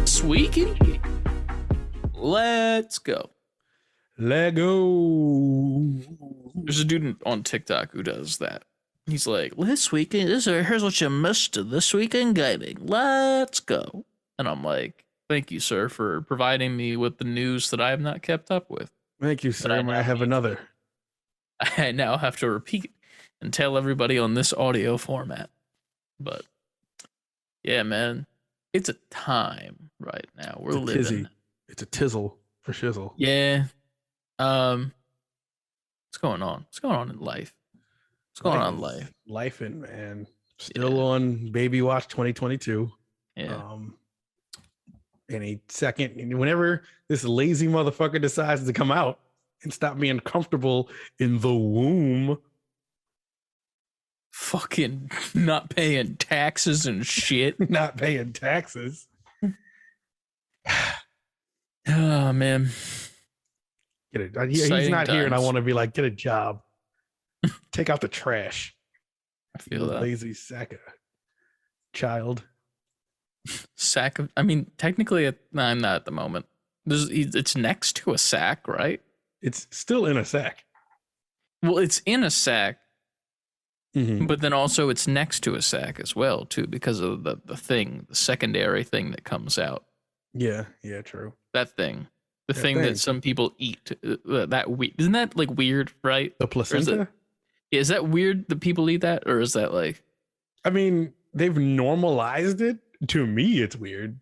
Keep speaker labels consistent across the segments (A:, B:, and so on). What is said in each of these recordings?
A: Sweeking? Let's go.
B: Let go.
A: There's a dude on TikTok who does that. He's like, this weekend, here's what you missed this weekend gaming. Let's go. And I'm like, thank you, sir, for providing me with the news that I have not kept up with.
B: Thank you, sir. I have another.
A: I now have to repeat and tell everybody on this audio format. But yeah, man, it's a time right now. We're living.
B: Tizzy. It's a tizzle for shizzle.
A: Yeah. What's going on? What's going on in life? What's going on in life?
B: Life and man. Still on Baby Watch 2022.
A: Yeah.
B: Any second, whenever this lazy motherfucker decides to come out and stop being comfortable in the womb.
A: Fucking not paying taxes and shit.
B: Not paying taxes.
A: Oh, man.
B: Get it. He's not here, and I want to be like, get a job. Take out the trash.
A: I feel that.
B: Lazy sack of child.
A: Sack of, I mean, technically, I'm not at the moment. It's next to a sack, right?
B: It's still in a sack.
A: Well, it's in a sack,
B: mm-hmm.
A: But then also it's next to a sack as well, too, because of the secondary thing that comes out.
B: Yeah, true.
A: That thing. The thing that some people eat. Isn't that like weird, right?
B: The placenta?
A: Is that weird that people eat that? Or is that like...
B: I mean, they've normalized it. To me, it's weird.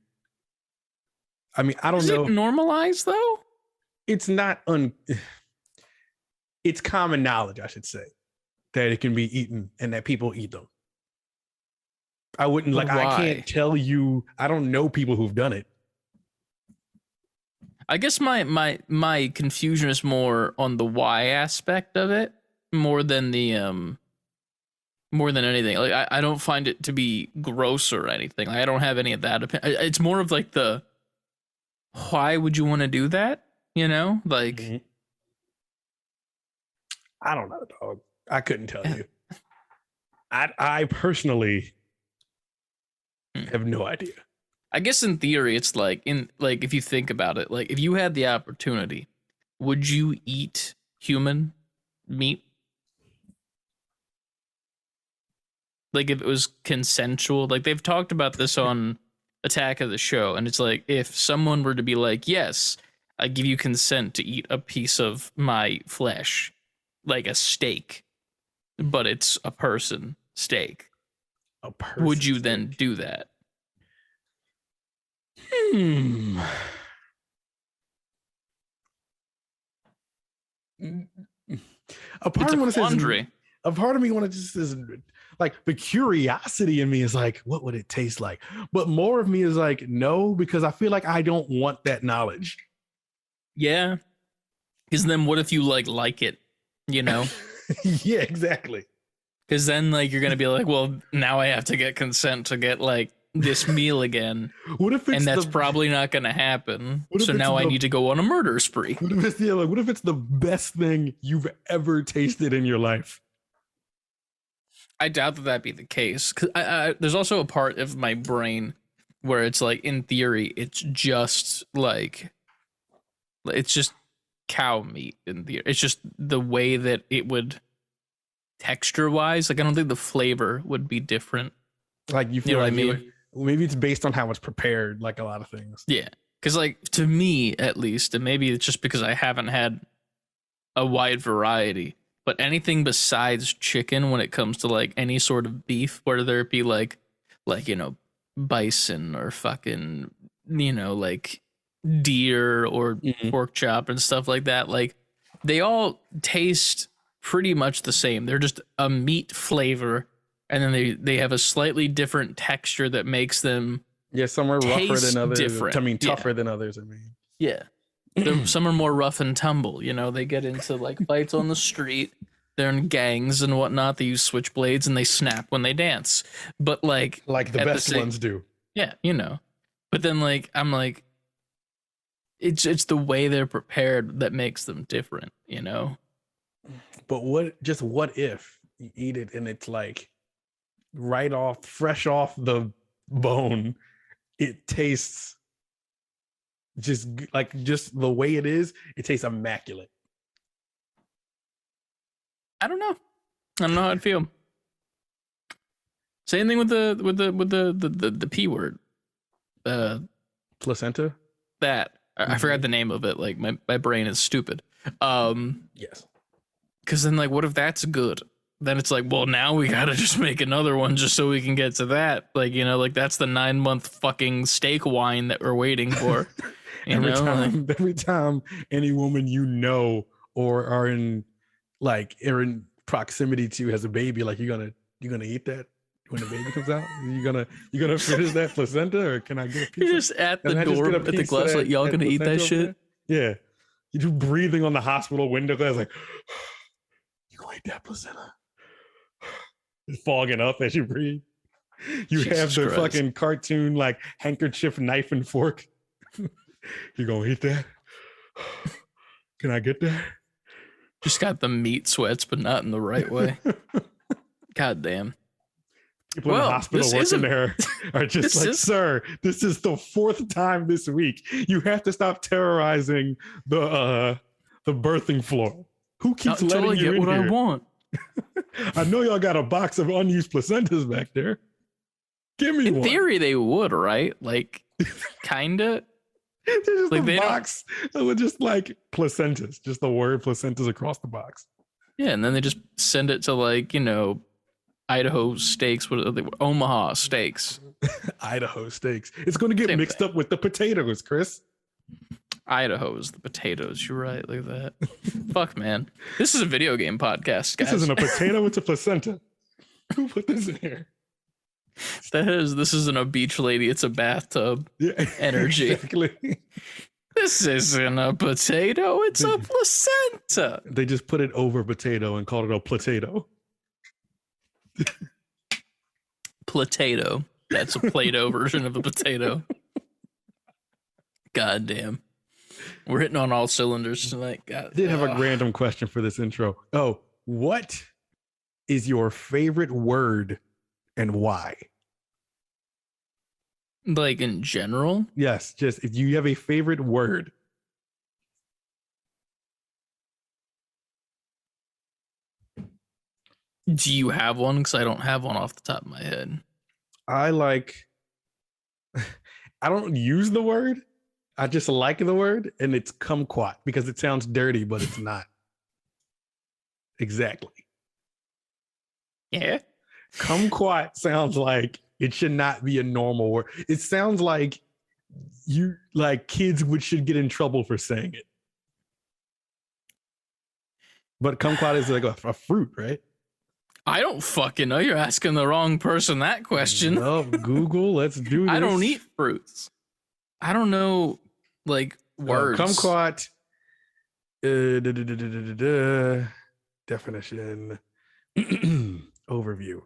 B: I mean, I don't know.
A: Is it normalized, though?
B: It's not... It's common knowledge, I should say, that it can be eaten and that people eat them. I wouldn't... Like,
A: Why?
B: I can't tell you... I don't know people who've done it.
A: I guess my confusion is more on the why aspect of it, more than anything. Like I don't find it to be gross or anything. Like, I don't have any of that opinion. It's more of like the why would you want to do that? You know, like
B: mm-hmm. I don't know, dog. I couldn't tell you. I personally have no idea.
A: I guess in theory, it's like if you think about it, like if you had the opportunity, would you eat human meat? Like if it was consensual, like they've talked about this on Attack of the Show, and it's like if someone were to be like, yes, I give you consent to eat a piece of my flesh, like a steak, but it's a person steak.
B: A person
A: would you
B: steak.
A: then do that?
B: A part of me wanted to just like the curiosity in me is like, what would it taste like? But more of me is like, no, because I feel like I don't want that knowledge.
A: Yeah. Because then what if you like it, you know?
B: Yeah, exactly.
A: Because then like you're gonna be like, well, now I have to get consent to get like this meal again.
B: What if it's
A: and that's probably not gonna happen. So now I need to go on a murder spree.
B: What if it's the best thing you've ever tasted in your life?
A: I doubt that'd be the case. Cause there's also a part of my brain where it's like, in theory, it's just cow meat in theory. It's just the way that it would texture wise. Like I don't think the flavor would be different.
B: Like you feel
A: know
B: like
A: what I mean?
B: Maybe it's based on how it's prepared, like a lot of things.
A: Yeah. Because like to me at least, and maybe it's just because I haven't had a wide variety, but anything besides chicken when it comes to like any sort of beef, whether it be like you know, bison or fucking, you know, like deer or pork chop and stuff like that, like they all taste pretty much the same. They're just a meat flavor, and then they have a slightly different texture that makes them
B: some are rougher than others.
A: Different.
B: I mean, tougher than others. I mean,
A: yeah. Some are more rough and tumble. You know, they get into like fights on the street. They're in gangs and whatnot. They use switchblades and they snap when they dance. But like
B: the best ones do.
A: Yeah, you know. But then like I'm like, it's the way they're prepared that makes them different, you know?
B: But what if you eat it and it's like fresh off the bone, it tastes just the way it is, it tastes immaculate.
A: I don't know. I don't know how I'd feel. Same thing with the P word.
B: Placenta?
A: That. I forgot the name of it. Like my brain is stupid.
B: Yes.
A: Because then, like, what if that's good? Then it's like, well, now we gotta just make another one just so we can get to that. Like, you know, like that's the 9-month fucking steak wine that we're waiting for.
B: Every time any woman you know or are in proximity to has a baby, like you're gonna eat that when the baby comes out. You gonna finish that placenta, or can I get a piece?
A: You're just at the door at the glass, like, y'all gonna eat that shit?
B: Yeah, you're breathing on the hospital window glass, like you gonna eat that placenta? Fogging up as you breathe. You have the fucking cartoon like handkerchief, knife, and fork. You gonna eat that? Can I get that?
A: Just got the meat sweats, but not in the right way. God damn.
B: People in the hospital working there are just like, sir, this is the 4th time this week. You have to stop terrorizing the birthing floor. Who keeps letting you in
A: what
B: here?
A: I want.
B: I know y'all got a box of unused placentas back there. Give me one.
A: In theory, they would, right? Like, kinda.
B: There's just like a box with just like placentas, just the word placentas across the box.
A: Yeah, and then they just send it to, like, you know, Idaho steaks. What are they? Omaha steaks.
B: Idaho steaks. It's going to get mixed up with the potatoes, Chris.
A: Idaho's the potatoes. You're right, like that. Fuck, man. This is a video game podcast, guys.
B: This isn't a potato, it's a placenta. Who put this in here?
A: This isn't a beach lady, it's a bathtub. Yeah, energy. Exactly. This isn't a potato, it's a placenta.
B: They just put it over potato and called it a potato.
A: Potato. That's a Play-Doh version of a potato. God damn. We're hitting on all cylinders tonight. God.
B: I did have a random question for this intro. Oh, what is your favorite word and why?
A: Like in general?
B: Yes, just if you have a favorite word.
A: Do you have one? Because I don't have one off the top of my head.
B: I don't use the word. I just like the word, and it's kumquat because it sounds dirty, but it's not. Exactly.
A: Yeah.
B: Kumquat sounds like it should not be a normal word. It sounds like kids should get in trouble for saying it. But kumquat is like a fruit, right?
A: I don't fucking know. You're asking the wrong person that question.
B: No, Google, let's do this.
A: I don't eat fruits. I don't know, like, words.
B: Kumquat. Definition. Overview.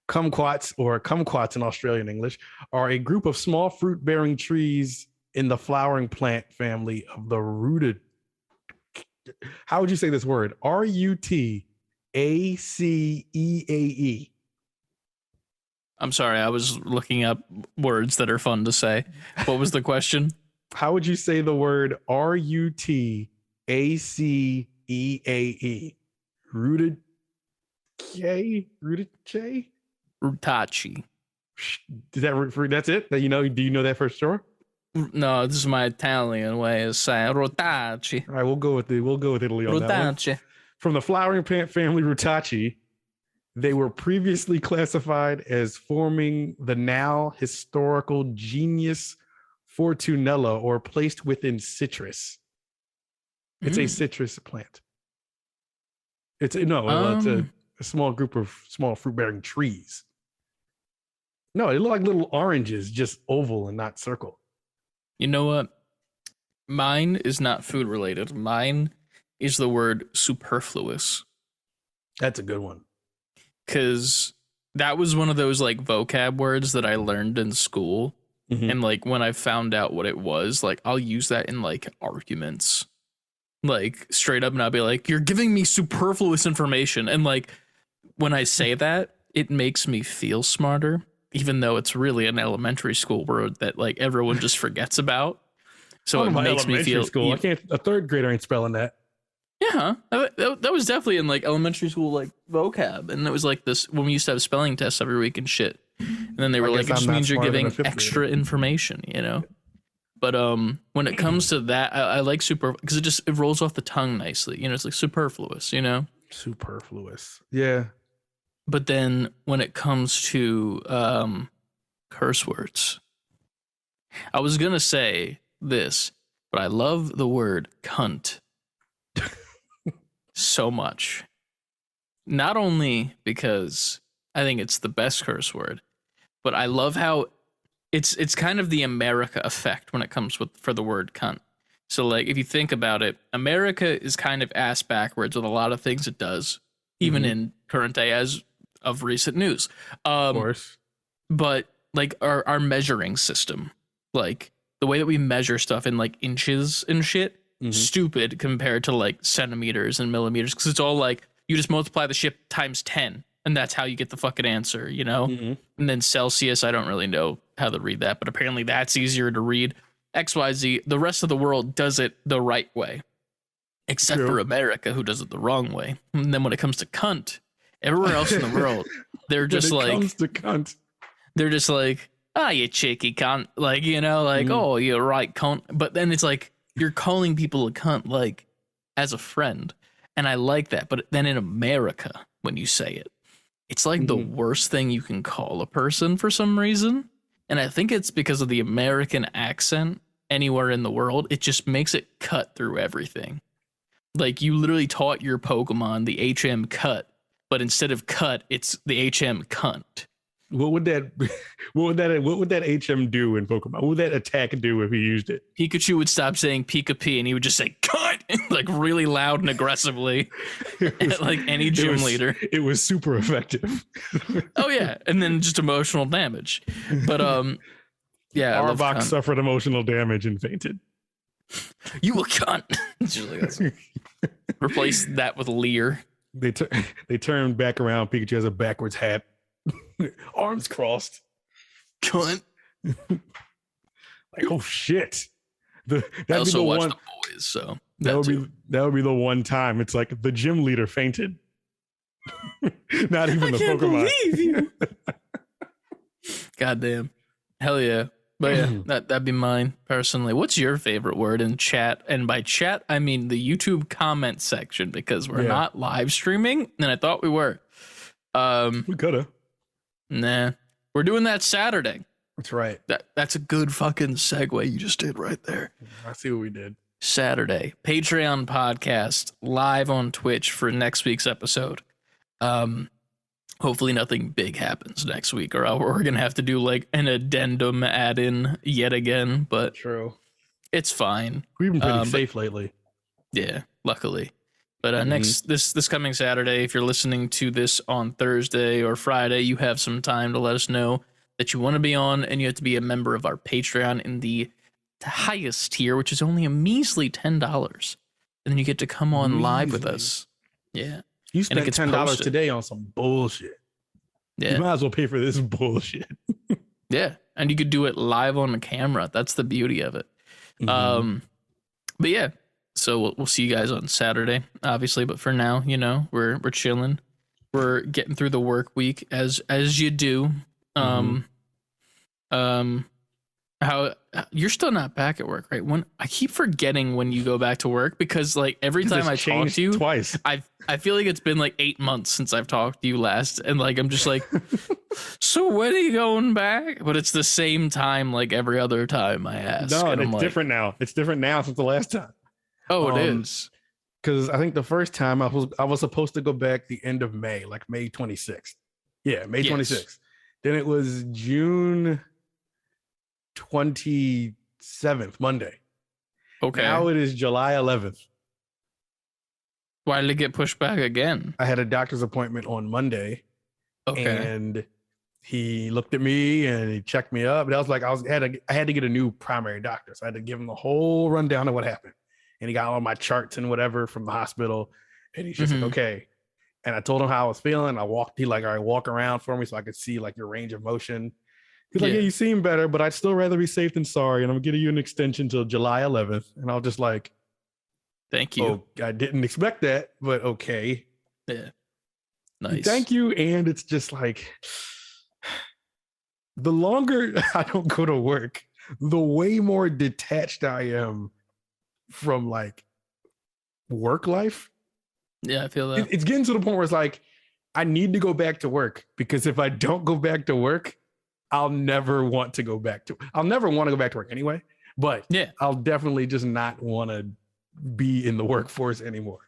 B: Kumquats, or kumquats in Australian English, are a group of small fruit-bearing trees in the flowering plant family of the rooted. How would you say this word? Rutaceae.
A: I'm sorry, I was looking up words that are fun to say. What was the question?
B: How would you say the word Rutaceae? Rooted K? Rooted J?
A: Rutaceae.
B: That's it? Do you know that for sure?
A: No, this is my Italian way of saying Rutaceae.
B: All right, we'll go with Italy on that one. From the flowering plant family Rutaceae, they were previously classified as forming the now historical genus Fortunella, or placed within citrus. It's a citrus plant. It's a small group of small fruit-bearing trees. No, they look like little oranges, just oval and not circle.
A: You know what? Mine is not food related. Mine is the word superfluous.
B: That's a good one.
A: Because that was one of those like vocab words that I learned in school. And like when I found out what it was, like I'll use that in like arguments, like straight up, and I'll be like, "You're giving me superfluous information." And like when I say that, it makes me feel smarter, even though it's really an elementary school word that like everyone just forgets about. So it makes me feel
B: school. I can't. A third grader ain't spelling that.
A: Yeah, that was definitely in like elementary school, like vocab, and it was like this when we used to have spelling tests every week and shit. And then they were like, it just means you're giving extra information, you know. But when it comes to that, I like super because it rolls off the tongue nicely, you know. It's like superfluous, you know.
B: Superfluous, yeah.
A: But then when it comes to curse words, I was gonna say this, but I love the word cunt so much. Not only because I think it's the best curse word, but I love how it's kind of the America effect when it comes for the word cunt. So like if you think about it, America is kind of ass backwards with a lot of things it does, even in current day as of recent news.
B: Of course.
A: But like our measuring system, like the way that we measure stuff in like inches and shit, stupid compared to like centimeters and millimeters, because it's all like you just multiply the shit times 10 and that's how you get the fucking answer, you know. And then Celsius, I don't really know how to read that, but apparently that's easier to read. XYZ, the rest of the world does it the right way, except for America, who does it the wrong way. And then when it comes to cunt, everywhere else in the world, they're just like,
B: comes to cunt,
A: they're just like, ah, you cheeky cunt, like, you know, like, oh, you're right, cunt. But then it's like you're calling people a cunt like as a friend, and I like that. But then in America, when you say it, it's like the worst thing you can call a person for some reason. And I think it's because of the American accent anywhere in the world. It just makes it cut through everything. Like you literally taught your Pokemon the HM cut, but instead of cut, it's the HM cunt.
B: What would that HM do in Pokemon? What would that attack do if he used it?
A: Pikachu would stop saying Pika P and he would just say cut, like really loud and aggressively, like any gym leader.
B: It was super effective.
A: Oh yeah, and then just emotional damage. But yeah,
B: Arbok suffered emotional damage and fainted.
A: You a cunt. Replace that with Leer.
B: They turned back around. Pikachu has a backwards hat. Arms crossed.
A: Cunt.
B: Like, oh shit.
A: I also watched The Boys, so
B: that would be the one time it's like the gym leader fainted. Not even the Pokemon.
A: Believe you. Goddamn. Hell yeah. But yeah, that'd be mine personally. What's your favorite word in chat? And by chat, I mean the YouTube comment section, because we're not live streaming, and I thought we were.
B: We coulda.
A: Nah, we're doing that Saturday.
B: That's right.
A: That's a good fucking segue you just did right there.
B: I see what we did.
A: Saturday, Patreon podcast live on Twitch for next week's episode. Hopefully nothing big happens next week, or we're gonna have to do like an addendum add-in yet again. But
B: true,
A: it's fine.
B: We've been pretty safe lately.
A: Yeah, luckily. But this coming Saturday, if you're listening to this on Thursday or Friday, you have some time to let us know that you want to be on, and you have to be a member of our Patreon in the highest tier, which is only a measly $10. And then you get to come on live with us. Yeah.
B: You spent $10 today on some bullshit. Yeah. You might as well pay for this bullshit.
A: Yeah. And you could do it live on the camera. That's the beauty of it. But yeah. So we'll see you guys on Saturday, obviously. But for now, you know, we're chilling. We're getting through the work week as you do. How you're still not back at work, right? When I keep forgetting when you go back to work, because like every time I talk to you
B: twice,
A: I feel like it's been like 8 months since I've talked to you last, and like I'm just like, so when are you going back? But it's the same time like every other time I ask.
B: No, and it's different now. It's different now since the last time.
A: Oh, it is.
B: Because I think the first time I was supposed to go back the end of May, like May 26th. Yeah, May 26th. Then it was June 27th, Monday.
A: Okay.
B: Now it is July 11th.
A: Why did it get pushed back again?
B: I had a doctor's appointment on Monday.
A: Okay.
B: And he looked at me and he checked me up. And I was like, I had to get a new primary doctor. So I had to give him the whole rundown of what happened. And he got all my charts and whatever from the hospital. And he's just like, okay. And I told him how I was feeling. He like, all right, walk around for me so I could see like your range of motion. He's like, yeah, you seem better, but I'd still rather be safe than sorry. And I'm giving you an extension till July 11th. And I was just like,
A: thank you.
B: Oh, I didn't expect that, but okay.
A: Yeah. Nice.
B: Thank you. And it's just like, the longer I don't go to work, the way more detached I am from like work life.
A: Yeah, I feel that.
B: It's getting to the point where it's like, I need to go back to work, because if I don't go back to work, I'll never want to go back to work anyway. But yeah, I'll definitely just not want to be in the workforce anymore.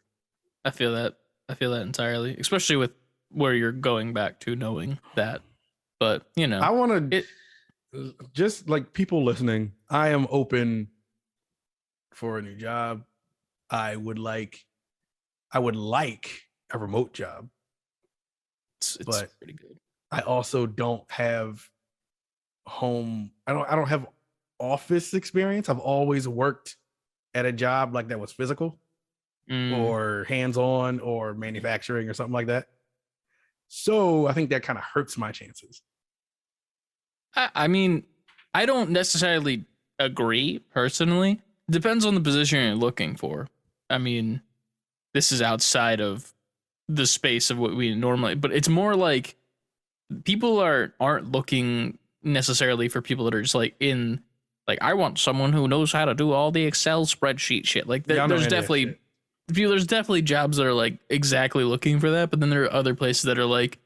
A: I feel that entirely, especially with where you're going back to, knowing that. But, you know,
B: I want to just like people listening, I am open for a new job. I would like a remote job.
A: It's pretty good.
B: I also don't have home. I don't have office experience. I've always worked at a job like that was physical or hands-on or manufacturing or something like that. So I think that kind of hurts my chances.
A: I mean, I don't necessarily agree personally. It depends on the position you're looking for. I mean, this is outside of the space of what we normally, but it's more like people aren't looking necessarily for people that are just like in, like, I want someone who knows how to do all the Excel spreadsheet shit. Like there's definitely jobs that are like exactly looking for that. But then there are other places that are like,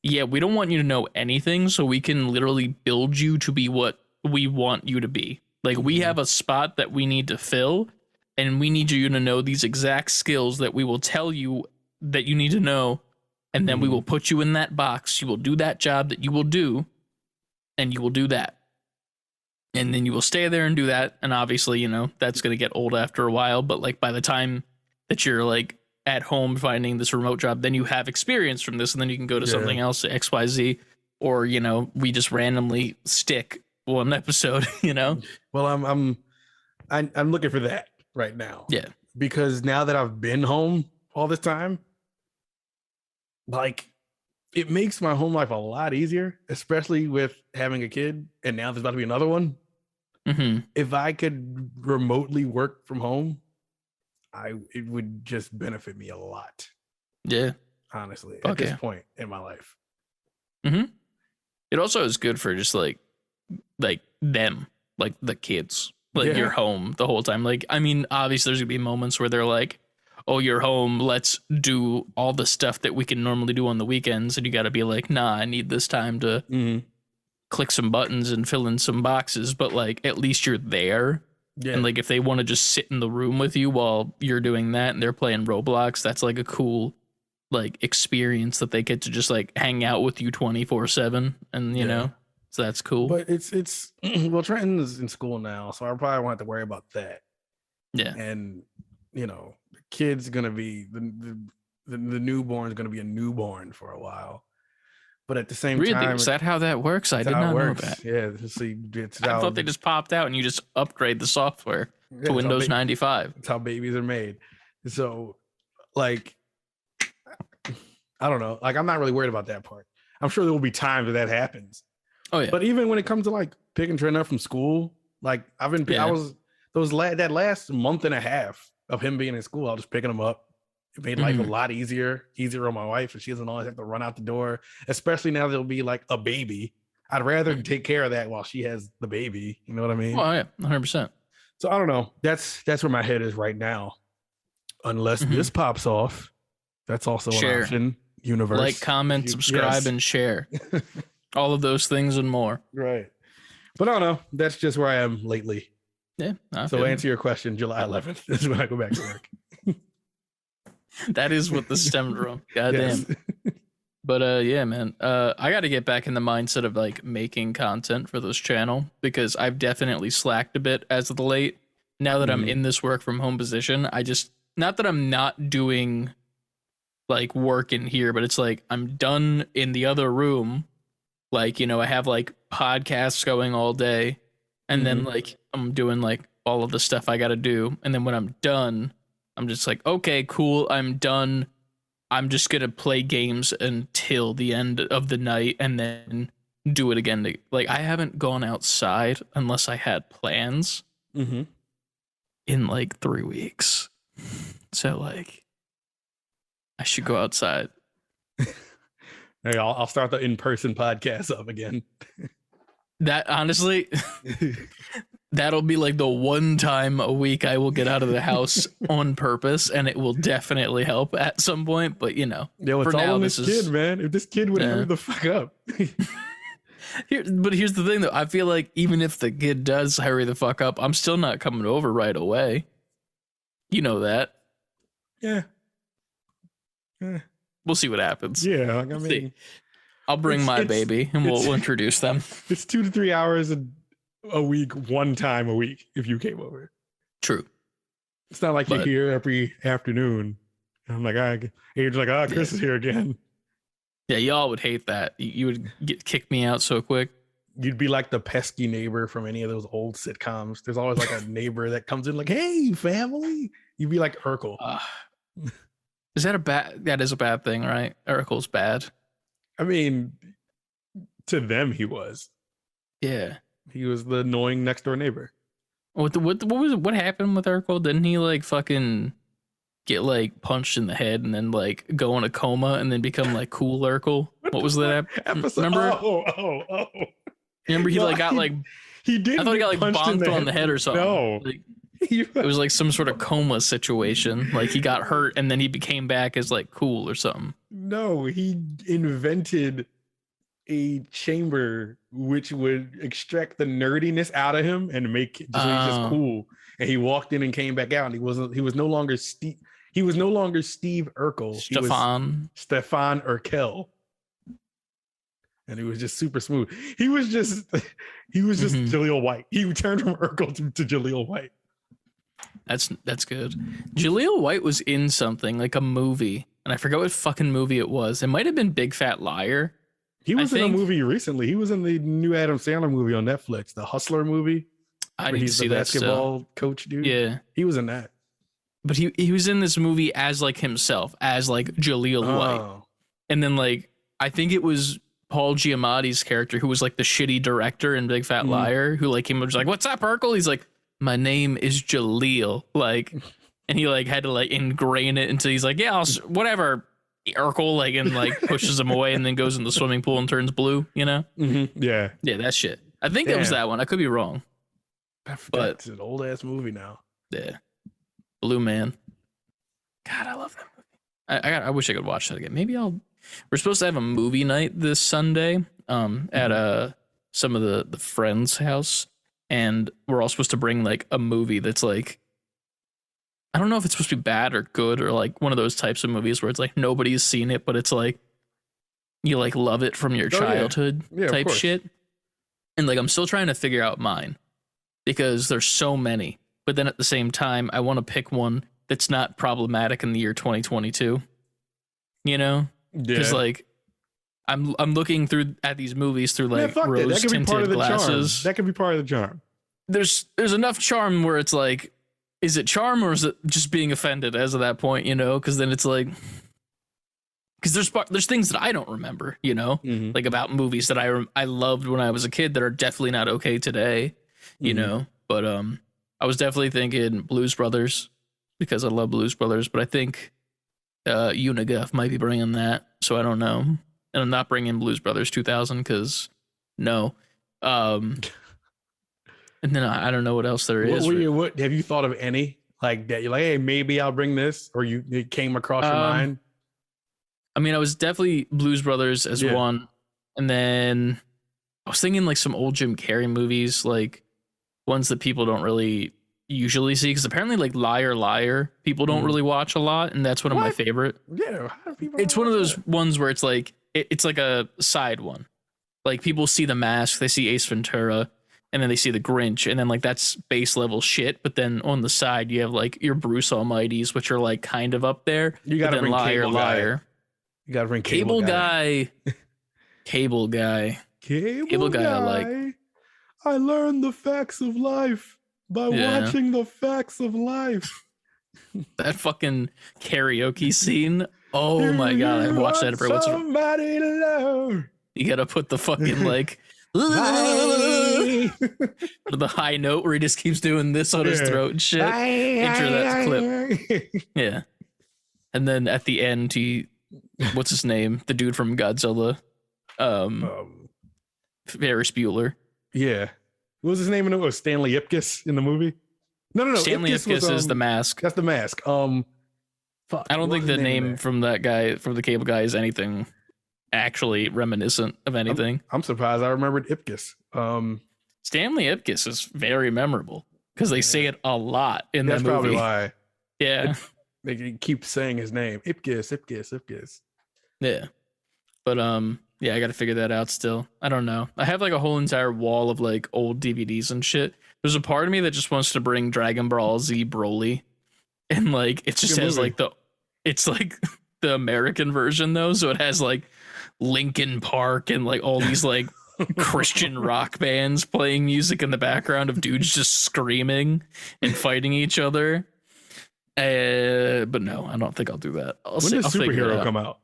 A: yeah, we don't want you to know anything, so we can literally build you to be what we want you to be. Like, we have a spot that we need to fill, and we need you to know these exact skills that we will tell you that you need to know, and then we will put you in that box. You will do that job that you will do, and you will do that. And then you will stay there and do that, and obviously, you know, that's going to get old after a while, but, like, by the time that you're, like, at home finding this remote job, then you have experience from this, and then you can go to something else, XYZ, or, you know, we just randomly stick one episode, you know?
B: Well, I'm looking for that right now.
A: Yeah.
B: Because now that I've been home all this time, like, it makes my home life a lot easier, especially with having a kid, and now there's about to be another one. If I could remotely work from home, it would just benefit me a lot. Yeah. Honestly, at this point in my life.
A: It also is good for just like them, like the kids, like you're home the whole time. Like, I mean, obviously there's gonna be moments where they're like, oh, you're home, let's do all the stuff that we can normally do on the weekends. And you got to be like, nah, I need this time to click some buttons and fill in some boxes. But like, at least you're there. Yeah. And like, if they want to just sit in the room with you while you're doing that and they're playing Roblox, that's like a cool like experience that they get to just like hang out with you 24/7. And you know, so that's cool.
B: But it's well, Trenton is in school now, so I probably won't have to worry about that. Yeah. And you know, the kid's gonna be the newborn's gonna be a newborn for a while. But at the same time,
A: is that how that works? I did not know that.
B: Yeah,
A: I thought they just popped out and you just upgrade the software to Windows 95.
B: That's how babies are made. So, like, I don't know. Like, I'm not really worried about that part. I'm sure there will be times that happens. Oh yeah. But even when it comes to like picking Trent up from school, like I was that last month and a half of him being in school, I was just picking him up. It made life a lot easier on my wife, and she doesn't always have to run out the door, especially now there'll be like a baby. I'd rather take care of that while she has the baby. You know what I mean?
A: Well, yeah, 100%.
B: So I don't know. That's where my head is right now. Unless this pops off, that's also an option. Universe.
A: Like, comment, subscribe, and share. All of those things and more.
B: Right. But I don't know. That's just where I am lately. Yeah. So to answer your question, July 11th is when I go back to work.
A: That is what this stemmed from. Goddamn. Yes. But yeah, man. I got to get back in the mindset of like making content for this channel, because I've definitely slacked a bit as of late. Now that I'm in this work from home position, not that I'm not doing like work in here, but it's like I'm done in the other room, Like, you know, I have like podcasts going all day, and then like I'm doing like all of the stuff I got to do. And then when I'm done, I'm just like, okay, cool. I'm done. I'm just going to play games until the end of the night and then do it again. Like, I haven't gone outside unless I had plans in like 3 weeks. So, like, I should go outside.
B: Hey, I'll start the in-person podcast up again.
A: That, honestly, that'll be like the one time a week I will get out of the house on purpose, and it will definitely help at some point. But, you know,
B: yo, it's all on this kid, man. If this kid would hurry the fuck up.
A: But here's the thing, though. I feel like even if the kid does hurry the fuck up, I'm still not coming over right away. You know that.
B: Yeah.
A: We'll see what happens.
B: Yeah, like, I mean,
A: I'll bring my baby and we'll introduce them.
B: It's 2 to 3 hours a week, one time a week if you came over.
A: True.
B: It's not like you're here every afternoon. I'm like, you're like, Chris is here again.
A: Yeah, y'all would hate that. You would kick me out so quick.
B: You'd be like the pesky neighbor from any of those old sitcoms. There's always like a neighbor that comes in like, hey, family. You'd be like Urkel.
A: Is that that is a bad thing, right? Urkel's bad.
B: I mean, to them, he was.
A: Yeah.
B: He was the annoying next door neighbor.
A: What happened with Urkel? Didn't he like fucking get like punched in the head and then like go in a coma and then become like cool Urkel? What was that episode? Remember?
B: Oh.
A: Remember he got like
B: he did.
A: I thought he got like bonked on the head or something.
B: No.
A: Like, it was like some sort of coma situation. Like he got hurt and then he became back as like cool or something.
B: No, he invented a chamber which would extract the nerdiness out of him and make it just cool. And he walked in and came back out, and he was no longer Steve. He was no longer Steve Urkel.
A: Stefan
B: Urkel. And he was just super smooth. He was just Jaleel White. He turned from Urkel to Jaleel White.
A: That's good. Jaleel White was in something like a movie, and I forgot what fucking movie it was. It might have been Big Fat Liar.
B: He was in a movie recently. He was in the new Adam Sandler movie on Netflix, the Hustler movie.
A: I need to see that
B: basketball coach dude.
A: Yeah,
B: he was in that.
A: But he was in this movie as like himself, as like Jaleel White, and then like I think it was Paul Giamatti's character who was like the shitty director in Big Fat Liar, who like was like, "What's up, Urkel?" He's like, "My name is Jaleel," like, and he like had to like ingrain it until he's like, "Yeah, whatever." Urkel, like, and like pushes him away and then goes in the swimming pool and turns blue, you know?
B: Yeah,
A: that shit. I think it was that one. I could be wrong.
B: But it's an old ass movie now.
A: Yeah, Blue Man. God, I love that movie. I wish I could watch that again. Maybe we're supposed to have a movie night this Sunday at some of the friends' house, and we're all supposed to bring like a movie that's like, I don't know if it's supposed to be bad or good or like one of those types of movies where it's like nobody's seen it, but it's like you like love it from your childhood type shit. And like I'm still trying to figure out mine because there's so many. But then at the same time, I want to pick one that's not problematic in the year 2022. You know? Because like I'm looking at these movies through like rose tinted glasses.
B: That could be part of the charm.
A: There's enough charm where it's like, is it charm or is it just being offended as of that point, you know? Because then it's like, because there's things that I don't remember, you know, like about movies that I loved when I was a kid that are definitely not okay today, you know. But I was definitely thinking Blues Brothers because I love Blues Brothers, but I think Uniguff might be bringing that, so I don't know. And I'm not bringing Blues Brothers 2000 because no. And then I don't know what else there is.
B: What have you thought of any like that? You're like, hey, maybe I'll bring this, or it came across your mind.
A: I mean, I was definitely Blues Brothers as one, and then I was thinking like some old Jim Carrey movies, like ones that people don't really usually see, because apparently like Liar Liar people don't really watch a lot, and that's one of my favorite.
B: Yeah, how do people
A: it's one of those ones where it's like it's like a side one. Like people see The Mask, they see Ace Ventura, and then they see The Grinch, and then like that's base level shit. But then on the side, you have like your Bruce Almighties, which are like kind of up there.
B: You got to bring
A: Liar Liar.
B: You got to bring
A: Cable Guy. Cable Guy.
B: Cable
A: Guy, I like.
B: I learned the facts of life by watching the facts of life.
A: That fucking karaoke scene. Oh my god, I watched that every once in a while.
B: Somebody to love.
A: You gotta put the fucking like the high note where he just keeps doing this on his throat and shit. Enter that clip. Yeah. And then at the end, what's his name? The dude from Godzilla. Ferris Bueller.
B: Yeah. What was his name? It was Stanley Ipkiss in the movie. No.
A: Stanley Ipkiss is the mask.
B: That's the mask.
A: Fuck, I don't think the name from that guy, from the Cable Guy, is anything actually reminiscent of anything.
B: I'm surprised I remembered Ipkiss.
A: Stanley Ipkiss is very memorable because they say it a lot in the movie. That's
B: probably why.
A: Yeah.
B: They keep saying his name. Ipkiss.
A: Yeah. But yeah, I got to figure that out still. I don't know. I have like a whole entire wall of like old DVDs and shit. There's a part of me that just wants to bring Dragon Ball Z Broly. And like it just has like it's like the American version though, so it has like Linkin Park and like all these like Christian rock bands playing music in the background of dudes just screaming and fighting each other. But no, I don't think I'll do that.
B: When does Superhero come out?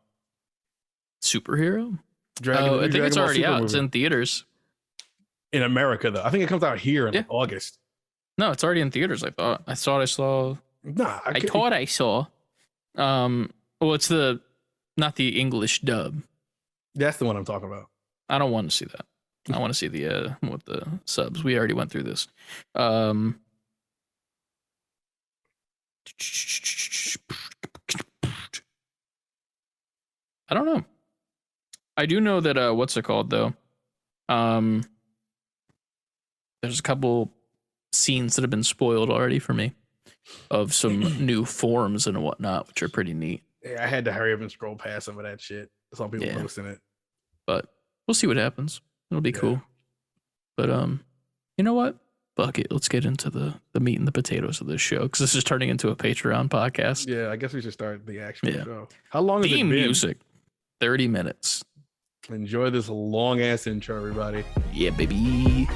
A: Superhero? I think it's already out. It's in theaters.
B: In America though, I think it comes out here in August. No,
A: it's already in theaters. I thought I saw.
B: Nah,
A: I thought I saw. Well, it's not the English dub.
B: That's the one I'm talking about.
A: I don't want to see that. I want to see the with the subs. We already went through this. I don't know. I do know that what's it called though? There's a couple scenes that have been spoiled already for me of some new forms and whatnot, which are pretty neat.
B: Yeah, I had to hurry up and scroll past some of that shit. Some people posting it.
A: But we'll see what happens. It'll be cool. But you know what? Fuck it. Let's get into the meat and the potatoes of this show, because this is turning into a Patreon podcast.
B: Yeah, I guess we should start the actual show. How long has it been?
A: Music. 30 minutes.
B: Enjoy this long ass intro, everybody.
A: Yeah, baby.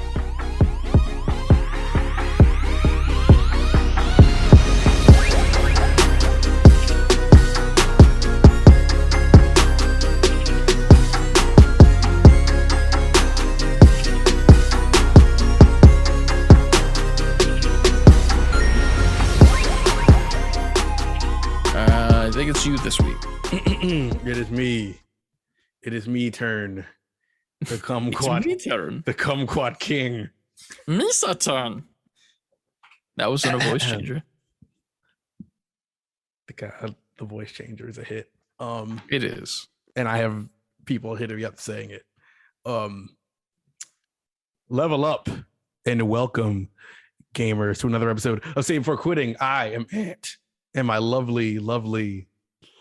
A: I think it's you this week.
B: It is me. It is me turn. The kumquat.
A: Me turn.
B: The kumquat king.
A: Misa turn. That wasn't a voice changer.
B: The voice changer is a hit.
A: It is.
B: And I have people hitting me up saying it. Level up and welcome, gamers, to another episode of Save Before Quitting. I am Ant, and my lovely, lovely,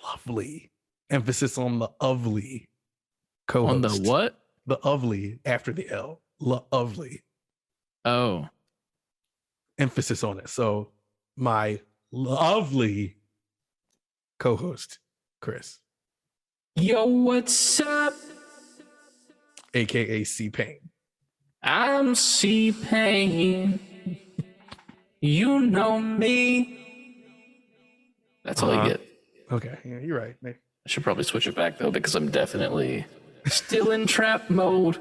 B: lovely emphasis on the lovely co-host.
A: On the what?
B: The lovely after the L. Lovely.
A: Oh.
B: Emphasis on it. So my lovely co-host, Chris.
A: Yo, what's up?
B: AKA C-Pain.
A: I'm C-Pain. You know me. That's all you get.
B: Okay, yeah, you're right.
A: I should probably switch it back though, because I'm definitely still in trap mode.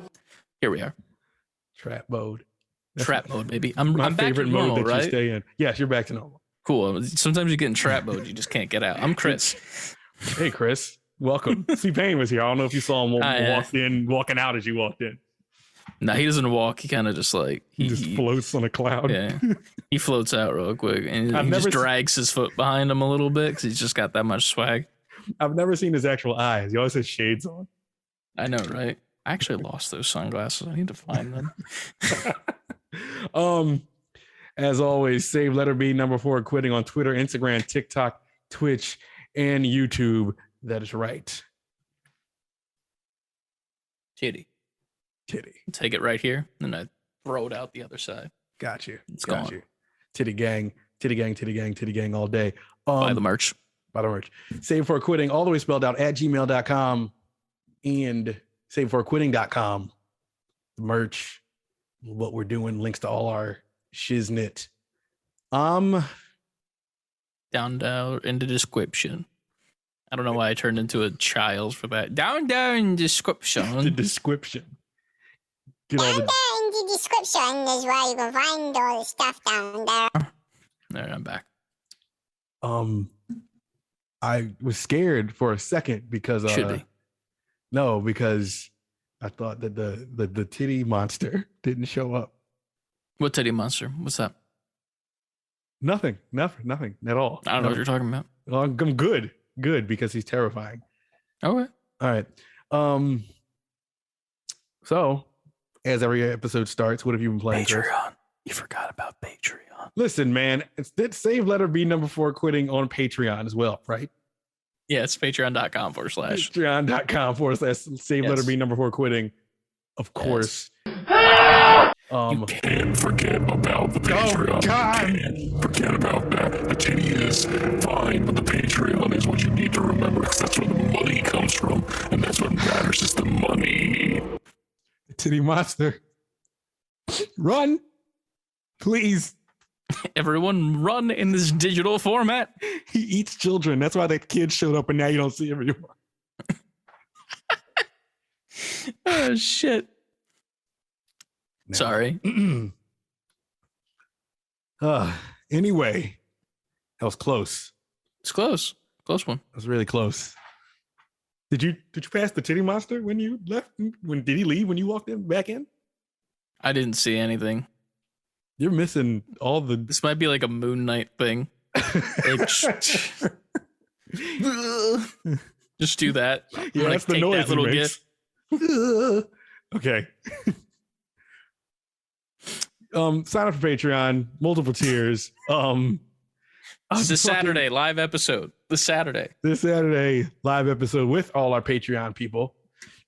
A: Here we are.
B: Trap mode.
A: Trap mode, baby. I'm back
B: favorite
A: to
B: mode
A: normal,
B: that
A: right?
B: you stay in. Yes, you're back to normal.
A: Cool. Sometimes you get in trap mode, you just can't get out. I'm Chris.
B: Hey, Chris. Welcome. C-Pain was here. I don't know if you saw him walking out as you walked in.
A: No, he doesn't walk. He kind of just like
B: he just floats on a cloud.
A: Yeah, he floats out real quick, and he just drags his foot behind him a little bit because he's just got that much swag.
B: I've never seen his actual eyes. He always has shades on.
A: I know, right? I actually lost those sunglasses. I need to find them.
B: As always, save letter B #4 quitting on Twitter, Instagram, TikTok, Twitch, and YouTube. That is right.
A: Titty. Take it right here, and I throw it out the other side.
B: Got you.
A: It's gone.
B: You. Titty gang all day.
A: Buy the merch.
B: Save Before Quitting, all the way spelled out, at gmail.com and savebeforequitting.com. merch, what we're doing, links to all our shiznit.
A: Down in the description. I don't know why I turned into a child for that. Down in the description.
B: The description.
C: Down there in the description is where you can find all the stuff down there.
A: There, I'm back.
B: I was scared for a second because
A: Should be.
B: No, because I thought that the titty monster didn't show up.
A: What titty monster? What's that?
B: Nothing at all.
A: I don't know what you're talking about.
B: Well, I'm good because he's terrifying.
A: Okay.
B: All right. So as every episode starts, what have you been playing,
A: Patreon.
B: Chris?
A: You forgot about Patreon.
B: Listen, man, it's that save letter B number 4 quitting on Patreon as well, right?
A: Yeah, it's patreon.com/
B: Patreon.com/save letter B number 4 quitting. Of course.
A: You
D: can't forget about the Patreon. Can't forget about that. The titty is fine, but the Patreon is what you need to remember, because that's where the money comes from, and that's what matters is the money.
B: The titty monster. Run, please.
A: Everyone run in this digital format.
B: He eats children. That's why that kid showed up and now you don't see him anymore.
A: Oh, shit.
B: Now,
A: Sorry.
B: Anyway, that was close.
A: It's close. Close one.
B: That was really close. Did you pass the titty monster when you left? Did he leave when you walked back in?
A: I didn't see anything.
B: You're missing all the.
A: This might be like a Moon Knight thing. Like, just do that.
B: Yeah, that's the noise
A: that little
B: he makes. Okay. Sign up for Patreon, multiple tiers.
A: This is Saturday live episode. This Saturday
B: live episode with all our Patreon people.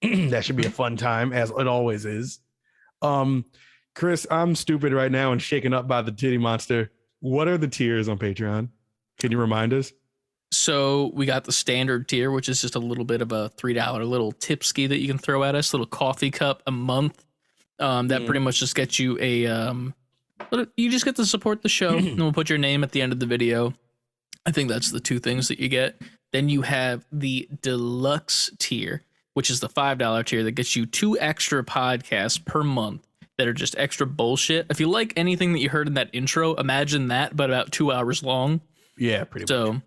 B: That should be a fun time, as it always is. Chris, I'm stupid right now and shaken up by the titty monster. What are the tiers on Patreon? Can you remind us?
A: So we got the standard tier, which is just a little bit of a $3 little tipski that you can throw at us, little coffee cup a month. That pretty much just gets you you just get to support the show, and we'll put your name at the end of the video. I think that's the two things that you get. Then you have the deluxe tier, which is the $5 tier that gets you 2 extra podcasts per month that are just extra bullshit. If you like anything that you heard in that intro, imagine that, but about 2 hours long.
B: Yeah, pretty much.
A: So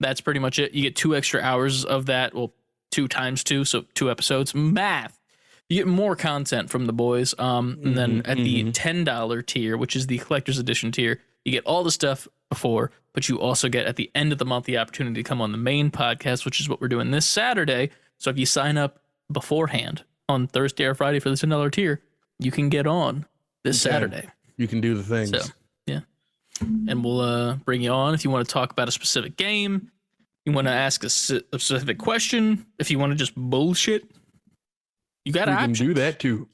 A: that's pretty much it. You get 2 extra hours of that. Well, 2 times 2, so 2 episodes. Math. You get more content from the boys. And then at the $10 tier, which is the collector's edition tier, you get all the stuff before, but you also get at the end of the month the opportunity to come on the main podcast, which is what we're doing this Saturday. So if you sign up beforehand on Thursday or Friday for the $10 tier, you can get on this Saturday.
B: You can do the things.
A: So, yeah. And we'll bring you on if you want to talk about a specific game, you want to ask a specific question, if you want to just bullshit. You got to
B: do that too.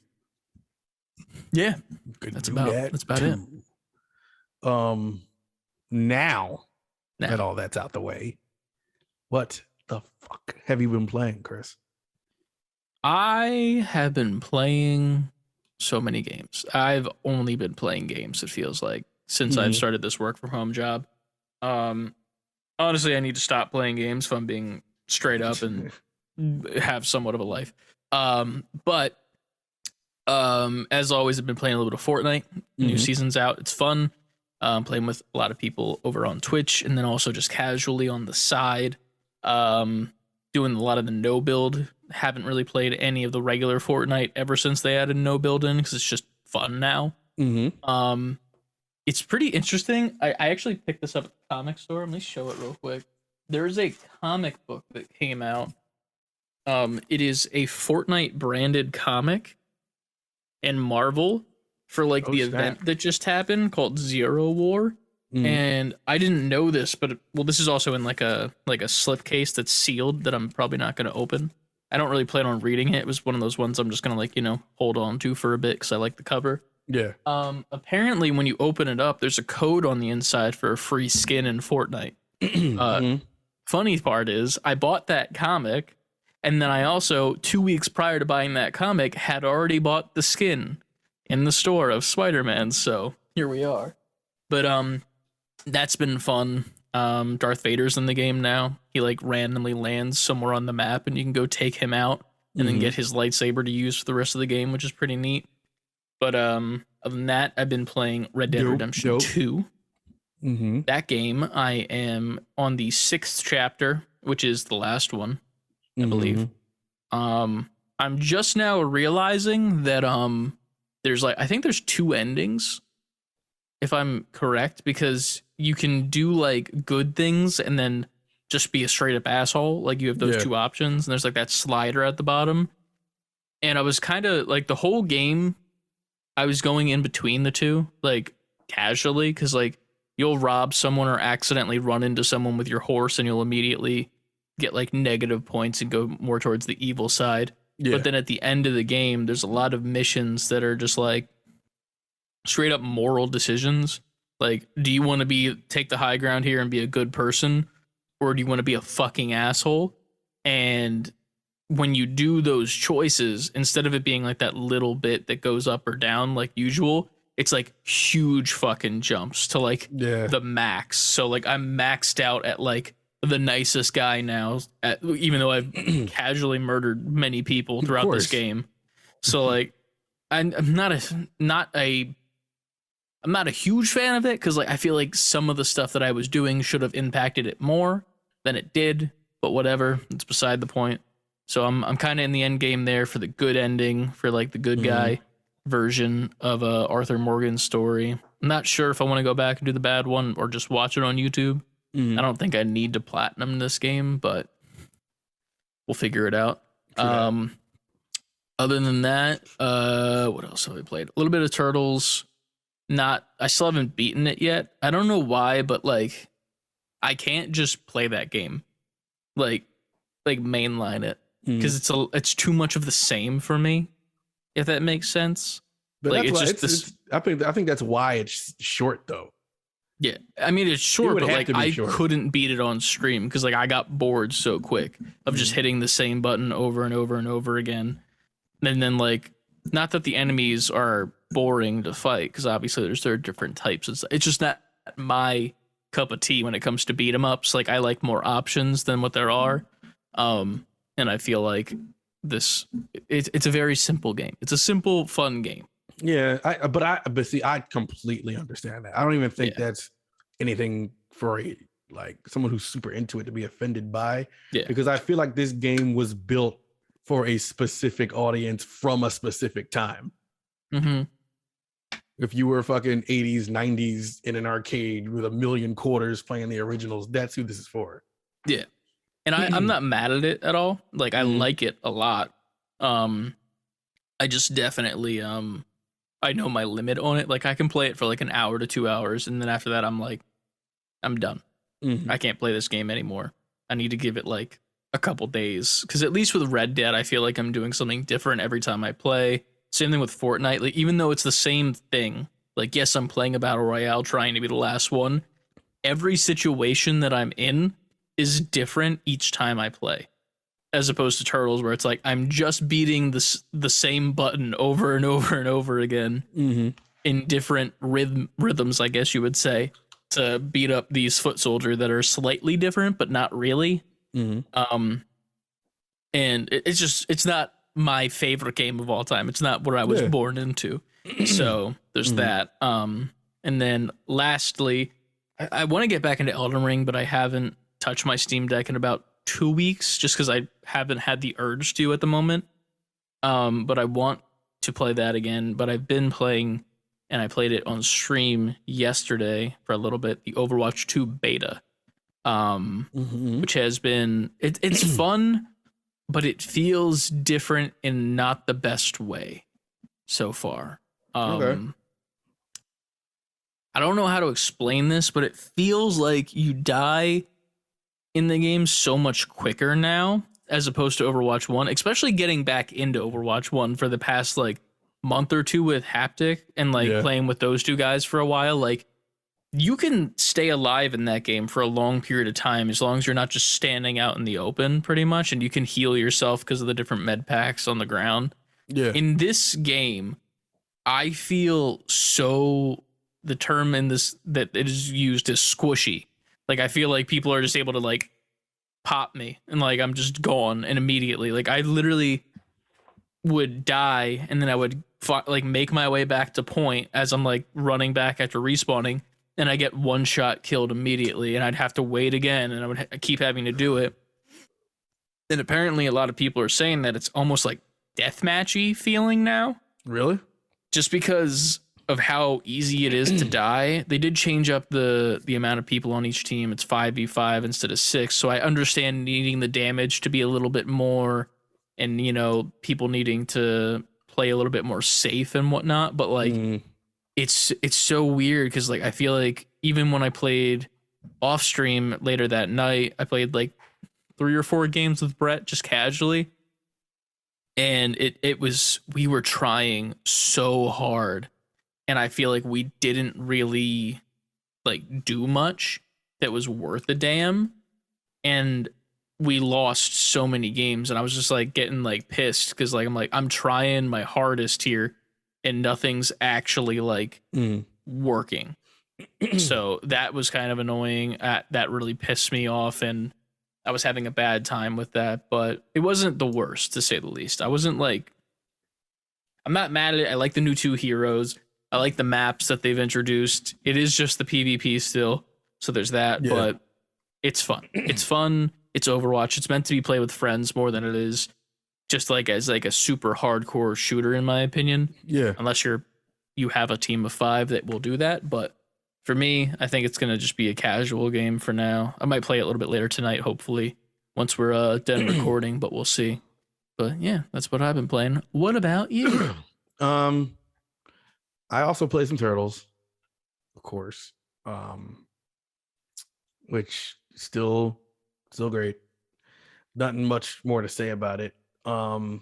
A: Yeah, that's about it.
B: Now that all that's out the way, what the fuck have you been playing, Chris?
A: I have been playing so many games. I've only been playing games, it feels like, since I've started this work from home job. Honestly, I need to stop playing games if I'm being straight up and have somewhat of a life. But as always, I've been playing a little bit of Fortnite. New season's out. It's fun. Playing with a lot of people over on Twitch, and then also just casually on the side. Doing a lot of the no build. Haven't really played any of the regular Fortnite ever since they added no build in, because it's just fun now. It's pretty interesting. I actually picked this up at the comic store. Let me show it real quick. There's a comic book that came out. It is a Fortnite branded comic and Marvel for like the event that just happened called Zero War. And I didn't know this, but this is also in like a slipcase that's sealed that I'm probably not going to open. I don't really plan on reading it. It was one of those ones I'm just going to hold on to for a bit because I like the cover.
B: Yeah.
A: Apparently when you open it up, there's a code on the inside for a free skin in Fortnite. Funny part is I bought that comic And then I also 2 weeks prior to buying that comic had already bought the skin in the store of Spider-Man. So here we are. But that's been fun. Darth Vader's in the game now. He like randomly lands somewhere on the map and you can go take him out and then get his lightsaber to use for the rest of the game, which is pretty neat. But other than that, I've been playing Red Dead Redemption 2. That game, I am on the 6th chapter, which is the last one, I believe. I'm just now realizing that there's like, I think there's 2 endings, if I'm correct, because you can do like good things and then just be a straight up asshole. Like you have those 2 options, and there's like that slider at the bottom. And I was kind of like the whole game, I was going in between the 2, like casually, because like you'll rob someone or accidentally run into someone with your horse and you'll immediately get like negative points and go more towards the evil side. But then at the end of the game, there's a lot of missions that are just like straight up moral decisions. Like, do you want to take the high ground here and be a good person, or do you want to be a fucking asshole? And when you do those choices, instead of it being like that little bit that goes up or down like usual, it's like huge fucking jumps to like the max. So like I'm maxed out at like the nicest guy now, even though I've casually murdered many people throughout this game. So like I'm not a huge fan of it, because like I feel like some of the stuff that I was doing should have impacted it more than it did, but whatever, it's beside the point. So I'm kind of in the end game there for the good ending, for like the good guy version of Arthur Morgan's story. I'm not sure if I want to go back and do the bad one or just watch it on YouTube. I don't think I need to platinum this game, but we'll figure it out. Other than that, what else have I played? A little bit of Turtles. I still haven't beaten it yet. I don't know why, but like I can't just play that game, like mainline it, because it's too much of the same for me, if that makes sense.
B: But
A: like
B: it's I think that's why it's short though.
A: Yeah, I mean it's short, but like I
B: short.
A: couldn't beat it on stream because like I got bored so quick of just hitting the same button over and over and over again. And then like, not that the enemies are boring to fight, because obviously there are different types. It's just not my cup of tea when it comes to beat 'em ups. Like I like more options than what there are. And I feel like it's a very simple game. It's a simple, fun game.
B: Yeah, but see, I completely understand that. I don't even think that's anything for like someone who's super into it to be offended by. Yeah, because I feel like this game was built for a specific audience from a specific time. If you were fucking 80s, 90s in an arcade with 1 million quarters playing the originals, that's who this is for.
A: Yeah, and I'm not mad at it at all. Like I like it a lot. I just definitely I know my limit on it. Like I can play it for like an hour to 2 hours, and then after that I'm like, I'm done. I can't play this game anymore. I need to give it like a couple days, because at least with Red Dead I feel like I'm doing something different every time I play. Same thing with Fortnite. Like even though it's the same thing, like yes, I'm playing a battle royale trying to be the last one, every situation that I'm in is different each time I play, as opposed to Turtles where it's like I'm just beating the same button over and over and over again in different rhythms, I guess you would say, to beat up these foot soldier that are slightly different but not really. And it's not my favorite game of all time. It's not what I was born into. So there's that. And then lastly, I want to get back into Elden Ring, but I haven't touched my Steam Deck in about 2 weeks just because I haven't had the urge to at the moment. But I want to play that again. But I've been playing, and I played it on stream yesterday for a little bit, the Overwatch 2 beta. Which has been it's fun, but it feels different in not the best way so far. I don't know how to explain this, but it feels like you die in the game so much quicker now as opposed to Overwatch 1, especially getting back into Overwatch 1 for the past like month or two with Haptic and like playing with those two guys for a while. Like you can stay alive in that game for a long period of time as long as you're not just standing out in the open pretty much, and you can heal yourself because of the different med packs on the ground.
B: Yeah.
A: In this game, I feel so, the term in this that it is used is squishy. Like I feel like people are just able to like pop me and like I'm just gone and immediately. Like I literally would die and then I would like make my way back to point as I'm like running back after respawning, and I get one shot killed immediately, and I'd have to wait again, and I would keep having to do it. And apparently a lot of people are saying that it's almost like deathmatchy feeling now.
B: Really?
A: Just because of how easy it is to die. They did change up the amount of people on each team. It's 5v5 instead of 6. So I understand needing the damage to be a little bit more, and, you know, people needing to play a little bit more safe and whatnot. But like, it's so weird because like I feel like even when I played off stream later that night, I played like 3 or 4 games with Brett just casually. And it was, we were trying so hard, and I feel like we didn't really like do much that was worth a damn, and we lost so many games, and I was just like getting like pissed because like I'm trying my hardest here and nothing's actually like working. So that was kind of annoying. That really pissed me off, and I was having a bad time with that, but it wasn't the worst, to say the least. I wasn't like, I'm not mad at it. I like the new 2 heroes. I like the maps that they've introduced. It is just the PvP still, so there's that, but it's fun. It's fun. It's Overwatch. It's meant to be played with friends more than it is just like as like a super hardcore shooter, in my opinion.
B: Yeah.
A: Unless you have a team of 5 that will do that, but for me, I think it's going to just be a casual game for now. I might play it a little bit later tonight, hopefully, once we're done recording, but we'll see. But yeah, that's what I've been playing. What about you?
B: I also play some Turtles, of course, which still great. Nothing much more to say about it. I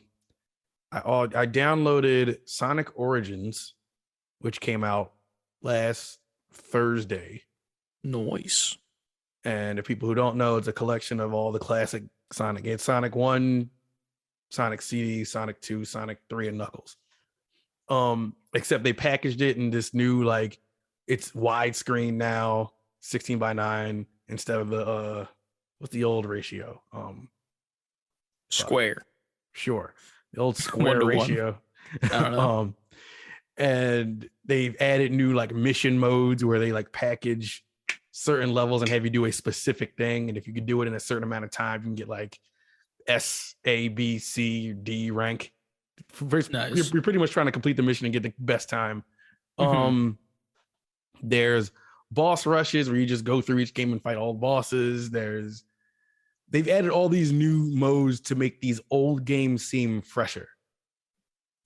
B: downloaded Sonic Origins, which came out last Thursday.
A: Nice.
B: And if people who don't know, it's a collection of all the classic Sonic games: Sonic 1, Sonic CD, Sonic 2, Sonic 3, and Knuckles. Except they packaged it in this new, like, it's widescreen now, 16:9 instead of the what's the old ratio?
A: Square.
B: Sure. The old square ratio.
A: I don't know.
B: And they've added new like mission modes where they like package certain levels and have you do a specific thing. And if you can do it in a certain amount of time, you can get like S, A, B, C, D rank. Nice. You're pretty much trying to complete the mission and get the best time. There's boss rushes where you just go through each game and fight all the bosses. They've added all these new modes to make these old games seem fresher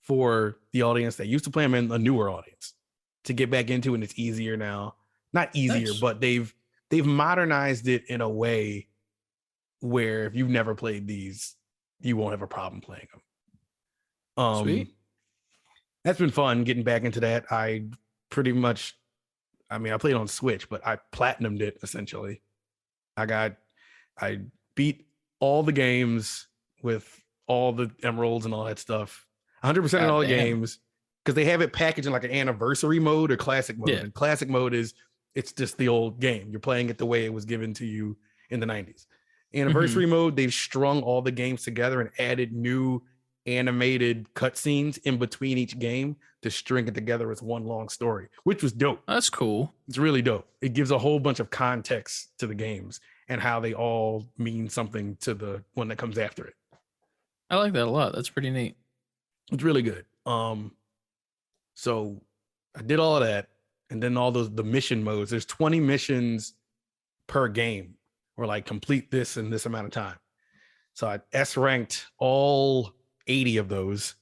B: for the audience that used to play them and a newer audience to get back into, and it's easier now. Not easier, nice. But they've modernized it in a way where if you've never played these, you won't have a problem playing them. Sweet. That's been fun getting back into that. I played on Switch, but I platinumed it essentially. I beat all the games with all the emeralds and all that stuff. 100% in all the games, because they have it packaged in like an anniversary mode or classic mode. Yeah. And classic mode it's just the old game. You're playing it the way it was given to you in the 90s. Anniversary mode, they've strung all the games together and added new animated cutscenes in between each game to string it together as one long story, which was dope.
A: That's cool.
B: It's really dope. It gives a whole bunch of context to the games and how they all mean something to the one that comes after it.
A: I like that a lot. That's pretty neat.
B: It's really good. So I did all of that, and then all the mission modes. There's 20 missions per game, or like complete this in this amount of time. So I S ranked all 80 of those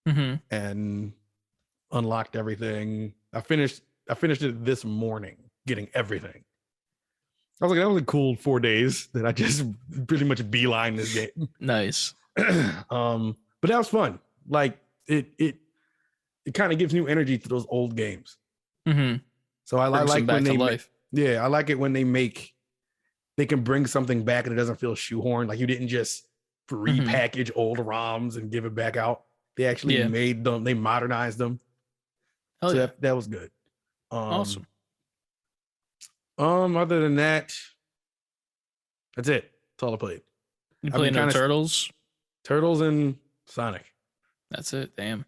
B: and unlocked everything. I finished it this morning, getting everything. I was like, that was a cool 4 days that I just pretty much beeline this game.
A: Nice.
B: But that was fun. Like it kind of gives new energy to those old games. So I like
A: back
B: when
A: to
B: they
A: life.
B: I like it when they can bring something back and it doesn't feel shoehorned. Like you didn't just repackage old ROMs and give it back out. They actually made them. They modernized them.
A: Oh,
B: so that was good.
A: Awesome.
B: Other than that, that's it. That's all I played.
A: You played no Turtles?
B: Turtles and Sonic.
A: That's it. Damn.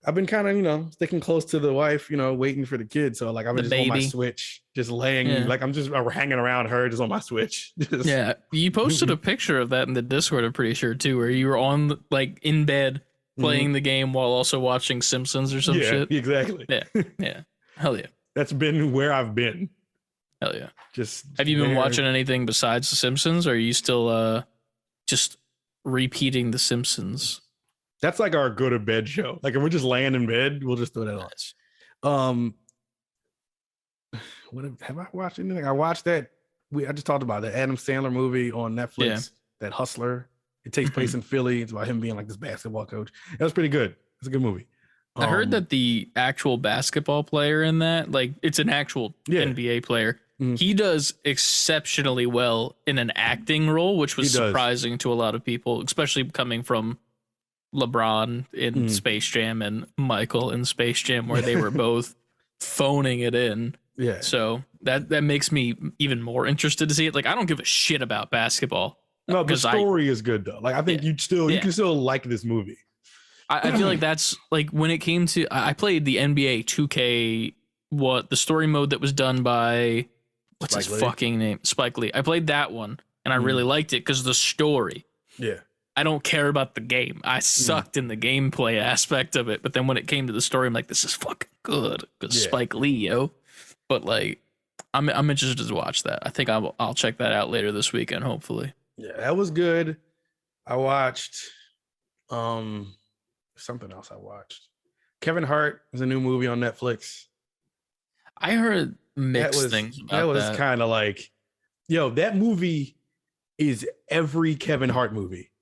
B: I've been kind of, sticking close to the wife, waiting for the kid. So like I've been just on my Switch, just laying, like I'm just hanging around her just on my Switch.
A: Yeah. You posted a picture of that in the Discord, I'm pretty sure too, where you were on like in bed playing the game while also watching Simpsons or some shit.
B: Exactly.
A: Yeah. Yeah. Hell yeah.
B: That's been where I've been.
A: Hell yeah.
B: Just
A: have you been watching anything besides The Simpsons, or are you still just repeating The Simpsons?
B: That's like our go to bed show. Like if we're just laying in bed, we'll just throw that on. What have I watched anything? I watched that. I just talked about that Adam Sandler movie on Netflix. That Hustler. It takes place in Philly. It's about him being like this basketball coach. That was pretty good. It's a good movie.
A: I heard that the actual basketball player in that, like it's an actual NBA player. He does exceptionally well in an acting role, which was surprising to a lot of people, especially coming from LeBron in Space Jam and Michael in Space Jam, where they were both phoning it in.
B: Yeah.
A: So that makes me even more interested to see it. Like I don't give a shit about basketball.
B: No, the story is good though. Like I think you can still like this movie.
A: I feel like that's like when it came to I played the NBA 2K the story mode that was done by what's his fucking name? Spike Lee. I played that one and I really liked it because the story.
B: Yeah.
A: I don't care about the game. I sucked in the gameplay aspect of it, but then when it came to the story, I'm like, this is fucking good because Spike Lee, yo. But like, I'm interested to watch that. I think I'll check that out later this weekend, hopefully.
B: Yeah, that was good. I watched something else. I watched Kevin Hart is a new movie on Netflix.
A: I heard mixed things about that.
B: That was kind of like, that movie is every Kevin Hart movie.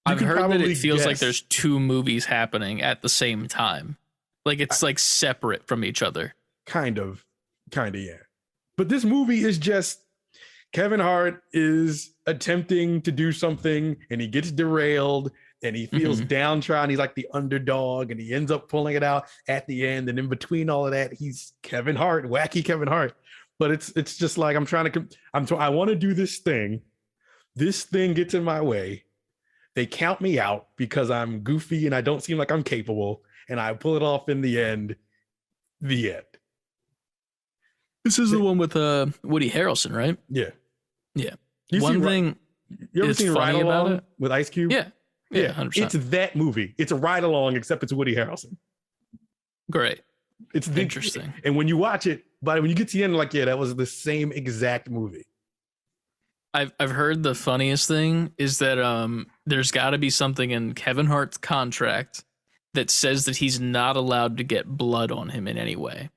A: I've heard that it feels like there's two movies happening at the same time. Like it's like separate from each other.
B: Kind of, yeah. But this movie is just Kevin Hart is attempting to do something and he gets derailed and he feels downtrodden. He's like the underdog and he ends up pulling it out at the end. And in between all of that, he's Kevin Hart, wacky Kevin Hart. But it's just like I want to do this thing. This thing gets in my way. They count me out because I'm goofy and I don't seem like I'm capable. And I pull it off in the end. The end.
A: This is the one with Woody Harrelson, right?
B: Yeah.
A: Yeah.
B: You ever seen Ride Along with Ice Cube?
A: Yeah. Yeah, 100%.
B: It's that movie. It's a ride along, except it's Woody Harrelson.
A: Great.
B: It's
A: interesting.
B: And when you watch it, but when you get to the end, like, that was the same exact movie.
A: I've heard the funniest thing is that there's got to be something in Kevin Hart's contract that says that he's not allowed to get blood on him in any way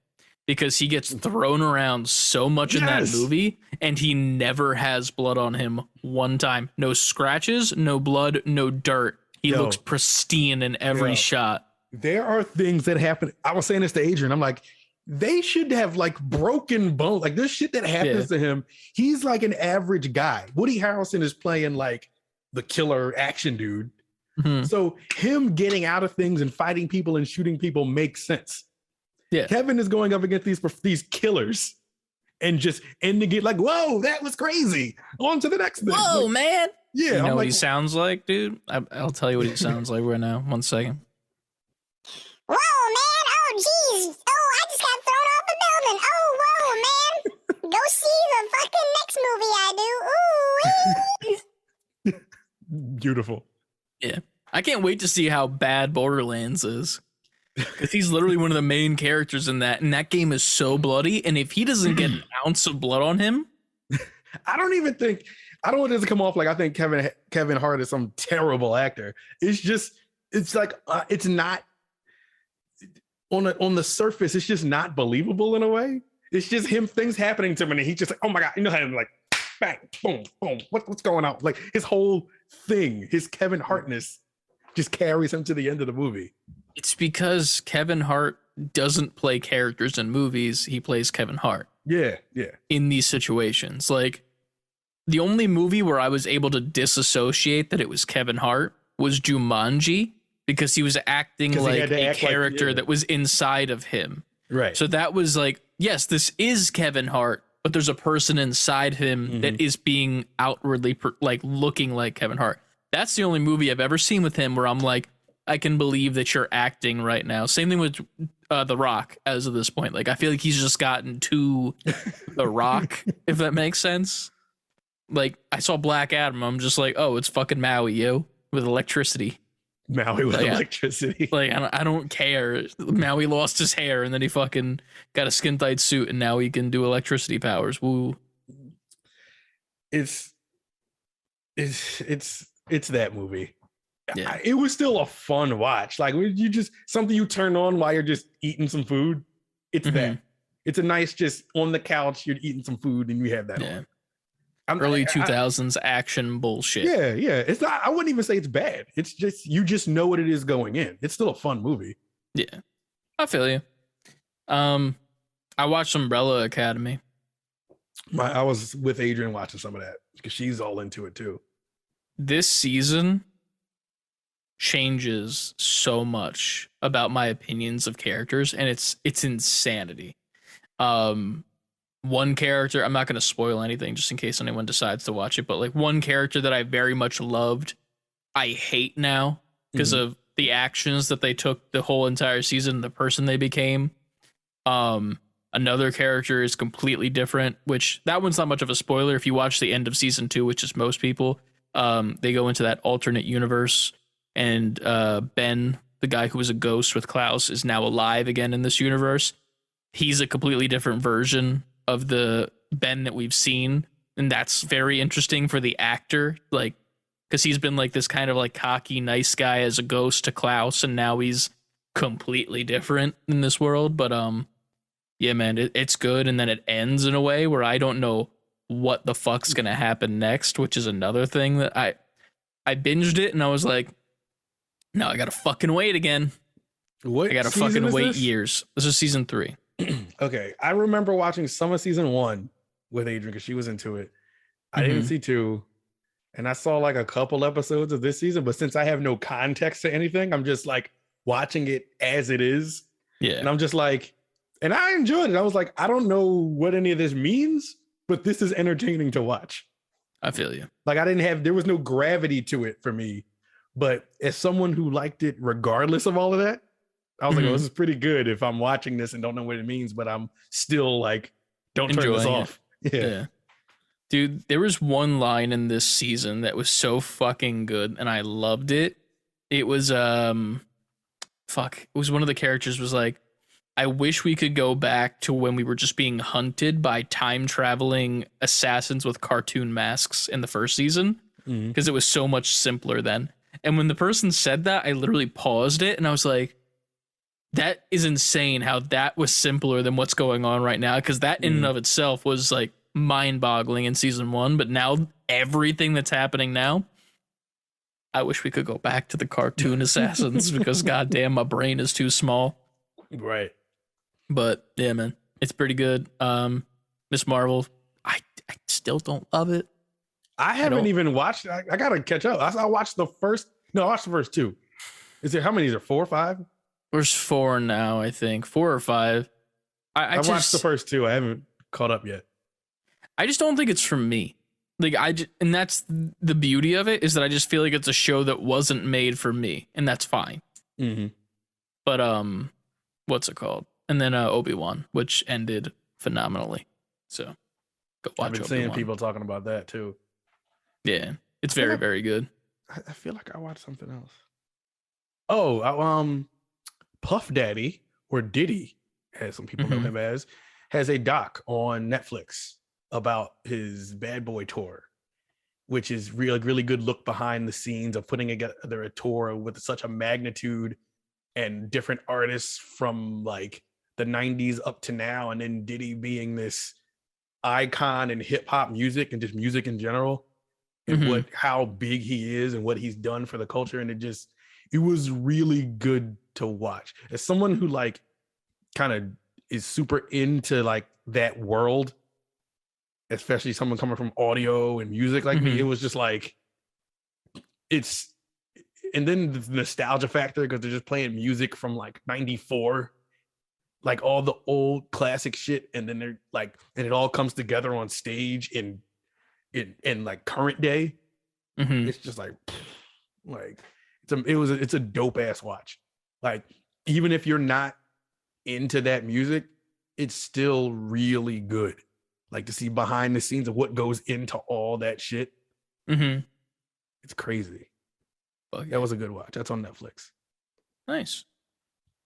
A: because he gets thrown around so much in that movie and he never has blood on him one time. No scratches, no blood, no dirt. He looks pristine in every shot.
B: There are things that happen. I was saying this to Adrian. I'm like, they should have like broken bones. Like this shit that happens to him. He's like an average guy. Woody Harrelson is playing like the killer action dude. So him getting out of things and fighting people and shooting people makes sense. Yeah. Kevin is going up against these killers and just ending it like, whoa, that was crazy. On to the next thing.
A: Whoa,
B: like,
A: man.
B: Yeah.
A: You know what he sounds like, dude? I'll tell you what he sounds like right now. 1 second.
C: Whoa, man. Oh, geez. Oh, I just got thrown off the building. Oh, whoa, man. Go see the fucking next movie I do. Ooh.
B: Beautiful.
A: Yeah. I can't wait to see how bad Borderlands is. Because he's literally one of the main characters in that. And that game is so bloody. And if he doesn't get an ounce of blood on him.
B: I don't want this to come off like I think Kevin Hart is some terrible actor. It's like, it's not. On the surface, it's just not believable in a way. It's just things happening to him, and he's just like, oh my god, you know how I'm like, bang, boom, boom. What's going on? Like his whole thing, his Kevin Hartness, just carries him to the end of the movie.
A: It's because Kevin Hart doesn't play characters in movies. He plays Kevin Hart.
B: Yeah.
A: In these situations. Like, the only movie where I was able to disassociate that it was Kevin Hart was Jumanji, because he was acting like a character that was inside of him.
B: Right.
A: So that was like, yes, this is Kevin Hart, but there's a person inside him that is being outwardly looking like Kevin Hart. That's the only movie I've ever seen with him where I'm like, I can believe that you're acting right now. Same thing with The Rock as of this point. Like, I feel like he's just gotten to The Rock, if that makes sense. Like, I saw Black Adam. I'm just like, oh, it's fucking Maui, yo, with electricity.
B: Maui with electricity.
A: Like, I don't care. Maui lost his hair and then he fucking got a skin tight suit and now he can do electricity powers. Woo.
B: It's that movie.
A: Yeah.
B: It was still a fun watch. Like, you just something you turn on while you're just eating some food. It's that. It's a nice, just on the couch, you're eating some food and you have that on.
A: Early 2000s action bullshit.
B: Yeah. It's not, I wouldn't even say it's bad. It's just, you just know what it is going in. It's still a fun movie.
A: Yeah. I feel you. I watched Umbrella Academy.
B: I was with Adrian watching some of that because she's all into it too.
A: This season changes so much about my opinions of characters, and it's insanity. One character, I'm not going to spoil anything just in case anyone decides to watch it, but like one character that I very much loved, I hate now because of the actions that they took the whole entire season, the person they became. Another character is completely different, which that one's not much of a spoiler. If you watch the end of season 2, which is most people, they go into that alternate universe, and Ben, the guy who was a ghost with Klaus, is now alive again in this universe. He's a completely different version of the Ben that we've seen, and that's very interesting for the actor, like, because he's been like this kind of like cocky nice guy as a ghost to Klaus, and now he's completely different in this world. But yeah, man, it's good, and then it ends in a way where I don't know what the fuck's gonna happen next, which is another thing that I binged it and I was like, no, I gotta fucking wait again.
B: What
A: I gotta fucking wait years. This is season 3.
B: Okay, I remember watching some of season 1 with Adrian because she was into it. I didn't see 2, and I saw like a couple episodes of this season, but since I have no context to anything, I'm just like watching it as it is.
A: Yeah,
B: and I'm just like, and I enjoyed it. I was like, I don't know what any of this means, but this is entertaining to watch.
A: I feel you.
B: Like, there was no gravity to it for me, but as someone who liked it regardless of all of that, I was like, oh, this is pretty good if I'm watching this and don't know what it means, but I'm still like, don't turn this off. Yeah.
A: Dude, there was one line in this season that was so fucking good and I loved it. It was, it was one of the characters was like, I wish we could go back to when we were just being hunted by time traveling assassins with cartoon masks in the first season, because it was so much simpler then. And when the person said that, I literally paused it and I was like, that is insane how that was simpler than what's going on right now. Because that in and of itself was like mind boggling in season 1. But now everything that's happening now, I wish we could go back to the cartoon assassins because goddamn, my brain is too small.
B: Right.
A: But yeah, man, it's pretty good. Miss Marvel, I still don't love it.
B: I haven't even watched. I gotta catch up. I watched the first. No, I watched the first 2. Is there how many? Is there 4 or 5?
A: There's 4 now, I think 4 or 5. I
B: watched the first 2. I haven't caught up yet.
A: I just don't think it's for me. Like and that's the beauty of it, is that I just feel like it's a show that wasn't made for me, and that's fine. But what's it called? And then Obi-Wan, which ended phenomenally. So go watch.
B: I've been seeing people talking about that too.
A: Yeah, it's very, very good.
B: I feel like I watched something else. Oh, Puff Daddy, or Diddy, as some people know him as, has a doc on Netflix about his Bad Boy tour, which is really good look behind the scenes of putting together a tour with such a magnitude and different artists from like the 90s up to now, and then Diddy being this icon in hip hop music and just music in general, and how big he is and what he's done for the culture. And it was really good to watch. As someone who like kind of is super into like that world, especially someone coming from audio and music like me, it was just like it's. And then the nostalgia factor because they're just playing music from like '94, like all the old classic shit, and then they're like, and it all comes together on stage in like current day. It's just like it's a dope ass watch. Like even if you're not into that music, it's still really good. Like to see behind the scenes of what goes into all that shit. It's crazy.
A: Okay.
B: That was a good watch. That's on Netflix.
A: Nice.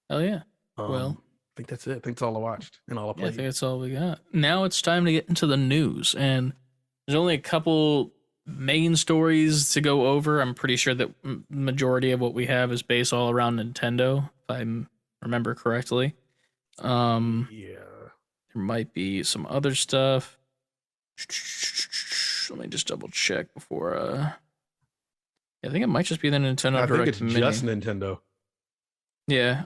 A: Hell yeah. Well,
B: I think that's it. I think that's all I watched and all I played.
A: I think that's all we got. Now it's time to get into the news, and there's only a couple main stories to go over. I'm pretty sure that majority of what we have is based all around Nintendo, if I remember correctly.
B: Yeah.
A: There might be some other stuff. Let me just double check before. I think it might just be the Nintendo Direct Mini.
B: Just Nintendo.
A: Yeah.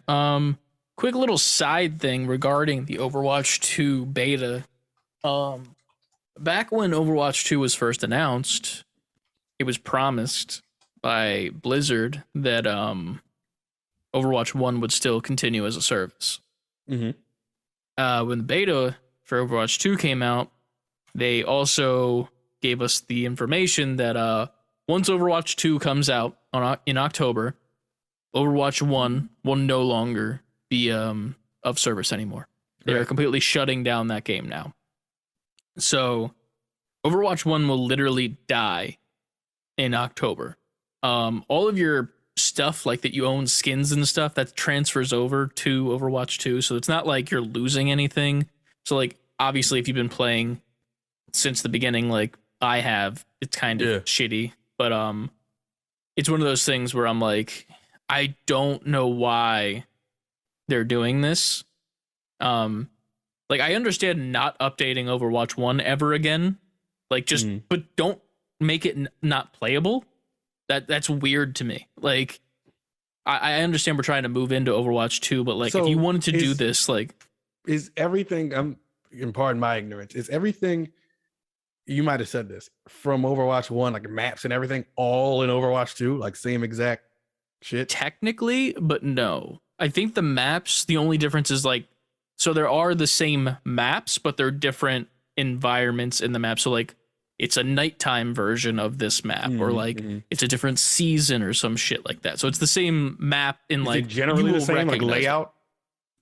A: Quick little side thing regarding the Overwatch 2 beta. Back when Overwatch 2 was first announced, it was promised by Blizzard that Overwatch 1 would still continue as a service. When the beta for Overwatch 2 came out, they also gave us the information that once Overwatch 2 comes out in October, Overwatch 1 will no longer be of service anymore. They are completely shutting down that game now. So Overwatch 1 will literally die in October. All of your stuff, like that you own skins and stuff, that transfers over to Overwatch 2. So it's not like you're losing anything. So like obviously if you've been playing since the beginning, like I have, it's kind of shitty. But it's one of those things where I'm like, I don't know why they're doing this. Like I understand not updating Overwatch 1 ever again. Like just but don't make it not playable. That's weird to me. Like I understand we're trying to move into Overwatch 2, but like if you wanted to do this, like
B: is everything and pardon my ignorance, is everything you might have said this from Overwatch 1, like maps and everything, all in Overwatch 2, like same exact shit?
A: Technically, but no. I think the maps, the only difference is like, so there are the same maps, but they're different environments in the map. So like, it's a nighttime version of this map, or like it's a different season or some shit like that. So it's the same map in like
B: generally the same like layout.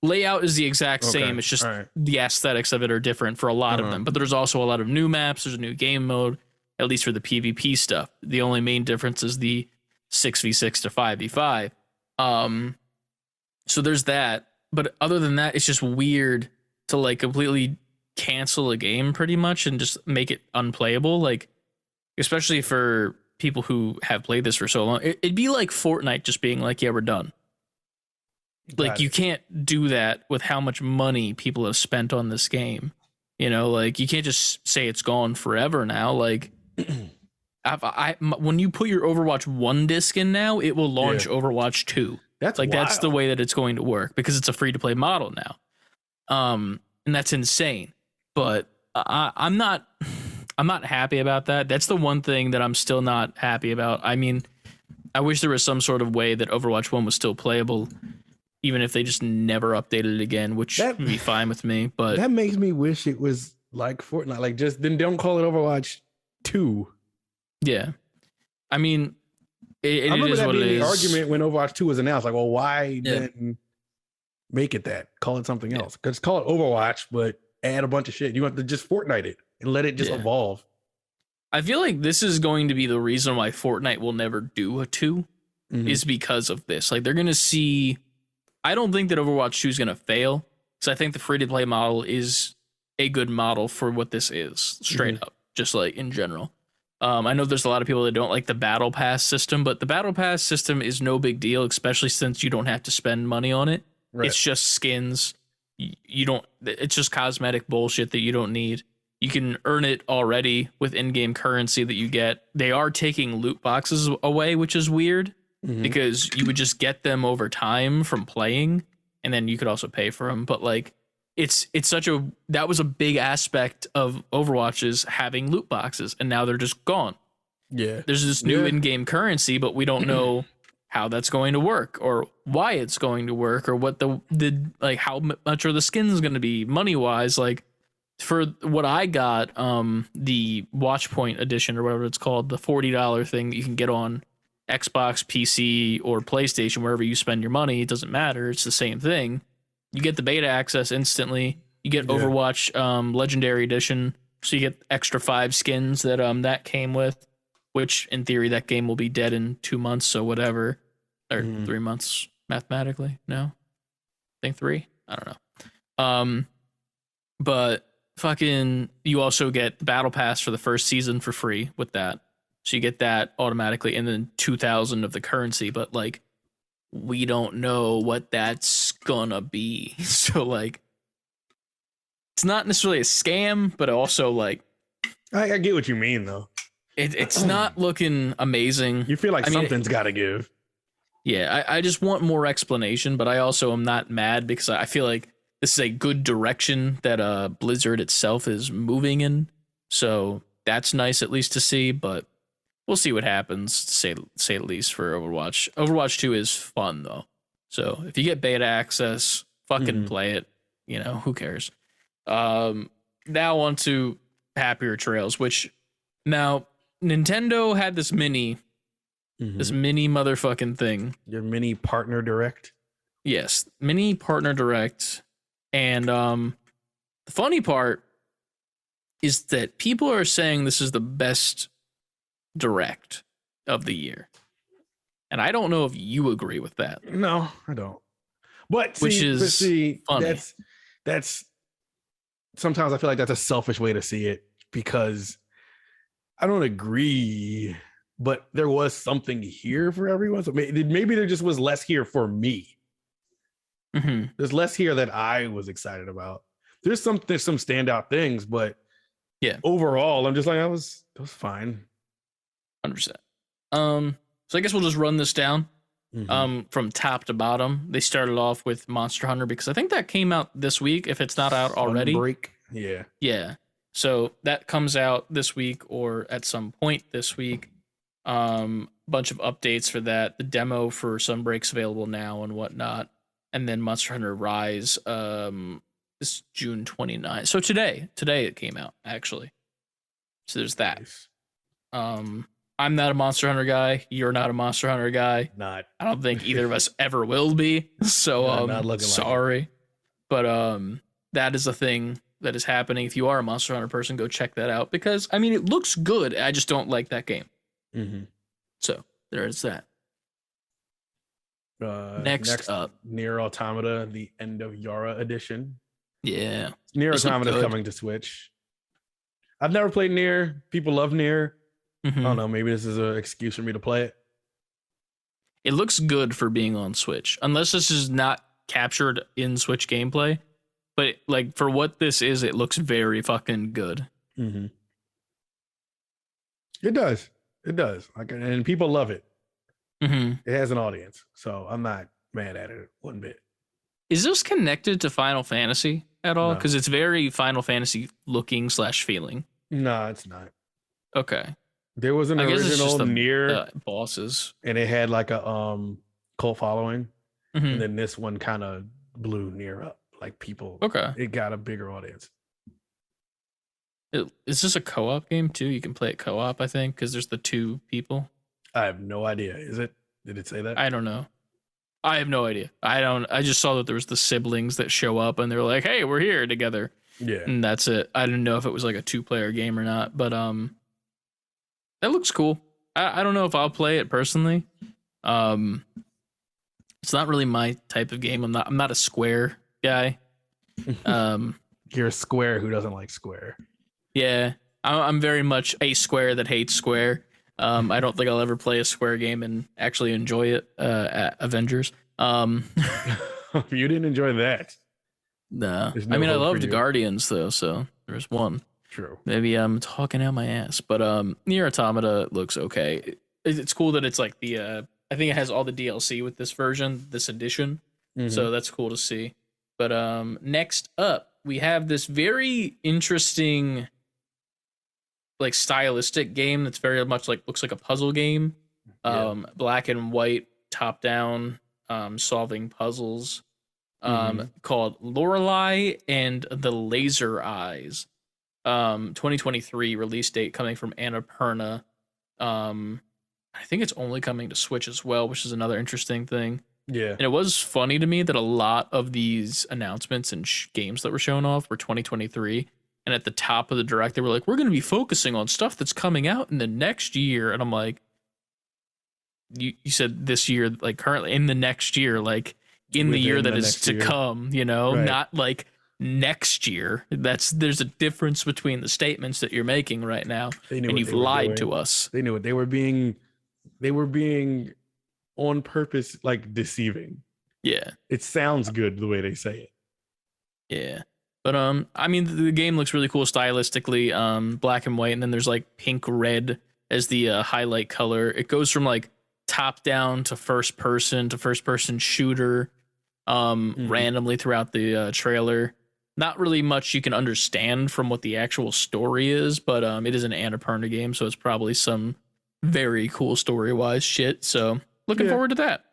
A: Layout is the exact same. It's just the aesthetics of it are different for a lot of them. But there's also a lot of new maps. There's a new game mode, at least for the PvP stuff. The only main difference is the 6v6 to 5v5. So there's that. But other than that, it's just weird to like completely cancel a game pretty much and just make it unplayable. Like, especially for people who have played this for so long, it'd be like Fortnite just being like, yeah, we're done. Like you can't do that with how much money people have spent on this game. You know, like you can't just say it's gone forever now. Like when you put your Overwatch 1 disc in now, it will launch Overwatch 2.
B: That's
A: like
B: wild.
A: That's the way that it's going to work because it's a free to play model now. And that's insane. But I'm not happy about that. That's the one thing that I'm still not happy about. I mean, I wish there was some sort of way that Overwatch 1 was still playable, even if they just never updated it again, which would be fine with me. But
B: that makes me wish it was like Fortnite. Like just then don't call it Overwatch 2.
A: Yeah. I mean,
B: I remember that being the argument when Overwatch 2 was announced. Like, well, why then make it that? Call it something else. Because call it Overwatch, but add a bunch of shit. You want to just Fortnite it and let it just evolve. I
A: feel like this is going to be the reason why Fortnite will never do a 2 is because of this. Like they're going to see, I don't think that Overwatch 2 is going to fail because I think the free to play model is a good model for what this is straight up, just like in general. I know there's a lot of people that don't like the battle pass system, but the battle pass system is no big deal, especially since you don't have to spend money on it. Right. It's just skins. It's just cosmetic bullshit that you don't need. You can earn it already with in-game currency that you get. They are taking loot boxes away, which is weird because you would just get them over time from playing. and then you could also pay for them. But like, that was a big aspect of Overwatch is having loot boxes, and now they're just gone.
B: Yeah.
A: There's this new in-game currency, but we don't know how that's going to work or why it's going to work or what the like how much are the skins going to be money wise. Like for what I got, the Watchpoint edition or whatever it's called, the $40 thing that you can get on Xbox, PC, or PlayStation, wherever you spend your money, it doesn't matter. It's the same thing. You get the beta access instantly. You get Overwatch Legendary Edition, so you get extra 5 skins that came with. Which, in theory, that game will be dead in 2 months, so whatever. Or 3 months, mathematically. No? I think 3? I don't know. But fucking, you also get the Battle Pass for the first season for free with that. So you get that automatically, and then 2,000 of the currency. But, like, we don't know what that's gonna be. So, like, it's not necessarily a scam, but also, like...
B: I get what you mean, though.
A: It's not looking amazing.
B: You feel like something's got to give.
A: Yeah, I just want more explanation, but I also am not mad because I feel like this is a good direction that Blizzard itself is moving in. So that's nice at least to see, but we'll see what happens, to say the least, for Overwatch. Overwatch 2 is fun, though. So if you get beta access, fucking play it. You know, who cares? Now on to Happier Trails, which now... Nintendo had this mini motherfucking thing.
B: Your mini partner direct?
A: Yes, mini partner direct. And the funny part is that people are saying this is the best direct of the year. And I don't know if you agree with that.
B: No, I don't. But
A: funny.
B: That's sometimes I feel like that's a selfish way to see it because I don't agree, but there was something here for everyone. So maybe there just was less here for me. There's less here that I was excited about. There's some standout things, but
A: yeah,
B: overall, I'm just like, it was fine.
A: 100%. So I guess we'll just run this down from top to bottom. They started off with Monster Hunter because I think that came out this week, if it's not out already.
B: Spellbreak,
A: yeah. So that comes out this week or at some point this week. Bunch of updates for that. The demo for Sunbreak's available now and whatnot. And then Monster Hunter Rise is June 29th. So today it came out, actually. So there's that.
B: Nice.
A: I'm not a Monster Hunter guy. You're not a Monster Hunter guy.
B: Not.
A: I don't think either of us ever will be. So
B: not
A: sorry.
B: Like
A: but that is a thing that is happening. If you are a Monster Hunter person, go check that out because I mean it looks good. I just don't like that game. So there is that. Next up,
B: Nier Automata, the End of Yara edition.
A: Yeah,
B: Nier Automata coming to Switch. I've never played Nier. People love Nier. I don't know. Maybe this is an excuse for me to play it.
A: It looks good for being on Switch, unless this is not captured in Switch gameplay. But like for what this is, it looks very fucking good.
B: It does. It does. And people love it. It has an audience, so I'm not mad at it one bit.
A: Is this connected to Final Fantasy at all? Because it's very Final Fantasy looking / feeling.
B: No, it's not.
A: Okay.
B: There was an original Nier
A: bosses,
B: and it had like a cult following, and then this one kind of blew Nier up. Like people, it got a bigger audience.
A: Is this a co-op game too? You can play it co-op, I think, because there's the 2 people.
B: I have no idea. Is it? Did it say that?
A: I don't know. I have no idea. I just saw that there was the siblings that show up and they're like, "Hey, we're here together."
B: Yeah.
A: And that's it. I didn't know if it was like a 2-player game or not, but that looks cool. I don't know if I'll play it personally. It's not really my type of game. I'm not a Square guy.
B: You're a Square who doesn't like Square.
A: Yeah, I'm very much a Square that hates Square. I don't think I'll ever play a Square game and actually enjoy it. At Avengers.
B: You didn't enjoy that.
A: No, I mean I loved Guardians though, so there's one.
B: True.
A: Maybe I'm talking out my ass, but Nier Automata looks okay. It's cool that it's like the I think it has all the DLC with this version, this edition. So that's cool to see. But next up, we have this very interesting, like, stylistic game that's very much like looks like a puzzle game. Black and white, top down, solving puzzles. Called Lorelei and the Laser Eyes. 2023 release date coming from Annapurna. I think it's only coming to Switch as well, which is another interesting thing.
B: Yeah.
A: And it was funny to me that a lot of these announcements and games that were shown off were 2023. And at the top of the direct, they were like, we're going to be focusing on stuff that's coming out in the next year. And I'm like, you said this year, like currently in the next year, like in the year that is to come, you know, not like next year. There's a difference between the statements that you're making right now, and you've lied to us.
B: They knew it. They were being on purpose, like deceiving.
A: Yeah.
B: It sounds good the way they say it.
A: Yeah. But I mean, the game looks really cool stylistically, black and white, and then there's like pink red as the highlight color. It goes from like top down to first person shooter, randomly throughout the trailer. Not really much you can understand from what the actual story is, but it is an Annapurna game, so it's probably some very cool story wise shit. So looking forward to that.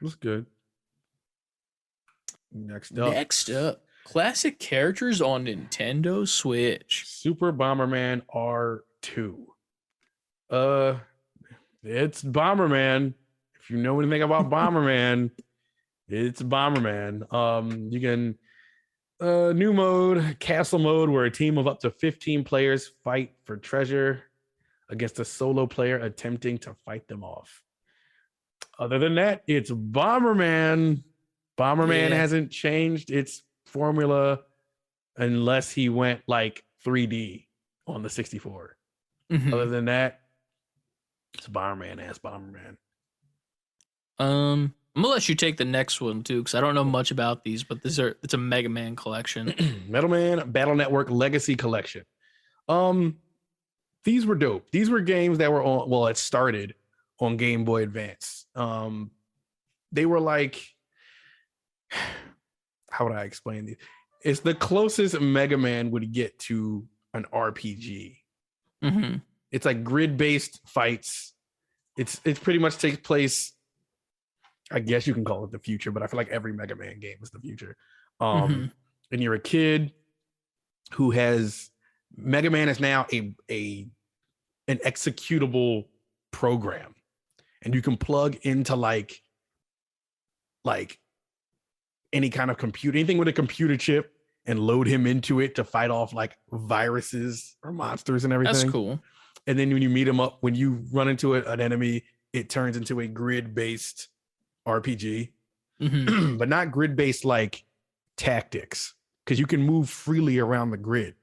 B: Looks good. Next up.
A: Classic characters on Nintendo Switch.
B: Super Bomberman R2. It's Bomberman. If you know anything about Bomberman, it's Bomberman. You can new mode, castle mode, where a team of up to 15 players fight for treasure against a solo player attempting to fight them off. Other than that, it's Bomberman. Bomberman hasn't changed its formula unless he went like 3D on the 64. Other than that, it's Bomberman as Bomberman.
A: I'm gonna let you take the next one too, because I don't know much about these, but it's a Mega Man collection.
B: Metal Man Battle Network Legacy Collection. These were dope. These were games that were on, well, it started on Game Boy Advance. They were like, how would I explain these? It's the closest Mega Man would get to an RPG. It's like grid-based fights. It's pretty much takes place, I guess you can call it the future, but I feel like every Mega Man game is the future. And you're a kid who has Mega Man is now an executable program, and you can plug into like any kind of computer, anything with a computer chip, and load him into it to fight off like viruses or monsters and everything.
A: That's cool.
B: And then when you meet him up, when you run into an enemy, it turns into a grid-based RPG, but not grid-based like tactics, because you can move freely around the grid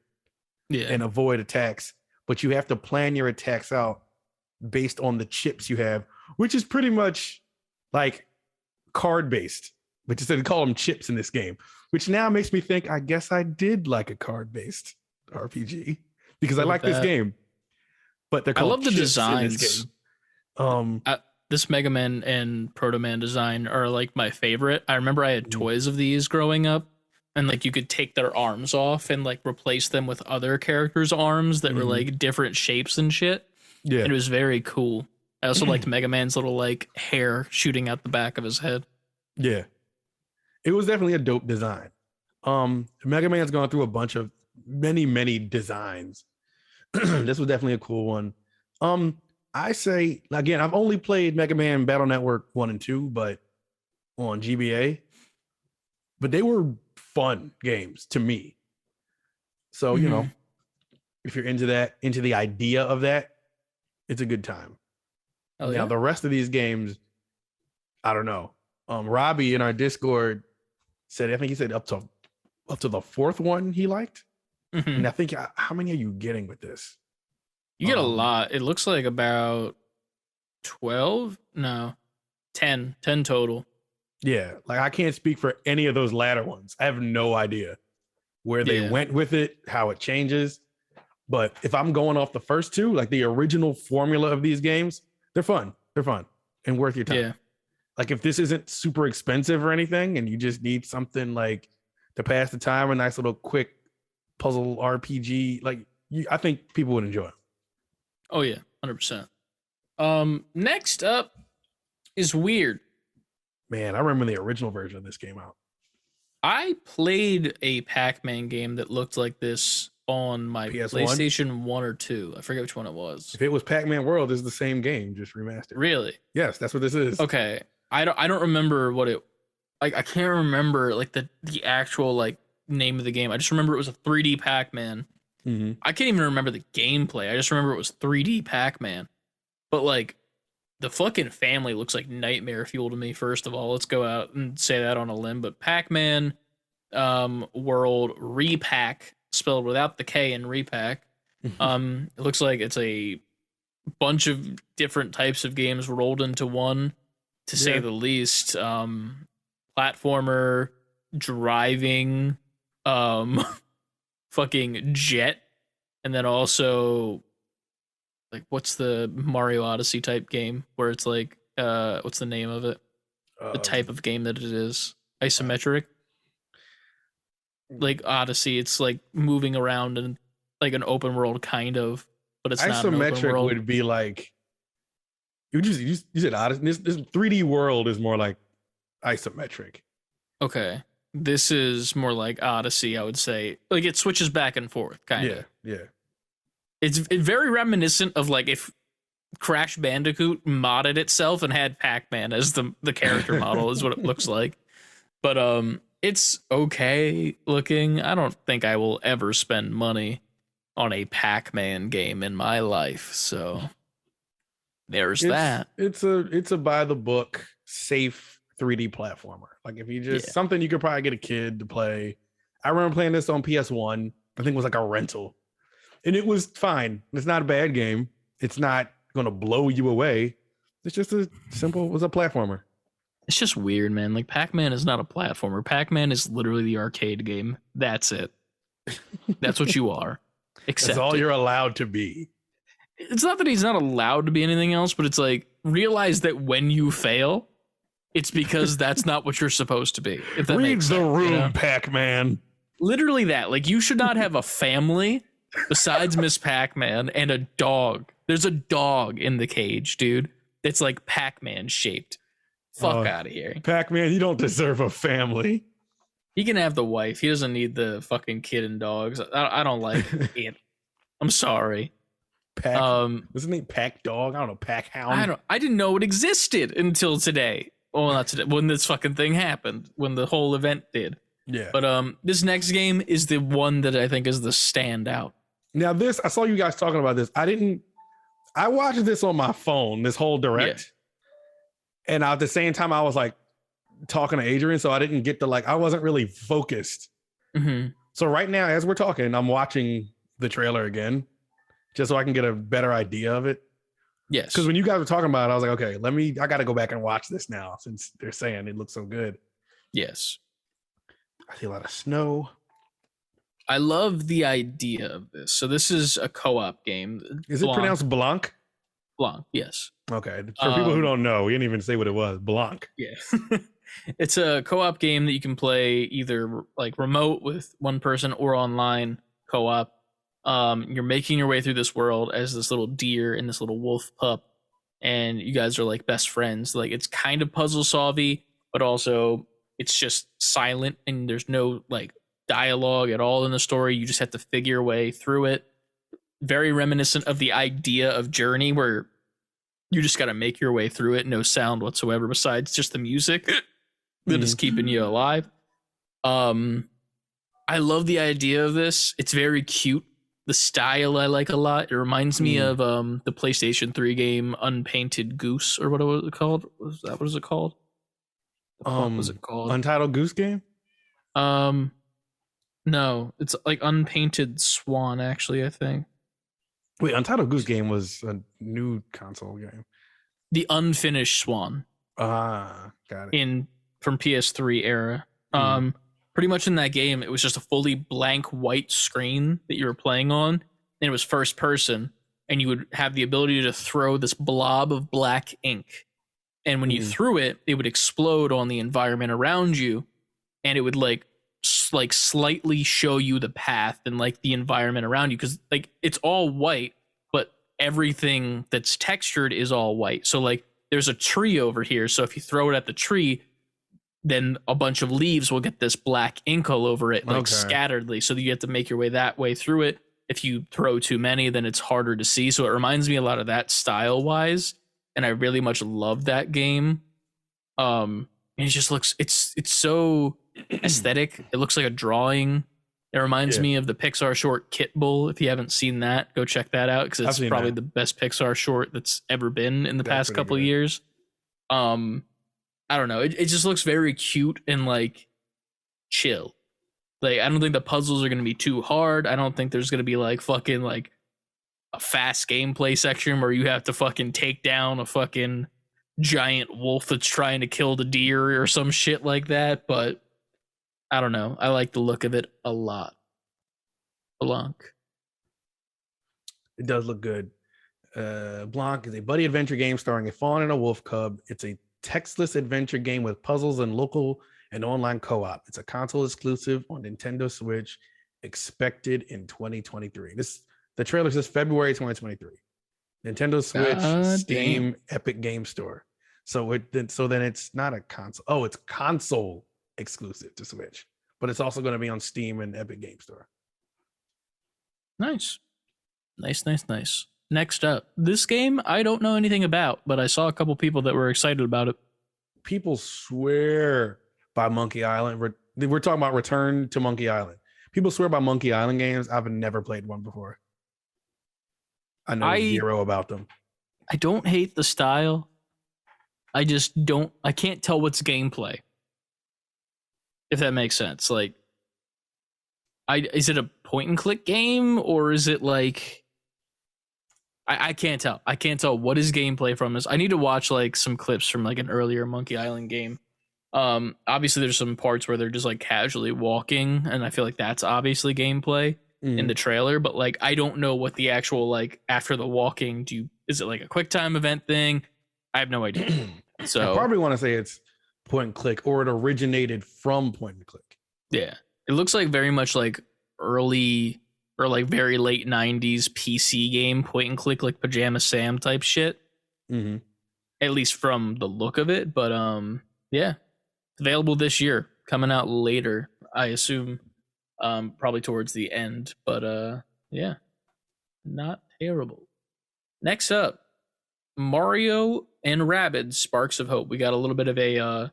B: and avoid attacks, but you have to plan your attacks out based on the chips you have, which is pretty much like card-based, but instead they call them chips in this game, which now makes me think, I guess I did like a card-based RPG because I like this game. But they're called, I love the designs.
A: This Mega Man and Proto Man design are like my favorite. I remember I had toys of these growing up, and like you could take their arms off and like replace them with other characters' arms that were like different shapes and shit. Yeah, and it was very cool. I also liked Mega Man's little like hair shooting out the back of his head. Yeah,
B: it was definitely a dope design. Mega Man's gone through a bunch of many designs. This was definitely a cool one. I say, again, I've only played Mega Man Battle Network 1 and 2, but on GBA, but they were fun games to me. So, you know, if you're into that, into the idea of that, it's a good time. Now, the rest of these games, I don't know. Robbie in our Discord said, I think he said up to the fourth one he liked. And I think, how many are you getting with this?
A: You get a lot. It looks like about 12. No, 10 total.
B: Yeah. Like I can't speak for any of those latter ones. I have no idea where they went with it, how it changes. But if I'm going off the first two, like the original formula of these games, they're fun. They're fun and worth your time. Like if this isn't super expensive or anything, and you just need something like to pass the time, a nice little quick puzzle RPG, like I think people would enjoy it.
A: Oh yeah, 100%. Next up is Weird.
B: Man, I remember the original version of this came out.
A: I played a Pac-Man game that looked like this on my
B: PS1?
A: PlayStation 1 or 2. I forget which one it was.
B: If it was Pac-Man World, it's the same game, just remastered.
A: Really?
B: Yes, that's what this is.
A: Okay. I don't remember what it, like, I can't remember like the actual like name of the game. I just remember it was a 3D Pac-Man.
B: Mm-hmm.
A: I can't even remember the gameplay. I just remember it was 3D Pac-Man. But like the fucking family looks like nightmare fuel to me. First of all, let's go out and say that on a limb. But Pac-Man World Repack, spelled without the K in Repack. It looks like it's a bunch of different types of games rolled into one, to say the least. Platformer, driving, fucking jet, and then also like what's the Mario Odyssey type game where it's like what's the name of it? The type of game that it is. Isometric. Like Odyssey, it's like moving around and like an open world kind of, but it's not an open
B: isometric
A: world.
B: would be like you said Odyssey. This 3D world is more like isometric.
A: Okay. This is more like Odyssey, I would say. Like it switches back and forth, kind of.
B: Yeah.
A: It's very reminiscent of like if Crash Bandicoot modded itself and had Pac-Man as the character model is what it looks like. But it's okay looking. I don't think I will ever spend money on a Pac-Man game in my life. So there's that.
B: It's a by the book, safe 3D platformer. Like if you just something you could probably get a kid to play. I remember playing this on PS1. I think it was like a rental. And it was fine. It's not a bad game. It's not going to blow you away. It's just a platformer.
A: It's just weird, man. Like Pac-Man is not a platformer. Pac-Man is literally the arcade game. That's it. That's what you are. Except
B: that's all you're allowed to be.
A: It's not that he's not allowed to be anything else, but it's like realize that when you fail, it's because that's not what you're supposed to be. If that
B: Read
A: makes
B: the
A: sense,
B: room,
A: you know?
B: Pac-Man.
A: Literally that. Like you should not have a family besides Miss Pac-Man and a dog. There's a dog in the cage, dude. It's like Pac-Man shaped. Fuck out of here.
B: Pac-Man, you don't deserve a family.
A: He can have the wife. He doesn't need the fucking kid and dogs. I don't like it. I'm sorry.
B: Isn't it Pac Dog? I don't know, Pac Hound.
A: I didn't know it existed until today. Well, not today. When this fucking thing happened. When the whole event did.
B: Yeah.
A: But this next game is the one that I think is the standout.
B: Now this, I saw you guys talking about this. I watched this on my phone, this whole direct. Yeah. And at the same time, I was like talking to Adrian, so I didn't get to I wasn't really focused.
A: Mm-hmm.
B: So right now, as we're talking, I'm watching the trailer again, just so I can get a better idea of it.
A: Yes.
B: Because when you guys were talking about it, I was like, okay, I got to go back and watch this now since they're saying it looks so good.
A: Yes.
B: I see a lot of snow.
A: I love the idea of this. So this is a co-op game.
B: Is it pronounced Blanc?
A: Blanc, yes.
B: Okay. For people who don't know, we didn't even say what it was. Blanc.
A: Yeah. It's a co-op game that you can play either like remote with one person or online co-op. You're making your way through this world as this little deer and this little wolf pup, and you guys are like best friends. Like it's kind of puzzle solvy, but also it's just silent and there's no like dialogue at all in the story. You just have to figure your way through it. Very reminiscent of the idea of Journey, where you just got to make your way through it. No sound whatsoever besides just the music that is keeping you alive. I love the idea of this. It's very cute. The style I like a lot. It reminds me of the PlayStation 3 game Unpainted Goose, or what was it called? What was it called? What was it called?
B: Untitled Goose Game?
A: No, it's like Unpainted Swan, actually, I think.
B: Wait, Untitled Goose Game was a new console game.
A: The Unfinished Swan.
B: Got it.
A: From PS3 era. Pretty much in that game, it was just a fully blank white screen that you were playing on, and it was first person, and you would have the ability to throw this blob of black ink, And when you threw it, it would explode on the environment around you, and it would like slightly show you the path and like the environment around you, because like it's all white, but everything that's textured is all white. So like there's a tree over here, so if you throw it at the tree, then a bunch of leaves will get this black ink all over it, like scatteredly. So you have to make your way that way through it. If you throw too many, then it's harder to see. So it reminds me a lot of that style wise. And I really much love that game. And it just looks, it's so aesthetic. It looks like a drawing. It reminds me of the Pixar short Kit Bull. If you haven't seen that, go check that out, because it's probably the best Pixar short that's ever been in the past couple of years. I don't know. It just looks very cute and like chill. Like, I don't think the puzzles are going to be too hard. I don't think there's going to be like fucking like a fast gameplay section where you have to fucking take down a fucking giant wolf that's trying to kill the deer or some shit like that. But I don't know. I like the look of it a lot. Blanc.
B: It does look good. Blanc is a buddy adventure game starring a fawn and a wolf cub. It's a textless adventure game with puzzles and local and online co-op. It's a console exclusive on Nintendo Switch, expected in 2023. The trailer says February 2023. Nintendo Switch, Steam, Epic Game Store. So then it's not a console. Oh, it's console exclusive to Switch, but it's also going to be on Steam and Epic Game Store.
A: Nice. Next up, this game I don't know anything about, but I saw a couple people that were excited about it.
B: People swear by Monkey Island. We're talking about Return to Monkey Island. People swear by Monkey Island games. I've never played one before. I know zero about them.
A: I don't hate the style. I can't tell what's gameplay. If that makes sense. Like, is it a point and click game, or is it like, I can't tell. I can't tell what is gameplay from this. I need to watch like some clips from like an earlier Monkey Island game. Obviously there's some parts where they're just like casually walking, and I feel like that's obviously gameplay in the trailer, but like I don't know what the actual like after the walking is it like a quick time event thing? I have no idea. So
B: I probably want to say it's point and click, or it originated from point and click.
A: Yeah. It looks like very much like early or like very late 90s PC game, point and click, like Pajama Sam type shit.
B: Mm-hmm.
A: At least from the look of it. But yeah, available this year, coming out later, I assume, probably towards the end. But yeah, not terrible. Next up, Mario and Rabbids Sparks of Hope. We got a little bit of a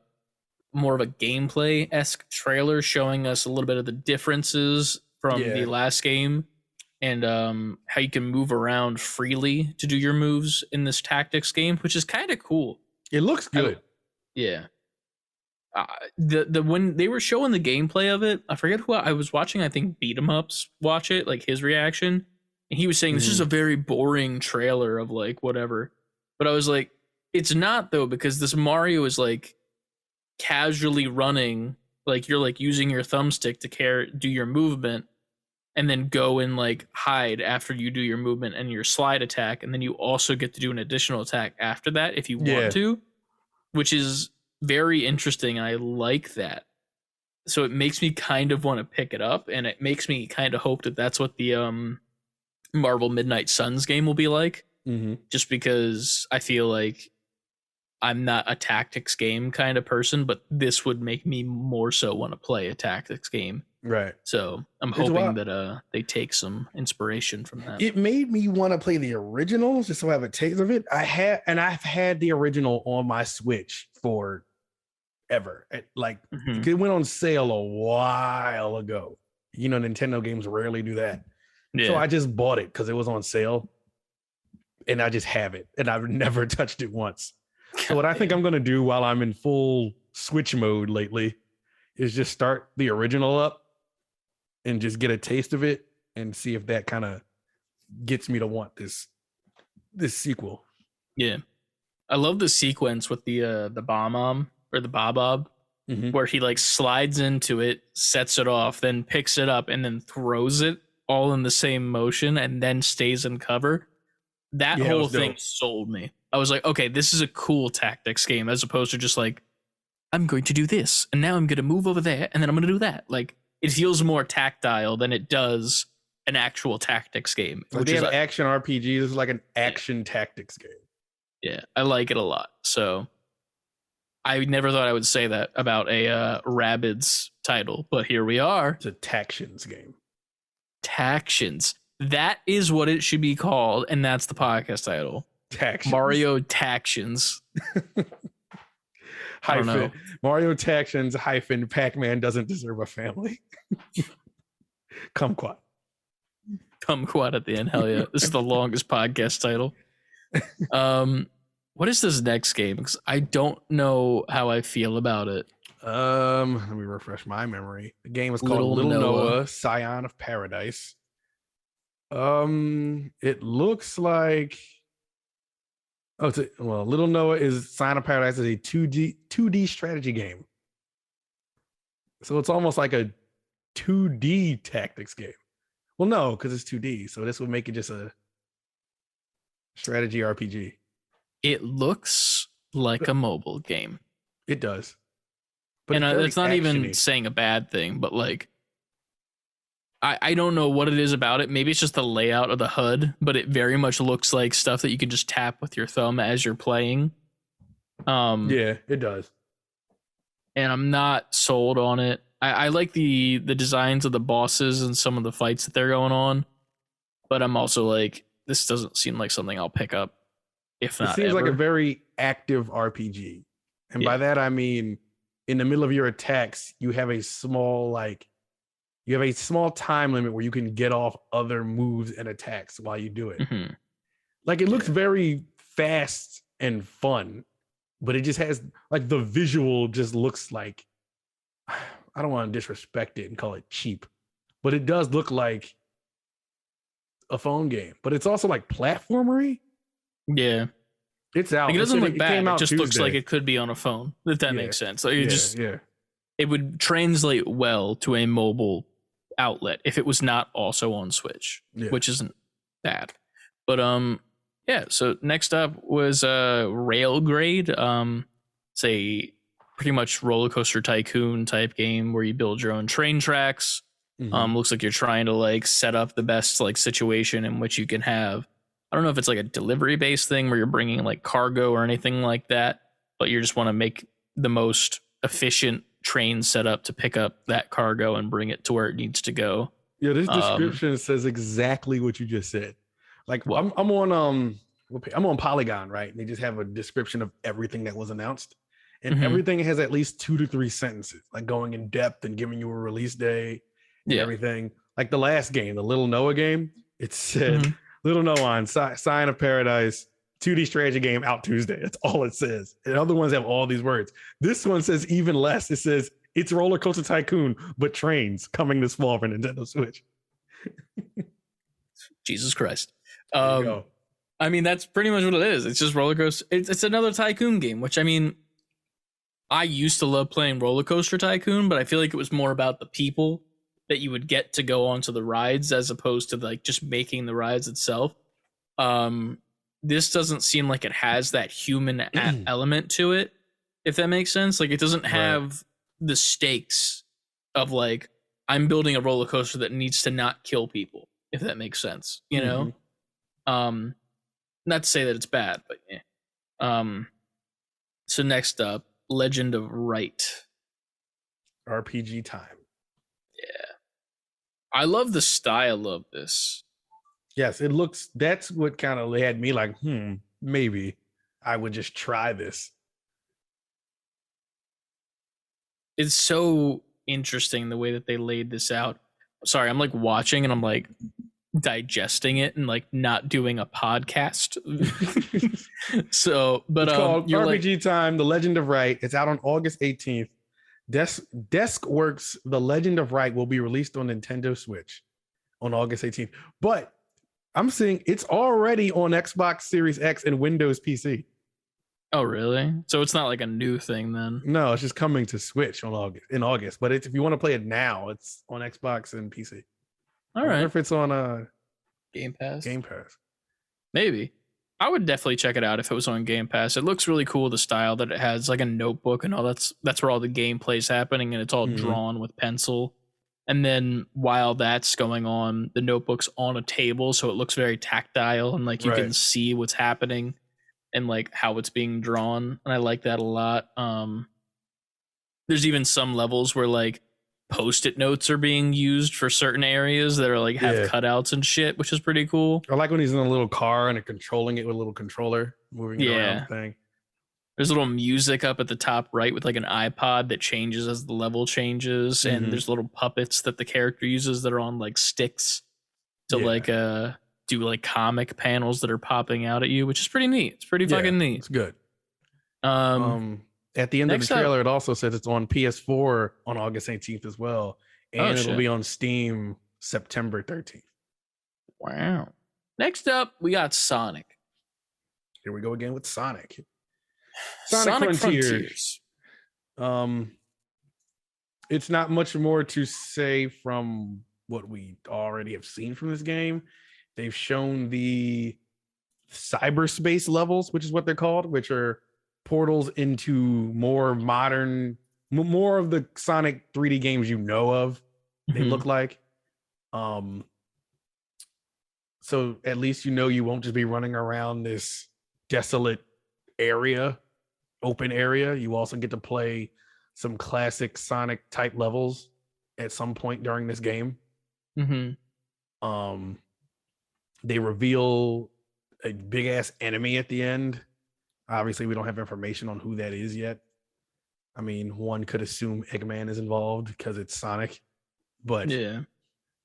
A: more of a gameplay-esque trailer showing us a little bit of the differences from the last game, and how you can move around freely to do your moves in this tactics game, which is kind of cool.
B: It looks good.
A: Yeah. When they were showing the gameplay of it, I forget who I was watching. I think Beat 'em Ups watch it, like his reaction, and he was saying this is a very boring trailer of like whatever. But I was like, it's not though, because this Mario is like casually running, like you're like using your thumbstick to do your movement, and then go and like hide after you do your movement and your slide attack, and then you also get to do an additional attack after that if you want to, which is very interesting. I like that. So it makes me kind of want to pick it up, and it makes me kind of hope that that's what the Marvel Midnight Suns game will be like. Just because I feel like I'm not a tactics game kind of person, but this would make me more so want to play a tactics game.
B: Right.
A: So I'm hoping that they take some inspiration from that.
B: It made me want to play the original just so I have a taste of it. I've had the original on my Switch for ever. It went on sale a while ago. You know, Nintendo games rarely do that. Yeah. So I just bought it because it was on sale, and I just have it, and I've never touched it once. So what I think I'm going to do while I'm in full Switch mode lately is just start the original up and just get a taste of it and see if that kind of gets me to want this sequel. Yeah.
A: I love the sequence with the bomb or the bob, where he like slides into it, sets it off, then picks it up and then throws it all in the same motion and then stays in cover. That whole thing sold me. I was like, okay, this is a cool tactics game as opposed to just like, I'm going to do this and now I'm going to move over there and then I'm going to do that. Like, it feels more tactile than it does an actual tactics game.
B: Like they have action RPG. This is like an action tactics game.
A: Yeah, I like it a lot. So I never thought I would say that about a Rabbids title, but here we are.
B: It's a Tactions game.
A: Tactions. That is what it should be called, and that's the podcast title.
B: Tactions.
A: Mario Tactions. I don't know.
B: Mario Tactions hyphen Pac-Man doesn't deserve a family. Kumquat.
A: Kumquat at the end. Hell yeah. This is the longest podcast title. What is this next game? Because I don't know how I feel about it.
B: Let me refresh my memory. The game is called Little Noah, Scion of Paradise. It looks like Little Noah is Scion of Paradise is a 2D strategy game. So it's almost like a 2D tactics game. Well, no, because it's 2D. So this would make it just a strategy RPG.
A: It looks like a mobile game.
B: It does. But
A: it's not even saying a bad thing, but like, I don't know what it is about it. Maybe it's just the layout of the HUD, but it very much looks like stuff that you can just tap with your thumb as you're playing.
B: Yeah, it does.
A: And I'm not sold on it. I like the designs of the bosses and some of the fights that they're going on, but I'm also like, this doesn't seem like something I'll pick up. If not,
B: it seems
A: ever.
B: like a very active RPG, and by that I mean, in the middle of your attacks, you have a small time limit where you can get off other moves and attacks while you do it.
A: Mm-hmm.
B: Like it looks very fast and fun, but it just has like the visual just looks like, I don't want to disrespect it and call it cheap, but it does look like a phone game. But it's also like platformery.
A: Yeah.
B: It's out.
A: Like, it doesn't look bad. It just
B: Tuesday.
A: looks like it could be on a phone, if that makes sense. Like it would translate well to a mobile outlet if it was not also on Switch, which isn't bad. But so next up was Railgrade. It's a pretty much roller coaster tycoon type game where you build your own train tracks. Mm-hmm. Looks like you're trying to like set up the best like situation in which you can have. I don't know if it's like a delivery based thing where you're bringing like cargo or anything like that, but you just want to make the most efficient train setup to pick up that cargo and bring it to where it needs to go.
B: Yeah, this description says exactly what you just said. Like I'm on Polygon, right? And they just have a description of everything that was announced, and everything has at least 2 to 3 sentences, like going in depth and giving you a release day and everything. Like the last game, the Little Noah game, it said Little Noah on Scion of Paradise 2D strategy game out Tuesday. That's all it says. And other ones have all these words. This one says even less. It says it's Roller Coaster Tycoon, but trains coming this fall for Nintendo Switch.
A: Jesus Christ. I mean, that's pretty much what it is. It's just roller coaster. It's another tycoon game, which I mean, I used to love playing Roller Coaster Tycoon, but I feel like it was more about the people that you would get to go onto the rides as opposed to like just making the rides itself. This doesn't seem like it has that human element to it, if that makes sense. Like it doesn't have the stakes of like, I'm building a roller coaster that needs to not kill people, if that makes sense, you know? Not to say that it's bad, but so next up, Legend of Right.
B: RPG time.
A: Yeah. I love the style of this.
B: Yes, it looks, that's what kind of had me like, maybe I would just try this.
A: It's so interesting the way that they laid this out. Sorry, I'm like watching and I'm like digesting it and like not doing a podcast. So, but
B: it's called RPG Time, The Legend of Right. It's out on August 18th. Deskworks The Legend of Right will be released on Nintendo Switch on August 18th. But I'm seeing it's already on Xbox Series X and Windows PC.
A: Oh, really? So it's not like a new thing then?
B: No, it's just coming to Switch in August. But if you want to play it now, it's on Xbox and PC.
A: All right.
B: If it's on
A: Game Pass.
B: Game Pass.
A: Maybe. I would definitely check it out if it was on Game Pass. It looks really cool, the style that it has, like a notebook and all. That's where all the gameplay's happening, and it's all drawn with pencil. And then while that's going on, the notebook's on a table, so it looks very tactile, and like you can see what's happening and like how it's being drawn. And I like that a lot. There's even some levels where like Post-it notes are being used for certain areas that are like have cutouts and shit, which is pretty cool.
B: I like when he's in a little car and they're controlling it with a little controller, moving it around the thing.
A: There's a little music up at the top right with like an iPod that changes as the level changes, and there's little puppets that the character uses that are on like sticks to like do like comic panels that are popping out at you, which is pretty neat. It's pretty fucking neat.
B: It's good. At the end of the trailer, it also says it's on PS4 on August 18th as well, and it'll be on Steam September 13th.
A: Wow. Next up, we got Sonic.
B: Here we go again with Sonic. Sonic Frontiers. It's not much more to say from what we already have seen from this game. They've shown the cyberspace levels, which is what they're called, which are portals into more modern, more of the Sonic 3D games you know of. They look like. So at least you know you won't just be running around this desolate area, open area. You also get to play some classic Sonic type levels at some point during this game. They reveal a big ass enemy at the end. Obviously, we don't have information on who that is yet. I mean, one could assume Eggman is involved because it's Sonic, but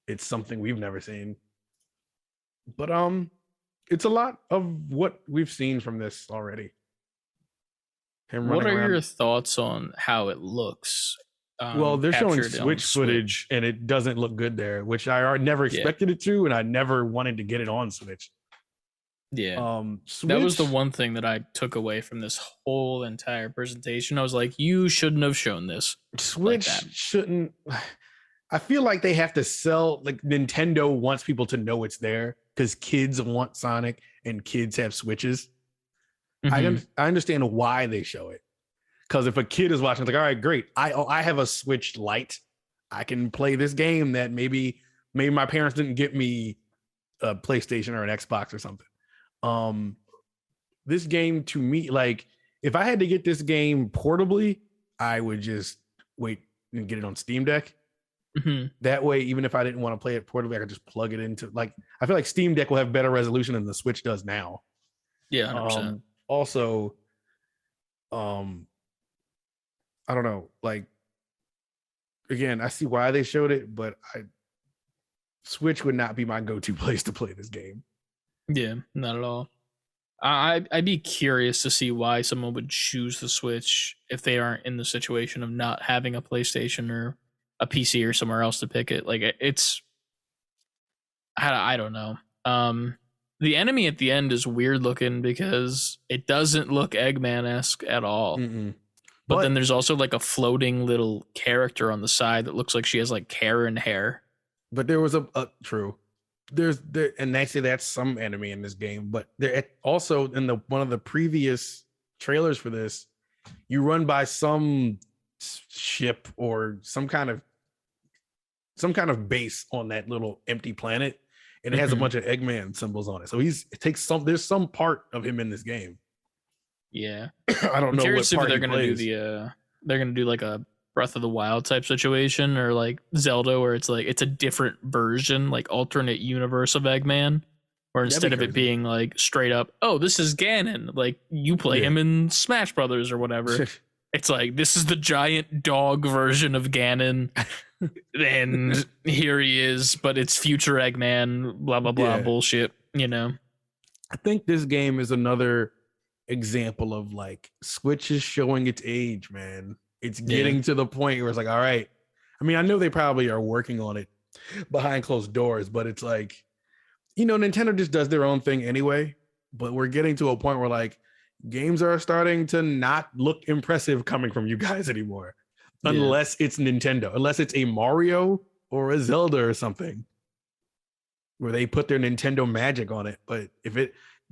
B: it's something we've never seen. But it's a lot of what we've seen from this already.
A: What are your thoughts on how it looks?
B: Well, they're showing Switch footage, and it doesn't look good there, which I never expected it to, and I never wanted to get it on Switch.
A: Yeah. That was the one thing that I took away from this whole entire presentation. I was like, you shouldn't have shown this.
B: Switch shouldn't. I feel like they have to sell, like Nintendo wants people to know it's there because kids want Sonic and kids have Switches. I understand why they show it. Because if a kid is watching, it's like, all right, great. I have a Switch Lite. I can play this game that maybe my parents didn't get me a PlayStation or an Xbox or something. This game to me, like if I had to get this game portably, I would just wait and get it on Steam Deck. That way, even if I didn't want to play it portably, I could just plug it into, like, I feel like Steam Deck will have better resolution than the Switch does now.
A: Yeah, 100%.
B: Also, I don't know, like, again, I see why they showed it, but Switch would not be my go-to place to play this game.
A: Yeah, not at all. I'd be curious to see why someone would choose the Switch if they aren't in the situation of not having a PlayStation or a PC or somewhere else to pick it. Like it's, I don't know. The enemy at the end is weird looking because it doesn't look Eggman-esque at all. But then there's also like a floating little character on the side that looks like she has like Karen hair.
B: But there was a true. And they say that's some enemy in this game, but there also in one of the previous trailers for this, you run by some ship or some kind of base on that little empty planet, and it has a bunch of Eggman symbols on it. So there's some part of him in this game.
A: Yeah,
B: I don't know what part
A: they're gonna
B: plays.
A: do they're gonna do like a Breath of the Wild type situation, or like Zelda, where it's like it's a different version, like alternate universe of Eggman, or instead of it being like straight up, oh, this is Ganon, like you play him in Smash Brothers or whatever. It's like this is the giant dog version of Ganon, and here he is, but it's future Eggman, blah blah blah bullshit, you know.
B: I think this game is another example of like Switch is showing its age, man. It's getting to the point where it's like, all right. I mean, I know they probably are working on it behind closed doors, but it's like, you know, Nintendo just does their own thing anyway. But we're getting to a point where like games are starting to not look impressive coming from you guys anymore. Unless it's Nintendo, unless it's a Mario or a Zelda or something where they put their Nintendo magic on it. But if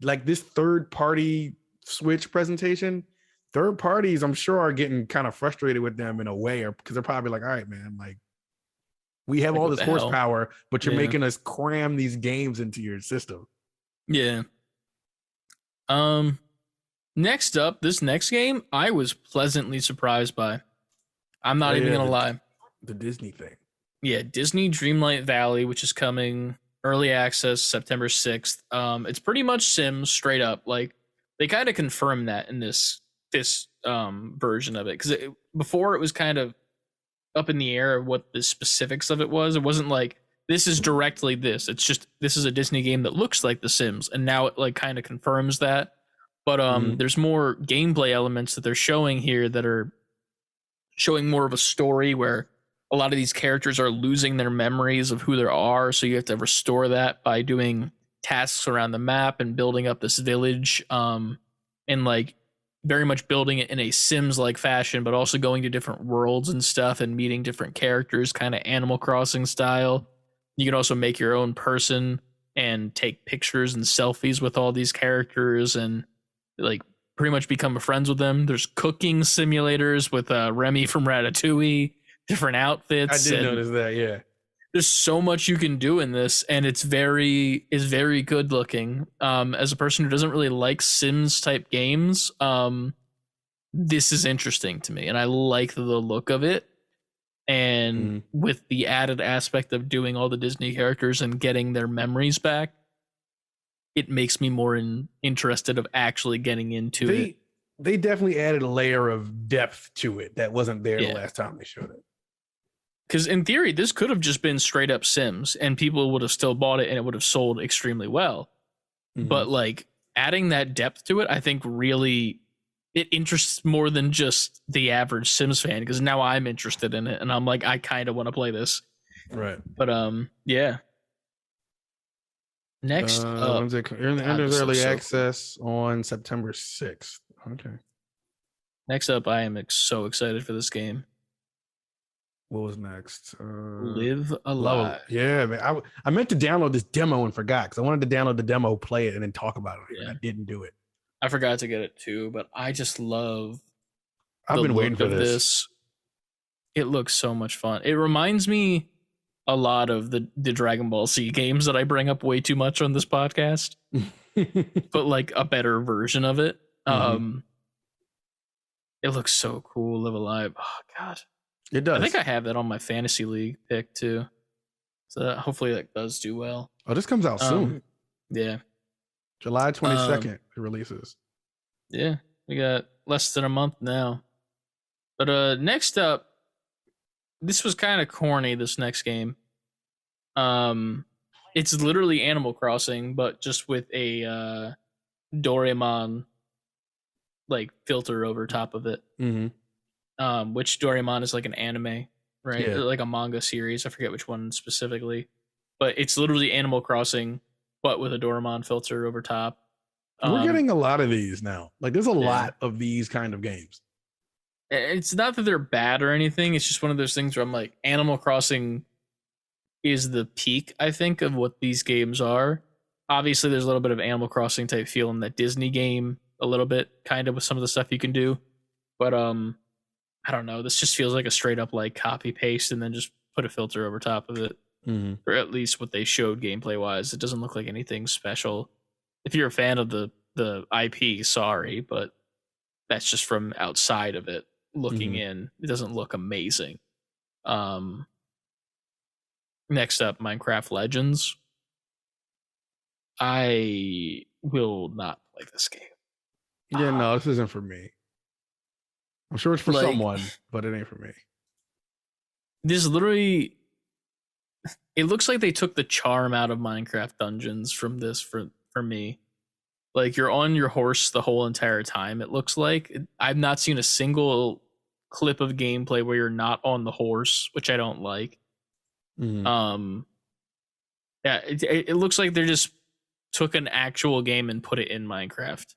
B: like this third party Switch presentation, third parties, I'm sure, are getting kind of frustrated with them in a way, or because they're probably like, all right, man, like we have
A: Like,
B: all
A: what
B: this
A: the hell?
B: horsepower, but you're
A: Yeah.
B: making us cram these games into your system.
A: Yeah. Next up, this next game, I was pleasantly surprised by. I'm not even gonna lie.
B: The Disney thing.
A: Yeah, Disney Dreamlight Valley, which is coming early access September 6th. It's pretty much Sims straight up. Like they kind of confirmed that in this version of it, because before it was kind of up in the air of what the specifics of it was. It wasn't like this is directly this. It's just this is a Disney game that looks like The Sims, and now it like kind of confirms that. But there's more gameplay elements that they're showing here that are showing more of a story where a lot of these characters are losing their memories of who they are, so you have to restore that by doing tasks around the map and building up this village, and like very much building it in a Sims like fashion, but also going to different worlds and stuff and meeting different characters, kind of Animal Crossing style. You can also make your own person and take pictures and selfies with all these characters and like pretty much become friends with them. There's cooking simulators with Remy from Ratatouille, different outfits.
B: I did notice that, yeah.
A: There's so much you can do in this, and it's very good looking. As a person who doesn't really like Sims type games, this is interesting to me, and I like the look of it. And with the added aspect of doing all the Disney characters and getting their memories back, it makes me more interested of actually getting into it.
B: They definitely added a layer of depth to it that wasn't there the last time they showed it.
A: Because in theory, this could have just been straight up Sims and people would have still bought it and it would have sold extremely well. But like adding that depth to it, I think really it interests more than just the average Sims fan, because now I'm interested in it and I'm like, I kind of want to play this.
B: Right.
A: But yeah. Next up,
B: enters early access on September 6th. Okay.
A: Next up, I am so excited for this game.
B: What was next?
A: Live Alive.
B: Yeah, man. I meant to download this demo and forgot because I wanted to download the demo, play it, and then talk about it. Yeah. I didn't do it.
A: I forgot to get it too, but I just love.
B: I've been waiting for this.
A: It looks so much fun. It reminds me a lot of the Dragon Ball Z games that I bring up way too much on this podcast, but like a better version of it. It looks so cool. Live Alive. Oh God.
B: It does.
A: I think I have that on my fantasy league pick too. So hopefully that does do well.
B: Oh, this comes out soon.
A: Yeah.
B: July 22nd it releases.
A: Yeah. We got less than a month now. But next up, this was kind of corny, this next game. It's literally Animal Crossing, but just with a Doraemon like filter over top of it. Which Doraemon is like an anime, right?
B: Yeah.
A: Like a manga series. I forget which one specifically, but it's literally Animal Crossing, but with a Doraemon filter over top.
B: We're getting a lot of these now. Like there's a lot of these kind of games.
A: It's not that they're bad or anything. It's just one of those things where I'm like, Animal Crossing is the peak, I think, of what these games are. Obviously, there's a little bit of Animal Crossing type feel in that Disney game, a little bit, kind of, with some of the stuff you can do. But I don't know. This just feels like a straight up like copy paste and then just put a filter over top of it. Or at least what they showed gameplay wise. It doesn't look like anything special. If you're a fan of the IP, sorry, but that's just from outside of it. Looking in, it doesn't look amazing. Next up, Minecraft Legends. I will not play this game.
B: Yeah, no, this isn't for me. I'm sure it's for someone, but it ain't for me.
A: This literally, it looks like they took the charm out of Minecraft Dungeons from this for me. Like you're on your horse the whole entire time. It looks like I've not seen a single clip of gameplay where you're not on the horse, which I don't like. Yeah, it looks like they just took an actual game and put it in Minecraft,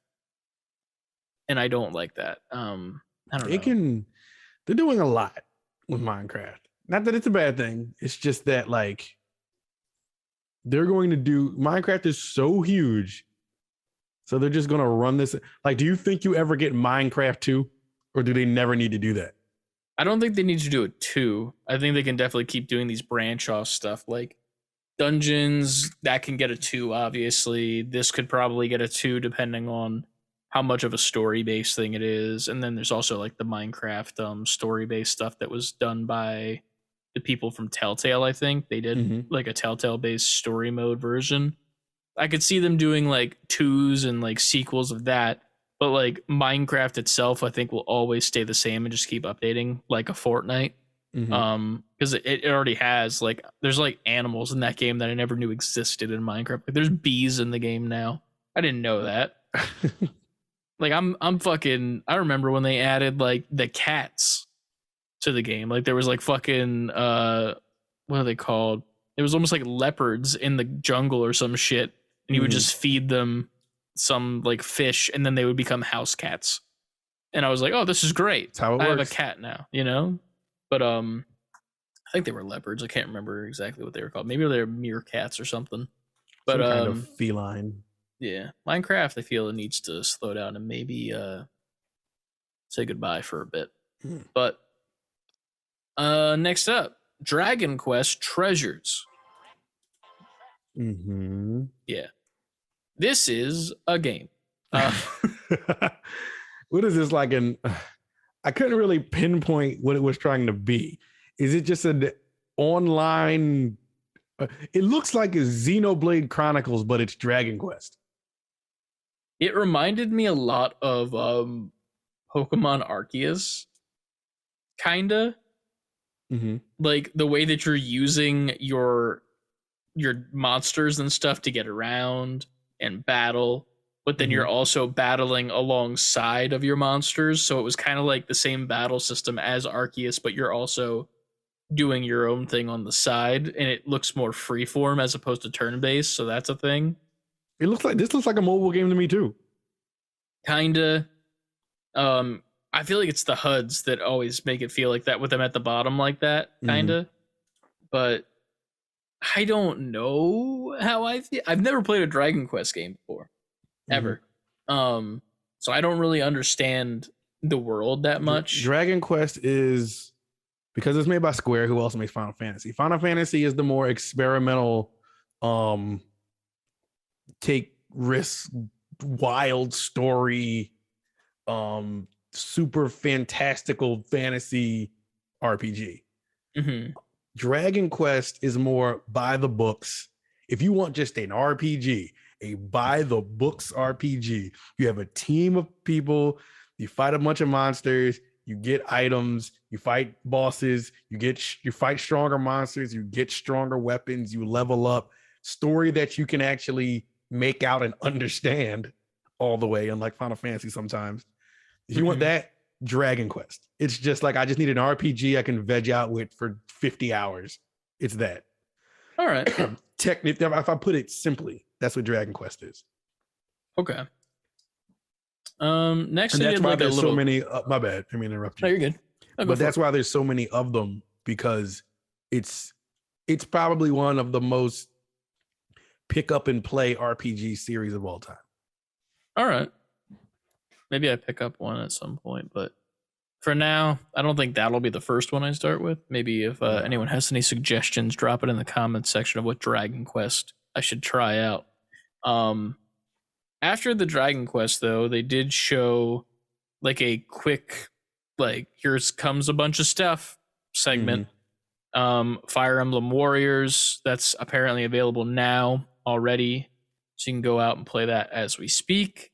A: and I don't like that. I don't know.
B: They're doing a lot with Minecraft. Not that it's a bad thing. It's just that like they're going to do Minecraft is so huge So they're just gonna run this. Like, do you think you ever get Minecraft 2? Or do they never need to do that?
A: I don't think they need to do it 2. I think they can definitely keep doing these branch off stuff like dungeons that can get a 2, obviously. This could probably get a 2 depending on how much of a story based thing it is. And then there's also like the Minecraft story based stuff that was done by the people from Telltale. I think they did like a Telltale based story mode version. I could see them doing like 2s and like sequels of that, but like Minecraft itself I think will always stay the same and just keep updating like a Fortnite. Because it already has like there's like animals in that game that I never knew existed in Minecraft. Like there's bees in the game now. I didn't know that. Like I'm fucking I remember when they added like the cats to the game. Like there was like fucking what are they called? It was almost like leopards in the jungle or some shit. And you would just feed them some like fish and then they would become house cats. And I was like, oh, this is great.
B: That's how it works.
A: I have a cat now, you know? But I think they were leopards. I can't remember exactly what they were called. Maybe they were meerkats or something. But
B: some kind of feline.
A: Yeah, Minecraft I feel it needs to slow down and maybe say goodbye for a bit. But next up, Dragon Quest Treasures. Yeah. This is a game.
B: What is this like I couldn't really pinpoint what it was trying to be. Is it just an online? It looks like a Xenoblade Chronicles, but it's Dragon Quest.
A: It reminded me a lot of Pokemon Arceus, kinda. Like the way that you're using your monsters and stuff to get around and battle, but then you're also battling alongside of your monsters. So it was kind of like the same battle system as Arceus, but you're also doing your own thing on the side, and it looks more freeform as opposed to turn-based. So that's a thing.
B: This looks like a mobile game to me too.
A: Kinda. I feel like it's the HUDs that always make it feel like that with them at the bottom like that, kinda. But I don't know how I feel. I've never played a Dragon Quest game before. Ever. So I don't really understand the world that much.
B: Dragon Quest is, because it's made by Square, who also makes Final Fantasy. Final Fantasy is the more experimental, take risks, wild story, super fantastical fantasy RPG. Dragon Quest is more by the books. If you want just an RPG, a by the books RPG, you have a team of people, you fight a bunch of monsters, you get items, you fight bosses, you fight stronger monsters, you get stronger weapons, you level up. Story that you can actually make out and understand all the way, unlike Final Fantasy sometimes. If you want that, Dragon Quest. It's just like, I just need an RPG I can veg out with for 50 hours. It's that.
A: All right.
B: Technically, if I put it simply, that's what Dragon Quest is.
A: Okay. Next,
B: and that's why there's so many. My bad. I mean, interrupt you.
A: No, you're good.
B: But that's why there's so many of them, because it's probably one of the most pick up and play RPG series of all time.
A: All right. Maybe I pick up one at some point, but for now, I don't think that'll be the first one I start with. Maybe if anyone has any suggestions, drop it in the comments section of what Dragon Quest I should try out. After the Dragon Quest, though, they did show like a quick, like, here comes a bunch of stuff segment. Fire Emblem Warriors, that's apparently available now already. So you can go out and play that as we speak.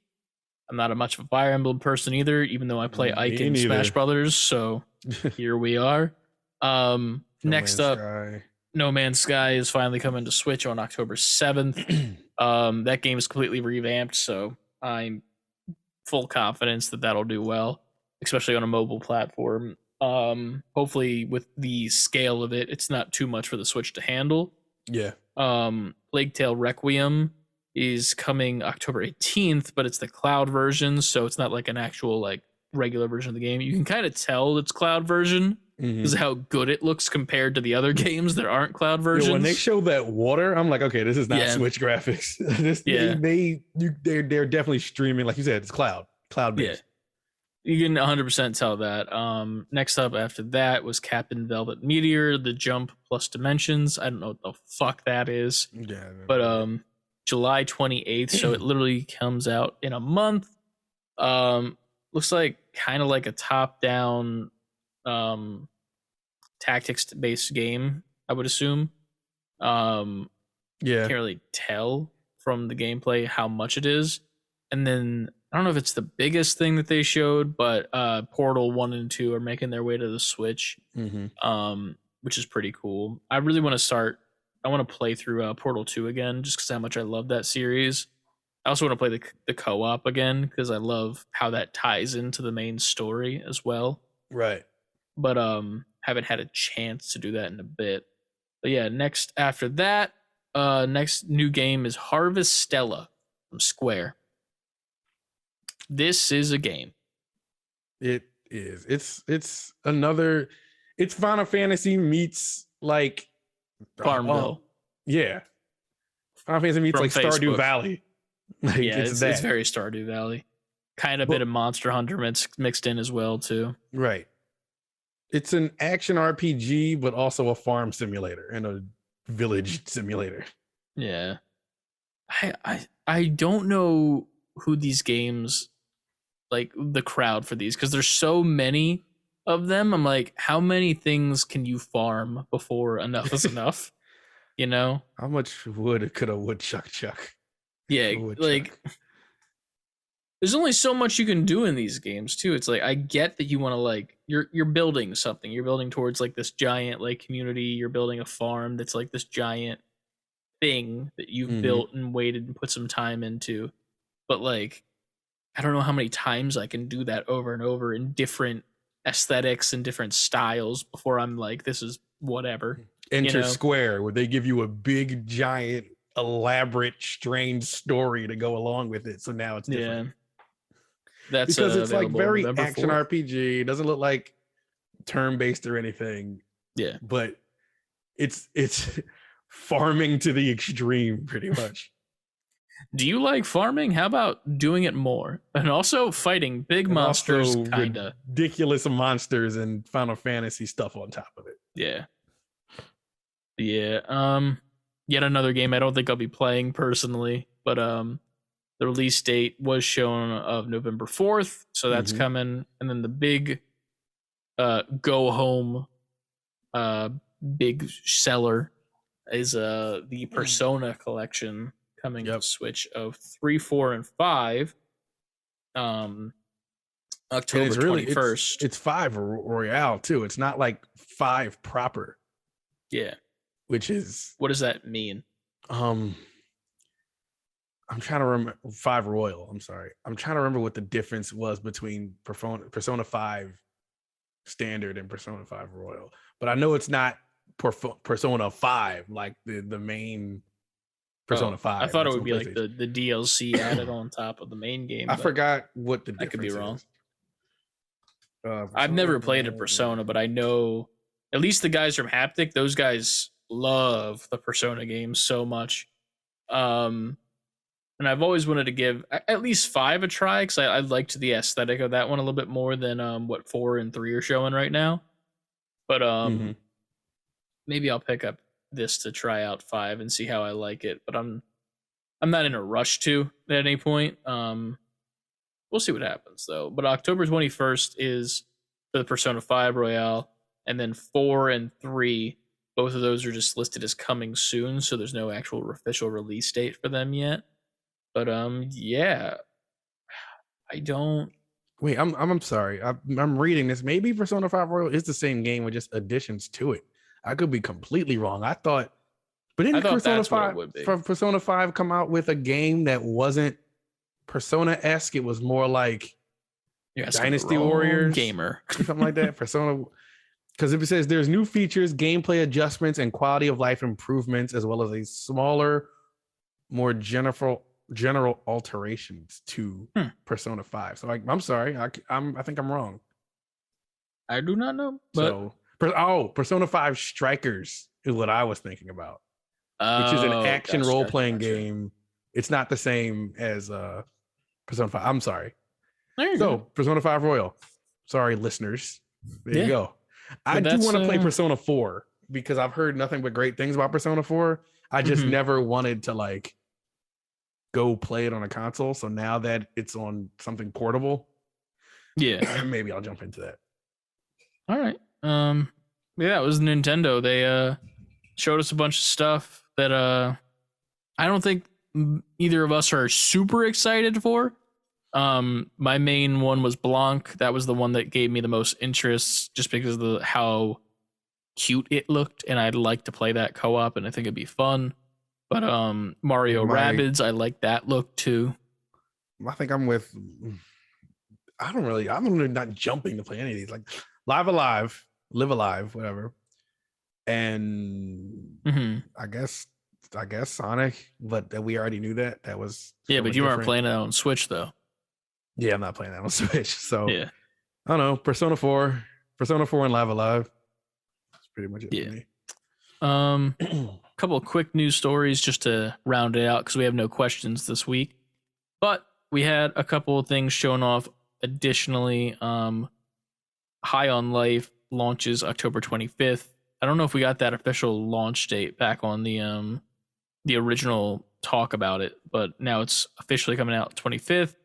A: I'm not a much of a Fire Emblem person either, even though I play Ike in Smash Brothers. So here we are. Next up, No Man's Sky is finally coming to Switch on October 7th. That game is completely revamped, so I'm full confidence that that'll do well, especially on a mobile platform. Hopefully with the scale of it, it's not too much for the Switch to handle.
B: Yeah.
A: Plague Tale Requiem is coming October 18th, but it's the cloud version, so it's not like an actual like regular version of the game. You can kind of tell it's cloud version because of how good it looks compared to the other games that aren't cloud versions.
B: When they show that water, I'm like, okay, this is not Switch graphics. They're definitely streaming, like you said, it's cloud based.
A: You can 100% tell that. Next up after that was Captain Velvet Meteor, The Jump Plus Dimensions. I don't know what the fuck that is.
B: Yeah,
A: but July 28th, so it literally comes out in a month. Looks like kind of like a top-down tactics-based game, I would assume. Can't really tell from the gameplay how much it is. And then I don't know if it's the biggest thing that they showed, but Portal 1 and 2 are making their way to the Switch, which is pretty cool. I really want to play through Portal 2 again, just because how much I love that series. I also want to play the co-op again, because I love how that ties into the main story as well.
B: Right.
A: But haven't had a chance to do that in a bit. But yeah, next after that, next new game is Harvest Stella from Square. This is a game.
B: It is. It's Final Fantasy meets like
A: Farmville.
B: Yeah. Final Fantasy meets
A: From
B: like Stardew
A: Facebook.
B: Valley. Like,
A: yeah, it's very Stardew Valley. Kind of a bit of Monster Hunter mixed in as well too.
B: Right. It's an action RPG, but also a farm simulator and a village simulator.
A: Yeah. I don't know who these games, like the crowd for these, because there's so many of them. I'm like, how many things can you farm before enough is enough? You know?
B: How much wood could a woodchuck chuck?
A: Yeah, like there's only so much you can do in these games too. It's like, I get that you want to, like, you're building something. You're building towards like this giant like community. You're building a farm that's like this giant thing that you've built and waited and put some time into. But like, I don't know how many times I can do that over and over in different aesthetics and different styles before I'm like, this is whatever.
B: Enter Square, where they give you a big, giant, elaborate, strange story to go along with it. So now it's different.
A: Yeah. That's
B: because it's like very
A: November
B: action
A: 4th.
B: RPG. It doesn't look like turn-based or anything.
A: Yeah.
B: But it's farming to the extreme, pretty much.
A: Do you like farming? How about doing it more? And also fighting big monsters, kinda.
B: Ridiculous monsters and Final Fantasy stuff on top of it.
A: Yeah. Yeah. Yet another game I don't think I'll be playing personally, but the release date was shown of November 4th, so that's coming. And then the big go home big seller is the Persona collection coming to Switch of 3, 4, and 5. October 21st.
B: It's 5 Royale too. It's not like 5 proper.
A: Yeah.
B: Which is,
A: what does that mean?
B: I'm trying to remember 5 Royal. I'm sorry. I'm trying to remember what the difference was between Persona 5 Standard and Persona 5 Royal. But I know it's not Persona 5 like the main Persona 5.
A: I thought it would be like the DLC added on top of the main game.
B: I forgot what the difference
A: I could be wrong.
B: Is.
A: I've never played a Persona, but I know at least the guys from Haptic, those guys love the Persona games so much. And I've always wanted to give at least 5 a try, because I liked the aesthetic of that one a little bit more than what 4 and 3 are showing right now. But maybe I'll pick up this to try out 5 and see how I like it. But I'm not in a rush to at any point. We'll see what happens though. But October 21st is for the Persona 5 Royale, and then 4 and 3. Both of those are just listed as coming soon, so there's no actual official release date for them yet. But yeah, I don't.
B: Wait, I'm sorry. I'm reading this. Maybe Persona 5 Royal is the same game with just additions to it. I could be completely wrong. I thought, but didn't Persona 5 come out with a game that wasn't Persona-esque? It was more like Dynasty Warriors
A: gamer,
B: something like that. Persona. Because if it says there's new features, gameplay adjustments, and quality of life improvements, as well as a smaller, more general alterations to Persona 5. So I'm sorry, I think I'm wrong.
A: I do not know. But
B: Persona 5 Strikers is what I was thinking about, which is an action role-playing game. It's not the same as Persona 5. I'm sorry. So Persona 5 Royal. Sorry, listeners. There you go. I do want to play Persona 4 because I've heard nothing but great things about Persona 4. I just never wanted to like go play it on a console. So now that it's on something portable, maybe I'll jump into that.
A: All right. Yeah, it was Nintendo. They showed us a bunch of stuff that I don't think either of us are super excited for. My main one was Blanc. That was the one that gave me the most interest just because of how cute it looked, and I'd like to play that co-op, and I think it'd be fun. But Mario Rabbids, I like that look too.
B: I think I'm not jumping to play any of these. Like Live Alive, whatever. And I guess Sonic, but we already knew that. That was
A: but you weren't playing it on Switch though.
B: Yeah, I'm not playing that on Switch. So
A: yeah,
B: I don't know. Persona 4 and Live Alive. That's pretty much it for me.
A: Couple of quick news stories just to round it out because we have no questions this week. But we had a couple of things shown off additionally. High on Life launches October 25th. I don't know if we got that official launch date back on the original talk about it, but now it's officially coming out 25th.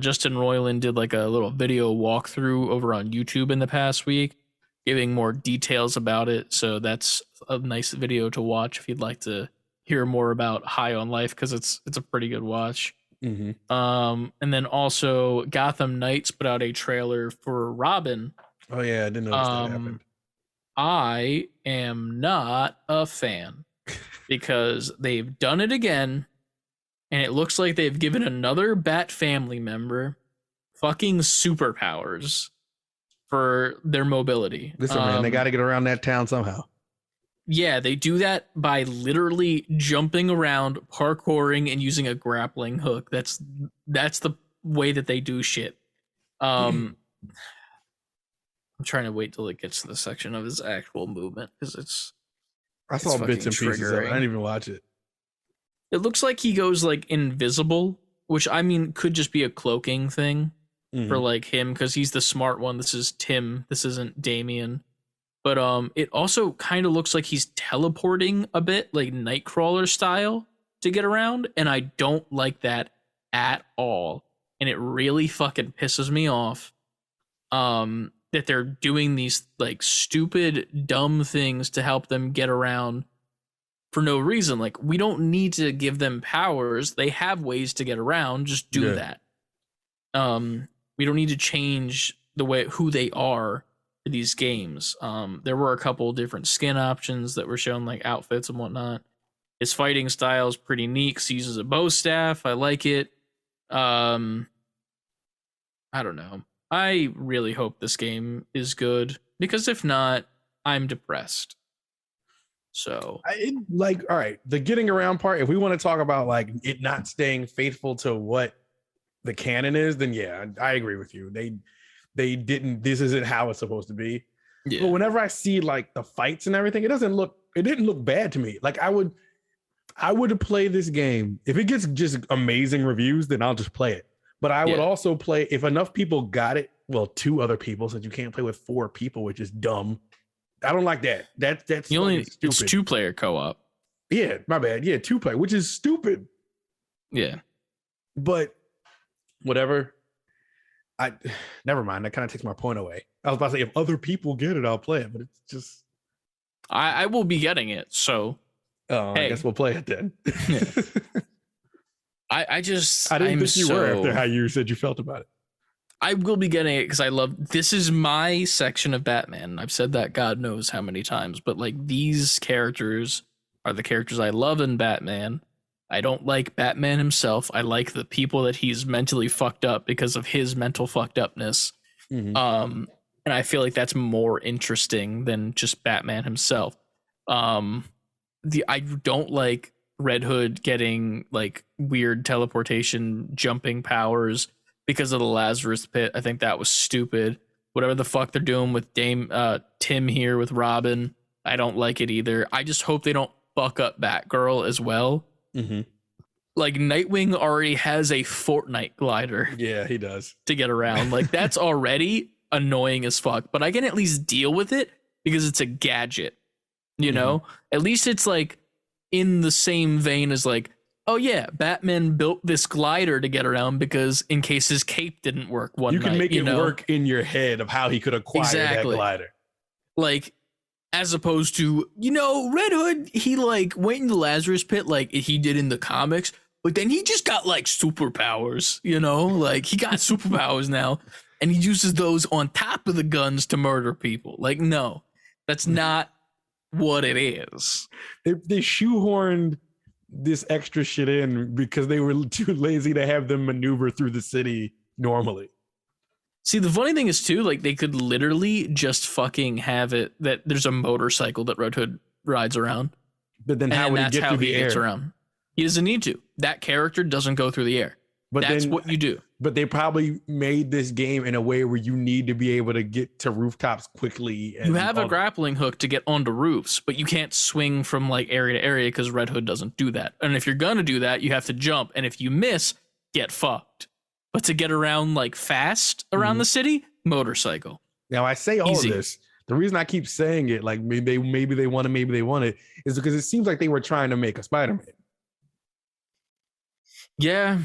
A: Justin Roiland did like a little video walkthrough over on YouTube in the past week, giving more details about it. So that's a nice video to watch if you'd like to hear more about High on Life, because it's a pretty good watch. And then also Gotham Knights put out a trailer for Robin.
B: Oh yeah, I didn't notice that happened.
A: I am not a fan because they've done it again, and it looks like they've given another Bat family member fucking superpowers for their mobility.
B: Listen, man, they got to get around that town somehow.
A: Yeah, they do that by literally jumping around, parkouring, and using a grappling hook. That's the way that they do shit. I'm trying to wait till it gets to the section of his actual movement because
B: I saw bits and pieces of it. I didn't even watch it.
A: It looks like he goes like invisible, which I mean could just be a cloaking thing for like him because he's the smart one. This is Tim. This isn't Damien. But it also kind of looks like he's teleporting a bit, like Nightcrawler style, to get around, and I don't like that at all. And it really fucking pisses me off. That they're doing these like stupid, dumb things to help them get around for no reason. Like, we don't need to give them powers. They have ways to get around. Just do that. We don't need to change the way who they are for these games. There were a couple different skin options that were shown, like outfits and whatnot. His fighting style is pretty neat because he uses a bow staff. I like it. I don't know. I really hope this game is good because if not, I'm depressed. So,
B: all right, the getting around part, if we want to talk about like it not staying faithful to what the canon is, then yeah, I agree with you. They didn't, this isn't how it's supposed to be. Yeah. But whenever I see like the fights and everything, it didn't look bad to me. Like I would play this game. If it gets just amazing reviews, then I'll just play it. But I would also play if enough people got it. Well, 2 other people, since you can't play with 4 people, which is dumb. I don't like that. That's stupid.
A: It's 2-player co-op.
B: Yeah, my bad. Yeah, 2-player, which is stupid.
A: Yeah,
B: but whatever. Never mind. That kind of takes my point away. I was about to say if other people get it, I'll play it. But it's just
A: I will be getting it. So
B: I guess we'll play it then.
A: Yeah. I didn't think you were after how
B: you said you felt about it.
A: I will be getting it because this is my section of Batman. I've said that God knows how many times, but like these characters are the characters I love in Batman. I don't like Batman himself. I like the people that he's mentally fucked up because of his mental fucked upness. And I feel like that's more interesting than just Batman himself. I don't like Red Hood getting like weird teleportation jumping powers because of the Lazarus pit. I think that was stupid. Whatever the fuck they're doing with Tim here with Robin, I don't like it either. I just hope they don't fuck up Batgirl as well.
B: Mm-hmm.
A: Like Nightwing already has a Fortnite glider.
B: Yeah, he does.
A: To get around. Like that's already annoying as fuck, but I can at least deal with it because it's a gadget, you know? At least it's like in the same vein as like, oh yeah, Batman built this glider to get around because in case his cape didn't work one night.
B: You can make it work in your head of how he could acquire that glider.
A: Like, as opposed to, Red Hood, he like went in the Lazarus pit like he did in the comics, but then he just got like superpowers, like he got superpowers now and he uses those on top of the guns to murder people. Like, no, that's not what it is.
B: They shoehorned this extra shit in because they were too lazy to have them maneuver through the city normally.
A: See, the funny thing is too, like they could literally just fucking have it that there's a motorcycle that Red Hood rides around.
B: But then how would he get through the air?
A: Gets around. He doesn't need to. That character doesn't go through the air. But that's what you do.
B: But they probably made this game in a way where you need to be able to get to rooftops quickly.
A: You have a grappling hook to get onto roofs, but you can't swing from like area to area because Red Hood doesn't do that. And if you're gonna do that, you have to jump. And if you miss, get fucked. But to get around like fast around the city, motorcycle.
B: Now I say all of this. The reason I keep saying it, like maybe they want it, is because it seems like they were trying to make a Spider-Man.
A: Yeah.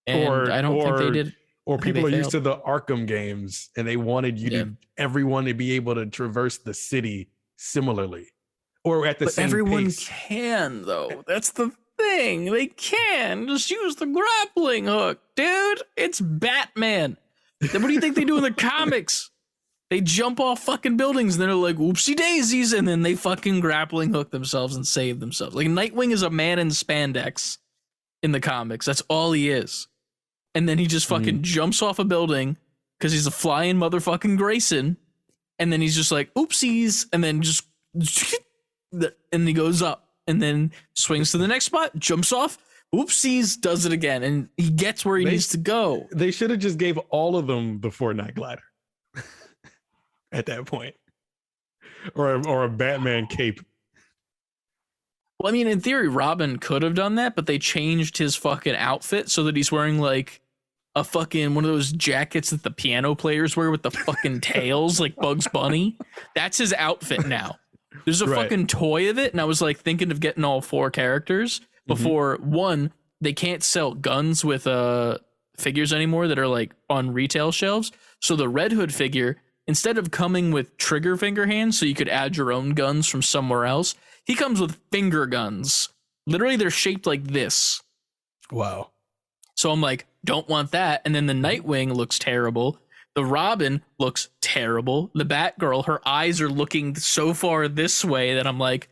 A: And I don't think they did.
B: Or people are used to the Arkham games and they wanted everyone to be able to traverse the city similarly. Or at the same pace.
A: Everyone can, though. That's the thing. They can. Just use the grappling hook, dude. It's Batman. Then what do you think they do in the comics? They jump off fucking buildings and they're like, whoopsie daisies, and then they fucking grappling hook themselves and save themselves. Like Nightwing is a man in spandex in the comics. That's all he is. And then he just fucking jumps off a building because he's a flying motherfucking Grayson. And then he's just like, oopsies. And then just, and he goes up and then swings to the next spot, jumps off, oopsies, does it again. And he gets where he needs to go.
B: They should have just gave all of them the Fortnite glider at that point. Or a Batman cape.
A: Well, I mean, in theory, Robin could have done that, but they changed his fucking outfit so that he's wearing like a fucking one of those jackets that the piano players wear with the fucking tails, like Bugs Bunny. That's his outfit now. There's a fucking toy of it, and I was like thinking of getting all 4 characters before one, they can't sell guns with figures anymore that are like on retail shelves. So the Red Hood figure, instead of coming with trigger finger hands so you could add your own guns from somewhere else, he comes with finger guns. Literally, they're shaped like this.
B: Wow.
A: So I'm like, don't want that. And then the Nightwing looks terrible. The Robin looks terrible. The Batgirl, her eyes are looking so far this way that I'm like,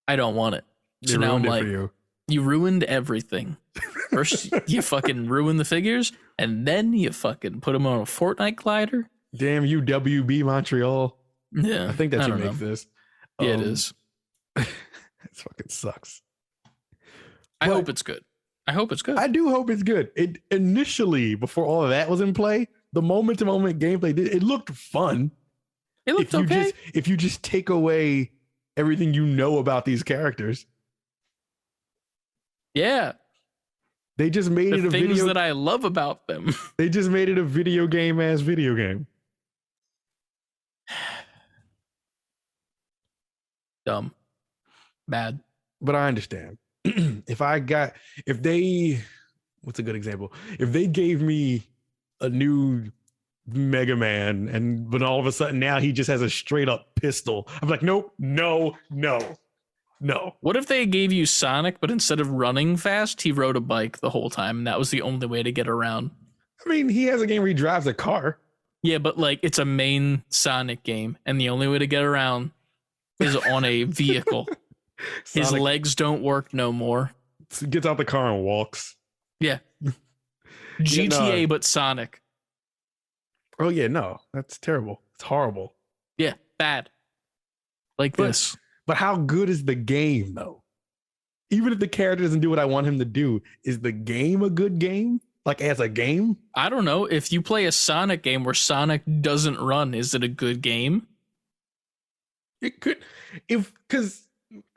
A: I don't want it. So now I'm like, you ruined everything. First, you fucking ruin the figures, and then you fucking put them on a Fortnite glider.
B: Damn you, WB Montreal.
A: Yeah.
B: I think that's who makes this.
A: Yeah, it is.
B: It fucking sucks.
A: I hope it's good. I
B: do hope it's good. It initially, before all of that was in play, the moment-to-moment gameplay it looked fun.
A: It looked okay.
B: If you just take away everything you know about these characters.
A: Yeah.
B: They just made it a video.
A: Things that I love about them.
B: They just made it a video game.
A: Dumb. Bad.
B: But I understand. What's a good example? If they gave me a new Mega Man but all of a sudden now he just has a straight up pistol, I'm like, nope, no.
A: What if they gave you Sonic, but instead of running fast, he rode a bike the whole time, and that was the only way to get around?
B: I mean, he has a game where he drives a car.
A: Yeah, but like it's a main Sonic game, and the only way to get around is on a vehicle. His legs don't work no more.
B: Gets out the car and walks.
A: Yeah. GTA, but Sonic.
B: Oh, yeah, no. That's terrible. It's horrible.
A: Yeah, bad. This.
B: But how good is the game, though? Even if the character doesn't do what I want him to do, is the game a good game? Like as a game?
A: I don't know. If you play a Sonic game where Sonic doesn't run, is it a good game?
B: It could, if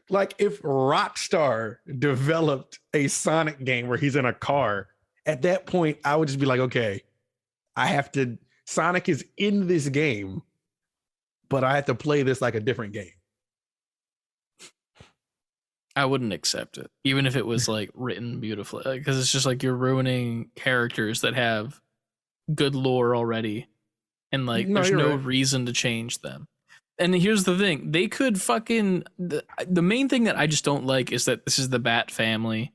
B: Rockstar developed a Sonic game where he's in a car, at that point, I would just be like, okay, Sonic is in this game, but I have to play this like a different game.
A: I wouldn't accept it, even if it was like written beautifully, because it's just like you're ruining characters that have good lore already, and like there's no reason to change them. And here's the thing: they could fucking the main thing that I just don't like is that this is the Bat family,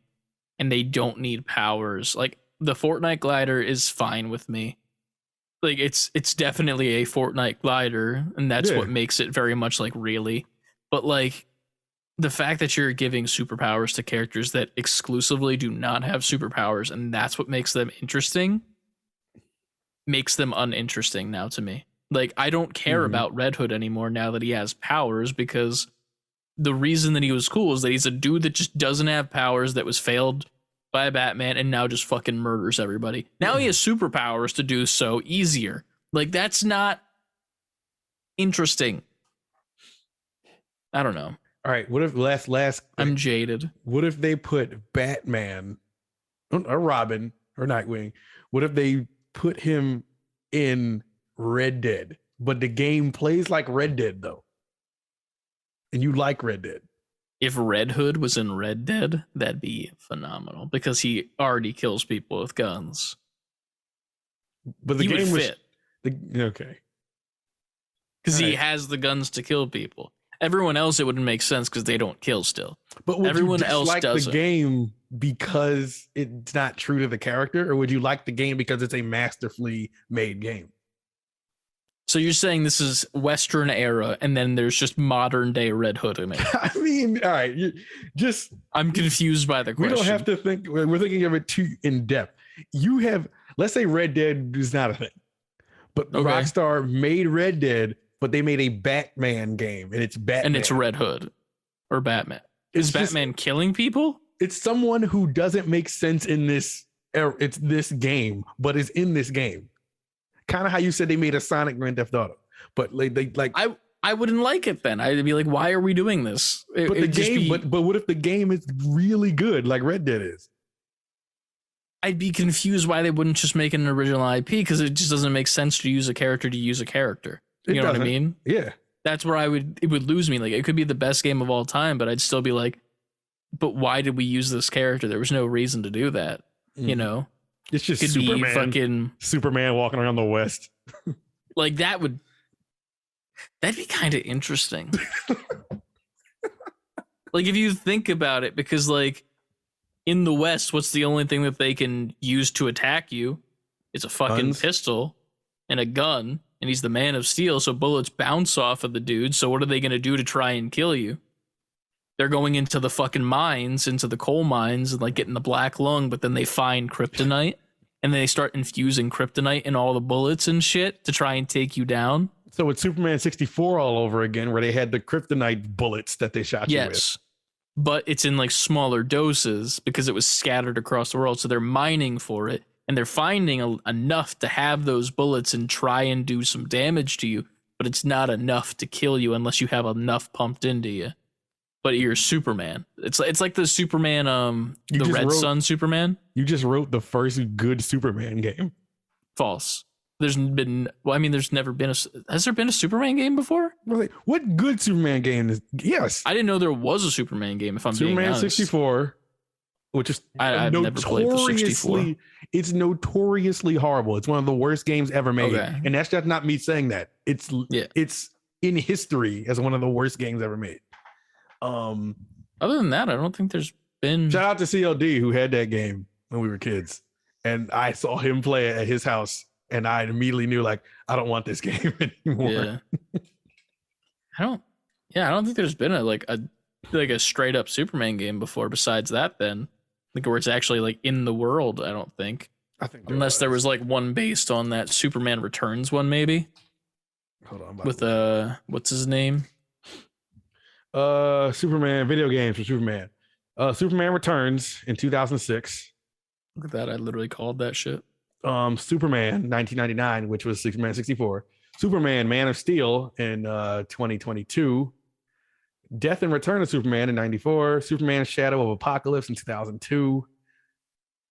A: and they don't need powers. Like the Fortnite glider is fine with me. Like it's definitely a Fortnite glider, and that's what makes it very much like really. But like the fact that you're giving superpowers to characters that exclusively do not have superpowers, and that's what makes them interesting, makes them uninteresting now to me. Like I don't care about Red Hood anymore now that he has powers, because the reason that he was cool is that he's a dude that just doesn't have powers, that was failed by a Batman, and now just fucking murders everybody. Now he has superpowers to do so easier. Like that's not interesting. I don't know.
B: All right, what if last
A: I'm jaded.
B: What if they put Batman or Robin or Nightwing? What if they put him in Red Dead, but the game plays like Red Dead though, and you like Red Dead?
A: If Red Hood was in Red Dead, that'd be phenomenal, because he already kills people with guns.
B: But the
A: he
B: game
A: would
B: was
A: fit.
B: Okay,
A: because he has the guns to kill people. Everyone else, it wouldn't make sense because they don't kill still.
B: But would
A: everyone
B: you
A: else
B: like
A: doesn't.
B: The game because it's not true to the character, or would you like the game because it's a masterfully made game?
A: So you're saying this is Western era, and then there's just modern day Red Hood in it.
B: I mean, all right,
A: I'm confused by the question.
B: We don't have to think. We're thinking of it too in depth. You have, let's say, Red Dead is not a thing, but Rockstar made Red Dead. But they made a Batman game, and it's Batman.
A: And it's Red Hood or Batman. Is Batman killing people?
B: It's someone who doesn't make sense in this. It's this game, but is in this game. Kind of how you said they made a Sonic Grand Theft Auto, but
A: I wouldn't like it then. I'd be like, why are we doing this?
B: But what if the game is really good, like Red Dead is?
A: I'd be confused why they wouldn't just make an original IP, because it just doesn't make sense to use a character to use a character. You know what I mean?
B: Yeah.
A: That's where it would lose me. Like it could be the best game of all time, but I'd still be like, but why did we use this character? There was no reason to do that. You know?
B: It's just Superman walking around the West.
A: Like that'd be kind of interesting. Like if you think about it, because like in the West, what's the only thing that they can use to attack you? It's a fucking pistol and a gun. And he's the Man of Steel, so bullets bounce off of the dude. So what are they going to do to try and kill you? They're going into the fucking mines, into the coal mines, and like getting the black lung, but then they find kryptonite, and they start infusing kryptonite in all the bullets and shit to try and take you down.
B: So it's Superman 64 all over again, where they had the kryptonite bullets that they shot you with.
A: Yes, but it's in like smaller doses because it was scattered across the world. So they're mining for it. And they're finding enough to have those bullets and try and do some damage to you, but it's not enough to kill you unless you have enough pumped into you. But you're Superman. It's like the Superman, the Red Sun Superman.
B: You just wrote the first good Superman game.
A: False. There's never been has there been a Superman game before?
B: What good Superman game is? Yes.
A: I didn't know there was a Superman game, if I'm being honest.
B: Superman 64. Which is
A: I've never played the 64.
B: It's notoriously horrible. It's one of the worst games ever made. Okay. And that's just not me saying that. It's in history as one of the worst games ever made.
A: Other than that, I don't think there's been.
B: Shout out to CLD who had that game when we were kids. And I saw him play it at his house, and I immediately knew, like, I don't want this game anymore.
A: Yeah. I don't think there's been a straight up Superman game before besides that then. Like where it's actually like in the world, I don't think. Unless there was like one based on that Superman Returns one, maybe.
B: Hold on.
A: With what's his name?
B: Superman video games for Superman. Superman Returns in 2006.
A: Look at that. I literally called that shit.
B: Superman 1999, which was Superman 64. Superman Man of Steel in 2022. Death and Return of Superman in 94. Superman Shadow of Apocalypse in 2002.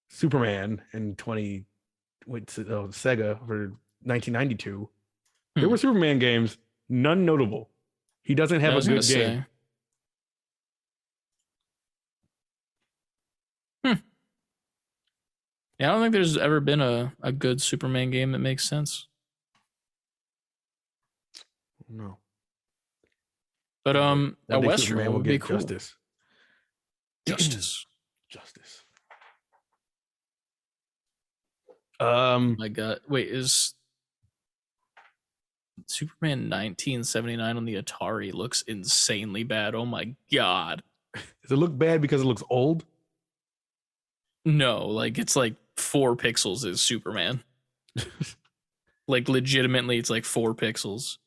B: Superman in Sega for 1992. There were Superman games, none notable. He doesn't have a good game.
A: Yeah, I don't think there's ever been a good Superman game that makes sense.
B: No.
A: But a Western
B: Superman will
A: would be
B: get
A: cool.
B: Justice.
A: My God. Wait, is Superman 1979 on the Atari looks insanely bad. Oh my God.
B: Does it look bad because it looks old?
A: No, like it's like 4 pixels is Superman. Like legitimately it's like 4 pixels.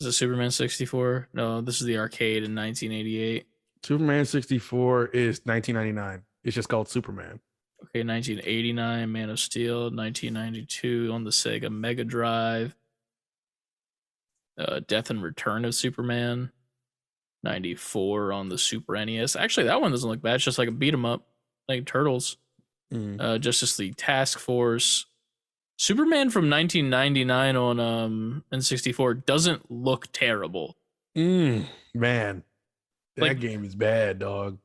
A: Is it Superman 64? No, this is the arcade in 1988.
B: Superman 64 is 1999. It's just called Superman.
A: Okay, 1989, Man of Steel, 1992 on the Sega Mega Drive. Death and Return of Superman, 94 on the Super NES. Actually, that one doesn't look bad. It's just like a beat 'em up, like Turtles. Justice League Task Force. Superman from 1999 on N64 doesn't look terrible.
B: Man, that
A: Like,
B: game is bad, dog.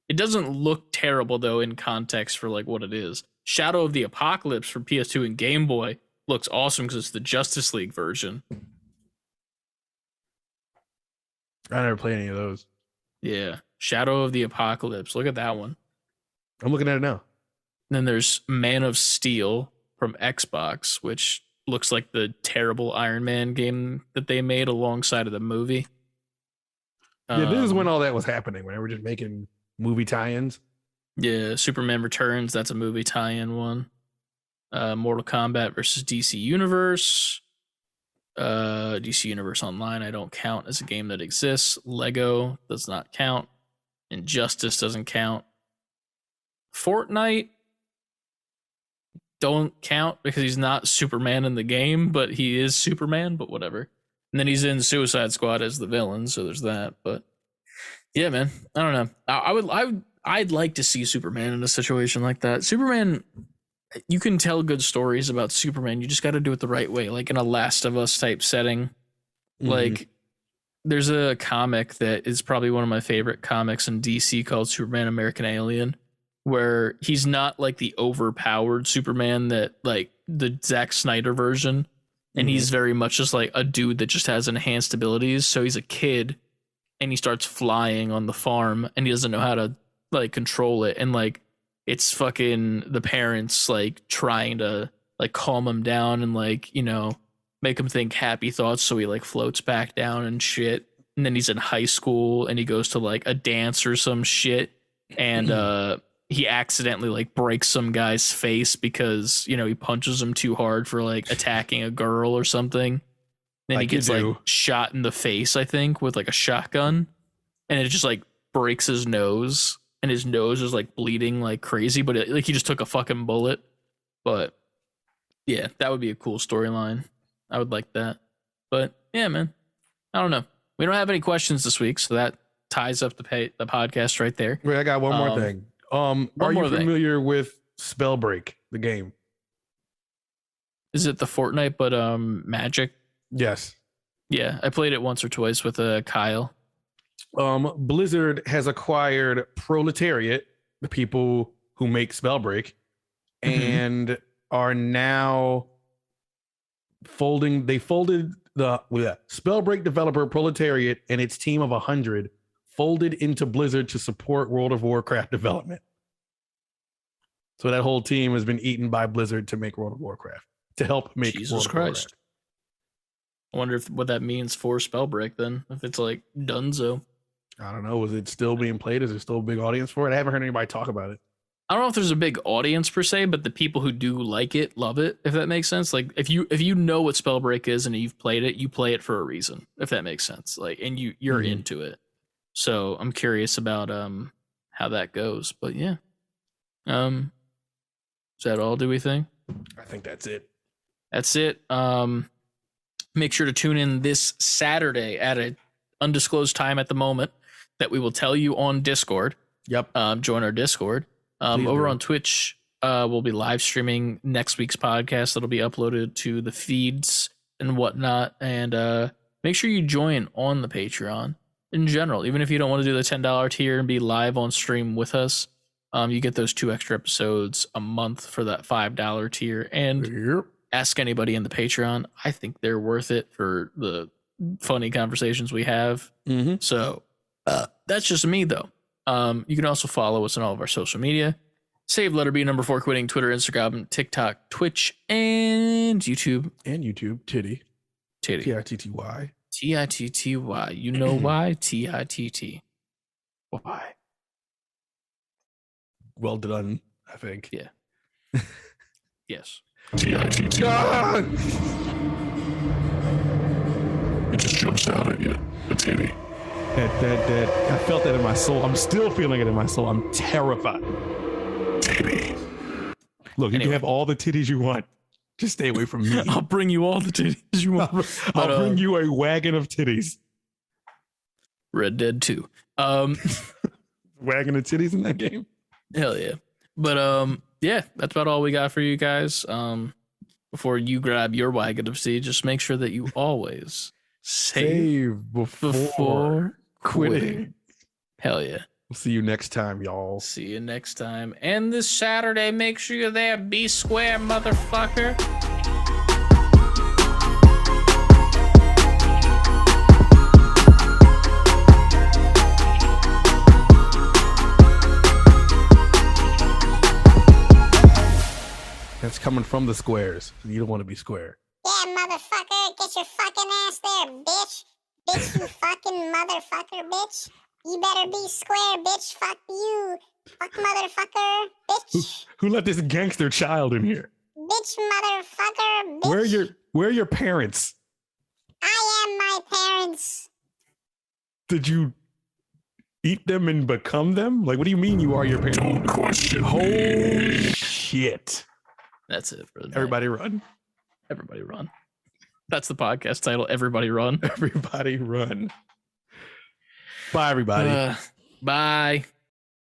A: It doesn't look terrible though in context for like what it is. Shadow of the Apocalypse for PS2 and Game Boy looks awesome because it's the Justice League version.
B: I never played any of those.
A: Yeah, Shadow of the Apocalypse. Look at that one.
B: I'm looking at it now.
A: Then there's Man of Steel from Xbox, which looks like the terrible Iron Man game that they made alongside of the movie.
B: Yeah, this is when all that was happening, when they were just making movie tie-ins.
A: Yeah, Superman Returns, that's a movie tie-in one. Mortal Kombat versus DC Universe. DC Universe Online, I don't count as a game that exists. Lego does not count. Injustice doesn't count. Fortnite don't count because he's not Superman in the game, but he is Superman, but whatever. And then he's in Suicide Squad as the villain, so there's that. But yeah, man, I don't know. I'd like to see Superman in a situation like that. Superman, you can tell good stories about Superman. You just got to do it the right way, like in a Last of Us type setting. Like, there's a comic that is probably one of my favorite comics in DC called Superman American Alien, where he's not like the overpowered Superman that like the Zack Snyder version. And he's very much just like a dude that just has enhanced abilities. So he's a kid and he starts flying on the farm and he doesn't know how to like control it. And like, it's fucking the parents like trying to like calm him down and like, you know, make him think happy thoughts. So he like floats back down and shit. And then he's in high school and he goes to like a dance or some shit. And, he accidentally like breaks some guy's face because, you know, he punches him too hard for like attacking a girl or something. Then he gets like shot in the face, I think, with like a shotgun, and it just like breaks his nose, and his nose is like bleeding like crazy, but like he just took a fucking bullet. But yeah, that would be a cool storyline. I would like that. But yeah, man, I don't know. We don't have any questions this week, so that ties up the podcast right there.
B: Wait, I got one more thing. Are you familiar with Spellbreak, the game?
A: Is it the Fortnite but Magic?
B: Yes.
A: Yeah, I played it once or twice with Kyle.
B: Blizzard has acquired Proletariat, the people who make Spellbreak, and are now folded the Spellbreak developer Proletariat and its team of 100 folded into Blizzard to support World of Warcraft development. So that whole team has been eaten by Blizzard to make World of Warcraft, to help make
A: Jesus Christ. I wonder what that means for Spellbreak then, if it's like Dunzo.
B: I don't know. Is it still being played? Is there still a big audience for it? I haven't heard anybody talk about it.
A: I don't know if there's a big audience per se, but the people who do like it love it, if that makes sense. Like if you know what Spellbreak is and you've played it, you play it for a reason, if that makes sense. Like, and you're into it. So I'm curious about how that goes. But yeah. Is that all, do we think?
B: I think that's it.
A: That's it. Make sure to tune in this Saturday at an undisclosed time at the moment that we will tell you on Discord.
B: Yep.
A: Join our Discord. Over on Twitch, we'll be live streaming next week's podcast that'll be uploaded to the feeds and whatnot. And make sure you join on the Patreon in general. Even if you don't want to do the $10 tier and be live on stream with us, you get those 2 extra episodes a month for that $5 tier. And ask anybody in the Patreon. I think they're worth it for the funny conversations we have.
B: Mm-hmm.
A: So that's just me, though. You can also follow us on all of our social media. Save letter B number 4 quitting, Twitter, Instagram, TikTok, Twitch, and YouTube.
B: Titty. T-I-T-T-Y.
A: T-I-T-T-Y. You know why? T-I-T-T. Why?
B: Well done, I think.
A: Yeah. Yes.
D: T-I-T-T. It just jumps out at you. The titty.
B: That I felt that in my soul. I'm still feeling it in my soul. I'm terrified.
D: Titty.
B: Look, you can have all the titties you want. Just stay away from me.
A: I'll bring you all the titties you want.
B: I'll bring you a wagon of titties.
A: Red Dead 2.
B: Wagon of titties in that game?
A: Hell yeah. But yeah, that's about all we got for you guys. Before you grab your wagon of tea, just make sure that you always save before quitting. Hell yeah.
B: We'll see you next time, y'all.
A: See you next time. And this Saturday, make sure you're there. Be square, motherfucker.
B: That's coming from the squares. You don't want to be square.
C: Yeah, motherfucker. Get your fucking ass there, bitch. Bitch, you fucking motherfucker, bitch. You better be square, bitch. Fuck you. Fuck motherfucker, bitch.
B: Who let this gangster child in here?
C: Bitch, motherfucker, bitch.
B: Where are your parents?
C: I am my parents.
B: Did you eat them and become them? Like, what do you mean you are your parents?
D: Don't question me.
B: Holy shit.
A: That's it for the night.
B: Everybody run.
A: Everybody run. That's the podcast title. Everybody run.
B: Everybody run. Bye, everybody.
A: Bye.